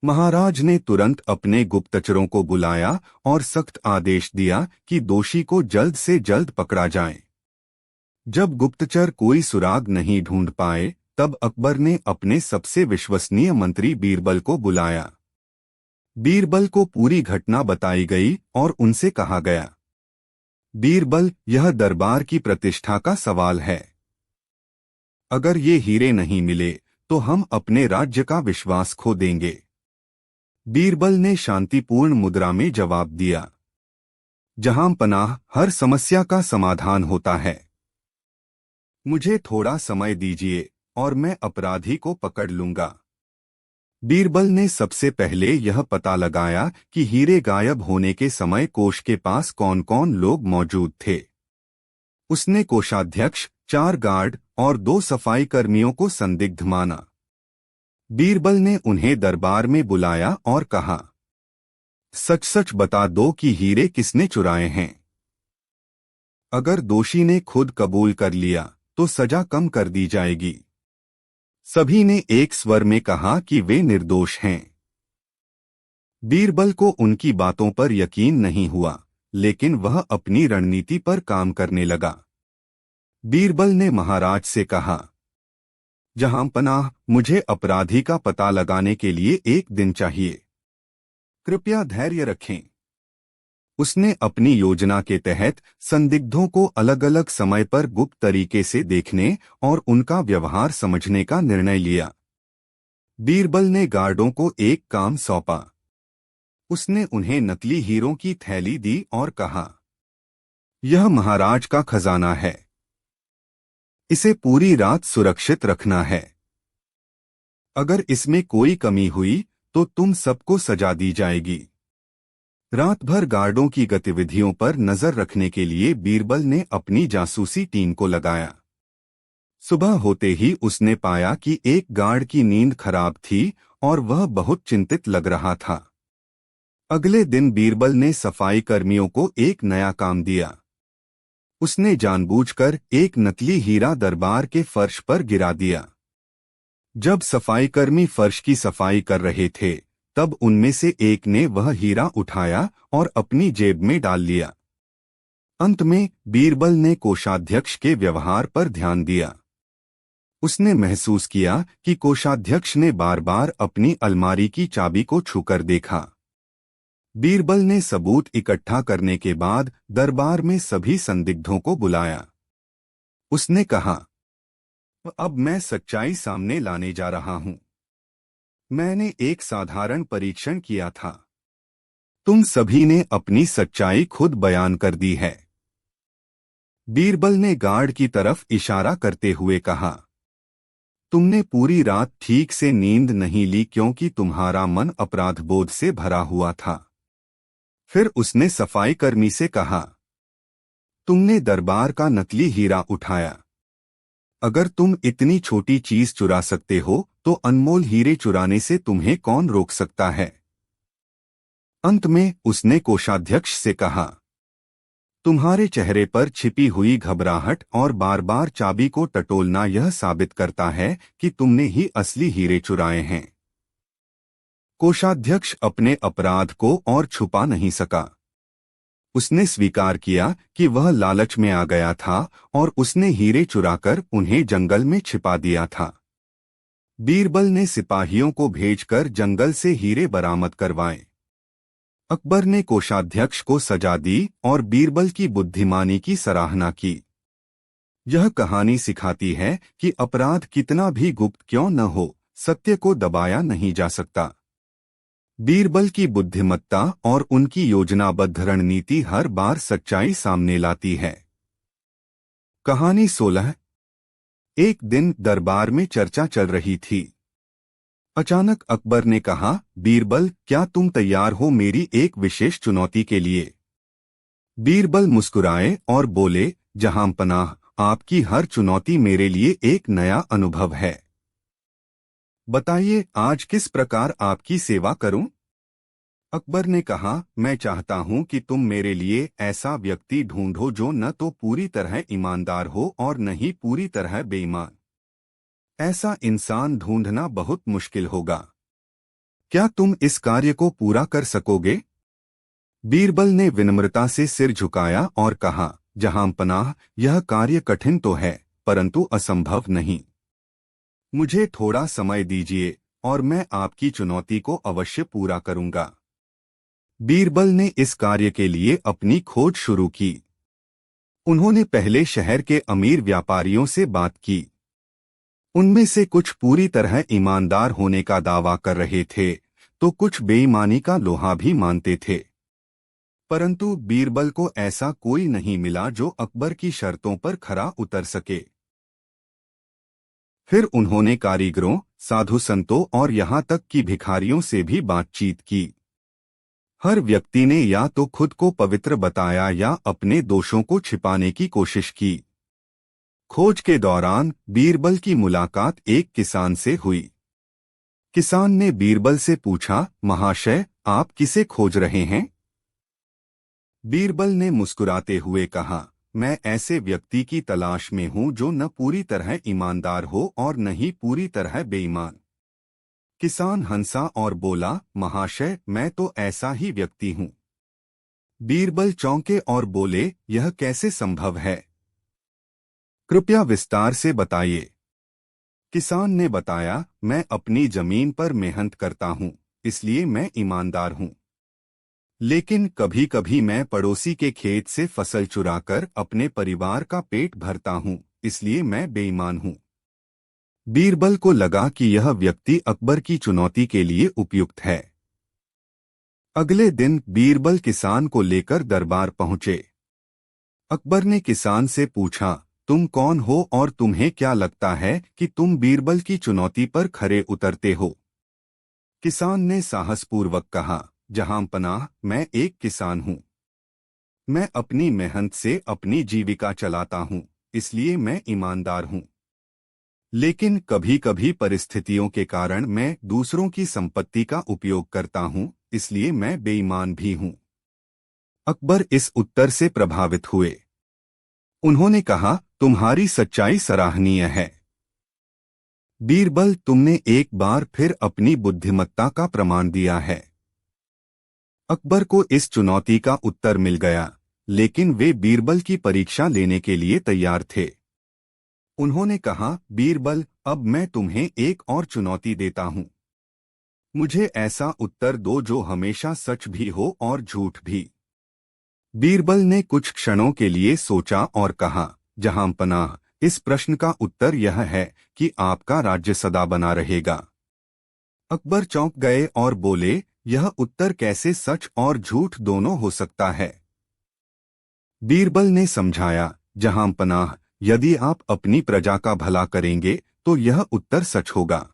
महाराज ने तुरंत अपने गुप्तचरों को बुलाया और सख्त आदेश दिया कि दोषी को जल्द से जल्द पकड़ा जाए। जब गुप्तचर कोई सुराग नहीं ढूंढ पाए, तब अकबर ने अपने सबसे विश्वसनीय मंत्री बीरबल को बुलाया। बीरबल को पूरी घटना बताई गई और उनसे कहा गया, बीरबल, यह दरबार की प्रतिष्ठा का सवाल है। अगर ये हीरे नहीं मिले तो हम अपने राज्य का विश्वास खो देंगे। बीरबल ने शांतिपूर्ण मुद्रा में जवाब दिया, जहां पनाह, हर समस्या का समाधान होता है। मुझे थोड़ा समय दीजिए और मैं अपराधी को पकड़ लूंगा। बीरबल ने सबसे पहले यह पता लगाया कि हीरे गायब होने के समय कोष के पास कौन कौन लोग मौजूद थे। उसने कोषाध्यक्ष, 4 गार्ड और 2 सफाई कर्मियों को संदिग्ध माना। बीरबल ने उन्हें दरबार में बुलाया और कहा, सच सच बता दो कि हीरे किसने चुराए हैं। अगर दोषी ने खुद कबूल कर लिया तो सजा कम कर दी जाएगी। सभी ने एक स्वर में कहा कि वे निर्दोष हैं। बीरबल को उनकी बातों पर यकीन नहीं हुआ, लेकिन वह अपनी रणनीति पर काम करने लगा। बीरबल ने महाराज से कहा, जहां पनाह, मुझे अपराधी का पता लगाने के लिए 1 दिन चाहिए। कृपया धैर्य रखें। उसने अपनी योजना के तहत संदिग्धों को अलग अलग समय पर गुप्त तरीके से देखने और उनका व्यवहार समझने का निर्णय लिया। बीरबल ने गार्डों को एक काम सौंपा। उसने उन्हें नकली हीरों की थैली दी और कहा, यह महाराज का खजाना है। इसे पूरी रात सुरक्षित रखना है। अगर इसमें कोई कमी हुई तो तुम सबको सजा दी जाएगी। रात भर गार्डों की गतिविधियों पर नजर रखने के लिए बीरबल ने अपनी जासूसी टीम को लगाया। सुबह होते ही उसने पाया कि एक गार्ड की नींद खराब थी और वह बहुत चिंतित लग रहा था। अगले दिन बीरबल ने सफाई कर्मियों को एक नया काम दिया। उसने जानबूझकर एक नकली हीरा दरबार के फर्श पर गिरा दिया। जब सफाईकर्मी फर्श की सफाई कर रहे थे, तब उनमें से एक ने वह हीरा उठाया और अपनी जेब में डाल लिया। अंत में बीरबल ने कोषाध्यक्ष के व्यवहार पर ध्यान दिया। उसने महसूस किया कि कोषाध्यक्ष ने बार बार अपनी अलमारी की चाबी को छूकर देखा। बीरबल ने सबूत इकट्ठा करने के बाद दरबार में सभी संदिग्धों को बुलाया। उसने कहा, अब मैं सच्चाई सामने लाने जा रहा हूं। मैंने एक साधारण परीक्षण किया था। तुम सभी ने अपनी सच्चाई खुद बयान कर दी है। बीरबल ने गार्ड की तरफ इशारा करते हुए कहा, तुमने पूरी रात ठीक से नींद नहीं ली क्योंकि तुम्हारा मन अपराधबोध से भरा हुआ था। फिर उसने सफाई कर्मी से कहा, तुमने दरबार का नकली हीरा उठाया। अगर तुम इतनी छोटी चीज चुरा सकते हो तो अनमोल हीरे चुराने से तुम्हें कौन रोक सकता है। अंत में उसने कोषाध्यक्ष से कहा, तुम्हारे चेहरे पर छिपी हुई घबराहट और बार बार चाबी को टटोलना यह साबित करता है कि तुमने ही असली हीरे चुराए हैं। कोषाध्यक्ष अपने अपराध को और छुपा नहीं सका। उसने स्वीकार किया कि वह लालच में आ गया था और उसने हीरे चुराकर उन्हें जंगल में छिपा दिया था। बीरबल ने सिपाहियों को भेजकर जंगल से हीरे बरामद करवाए। अकबर ने कोषाध्यक्ष को सजा दी और बीरबल की बुद्धिमानी की सराहना की। यह कहानी सिखाती है कि अपराध कितना भी गुप्त क्यों न हो, सत्य को दबाया नहीं जा सकता। बीरबल की बुद्धिमत्ता और उनकी योजनाबद्ध रणनीति हर बार सच्चाई सामने लाती है। कहानी 16। एक दिन दरबार में चर्चा चल रही थी। अचानक अकबर ने कहा, बीरबल, क्या तुम तैयार हो मेरी एक विशेष चुनौती के लिए? बीरबल मुस्कुराए और बोले, जहां पनाह, आपकी हर चुनौती मेरे लिए एक नया अनुभव है। बताइए, आज किस प्रकार आपकी सेवा करूं? अकबर ने कहा, मैं चाहता हूं कि तुम मेरे लिए ऐसा व्यक्ति ढूंढो जो न तो पूरी तरह ईमानदार हो और न ही पूरी तरह बेईमान। ऐसा इंसान ढूंढना बहुत मुश्किल होगा। क्या तुम इस कार्य को पूरा कर सकोगे? बीरबल ने विनम्रता से सिर झुकाया और कहा, जहां पनाह, यह कार्य कठिन तो है परंतु असंभव नहीं। मुझे थोड़ा समय दीजिए और मैं आपकी चुनौती को अवश्य पूरा करूंगा। बीरबल ने इस कार्य के लिए अपनी खोज शुरू की। उन्होंने पहले शहर के अमीर व्यापारियों से बात की। उनमें से कुछ पूरी तरह ईमानदार होने का दावा कर रहे थे तो कुछ बेईमानी का लोहा भी मानते थे। परंतु बीरबल को ऐसा कोई नहीं मिला जो अकबर की शर्तों पर खरा उतर सके। फिर उन्होंने कारीगरों, साधु संतों और यहाँ तक कि भिखारियों से भी बातचीत की। हर व्यक्ति ने या तो खुद को पवित्र बताया या अपने दोषों को छिपाने की कोशिश की। खोज के दौरान बीरबल की मुलाकात एक किसान से हुई। किसान ने बीरबल से पूछा, महाशय, आप किसे खोज रहे हैं? बीरबल ने मुस्कुराते हुए कहा, मैं ऐसे व्यक्ति की तलाश में हूं जो न पूरी तरह ईमानदार हो और न ही पूरी तरह बेईमान। किसान हंसा और बोला, महाशय, मैं तो ऐसा ही व्यक्ति हूं। बीरबल चौंके और बोले, यह कैसे संभव है? कृपया विस्तार से बताइए। किसान ने बताया, मैं अपनी जमीन पर मेहनत करता हूं, इसलिए मैं ईमानदार हूं। लेकिन कभी कभी मैं पड़ोसी के खेत से फसल चुराकर अपने परिवार का पेट भरता हूं, इसलिए मैं बेईमान हूं। बीरबल को लगा कि यह व्यक्ति अकबर की चुनौती के लिए उपयुक्त है। अगले दिन बीरबल किसान को लेकर दरबार पहुंचे। अकबर ने किसान से पूछा, तुम कौन हो और तुम्हें क्या लगता है कि तुम बीरबल की चुनौती पर खरे उतरते हो? किसान ने साहसपूर्वक कहा, जहांपनाह, मैं एक किसान हूं। मैं अपनी मेहनत से अपनी जीविका चलाता हूं, इसलिए मैं ईमानदार हूं। लेकिन कभी कभी परिस्थितियों के कारण मैं दूसरों की संपत्ति का उपयोग करता हूं, इसलिए मैं बेईमान भी हूं। अकबर इस उत्तर से प्रभावित हुए। उन्होंने कहा, तुम्हारी सच्चाई सराहनीय है बीरबल, तुमने एक बार फिर अपनी बुद्धिमत्ता का प्रमाण दिया है। अकबर को इस चुनौती का उत्तर मिल गया, लेकिन वे बीरबल की परीक्षा लेने के लिए तैयार थे। उन्होंने कहा, बीरबल, अब मैं तुम्हें एक और चुनौती देता हूं। मुझे ऐसा उत्तर दो जो हमेशा सच भी हो और झूठ भी। बीरबल ने कुछ क्षणों के लिए सोचा और कहा, जहांपनाह, इस प्रश्न का उत्तर यह है कि आपका राज्य सदा बना रहेगा। अकबर चौंक गए और बोले, यह उत्तर कैसे सच और झूठ दोनों हो सकता है? बीरबल ने समझाया, जहांपनाह, यदि आप अपनी प्रजा का भला करेंगे तो यह उत्तर सच होगा,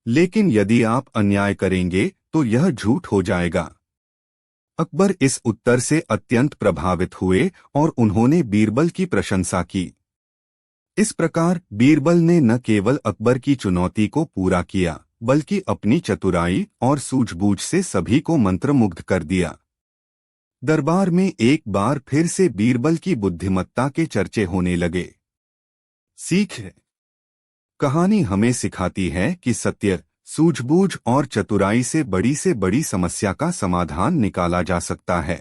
लेकिन यदि आप अन्याय करेंगे तो यह झूठ हो जाएगा। अकबर इस उत्तर से अत्यंत प्रभावित हुए और उन्होंने बीरबल की प्रशंसा की। इस प्रकार बीरबल ने न केवल अकबर की चुनौती को पूरा किया, बल्कि अपनी चतुराई और सूझबूझ से सभी को मंत्रमुग्ध कर दिया। दरबार में एक बार फिर से बीरबल की बुद्धिमत्ता के चर्चे होने लगे। सीख कहानी हमें सिखाती है कि सत्य, सूझबूझ और चतुराई से बड़ी समस्या का समाधान निकाला जा सकता है।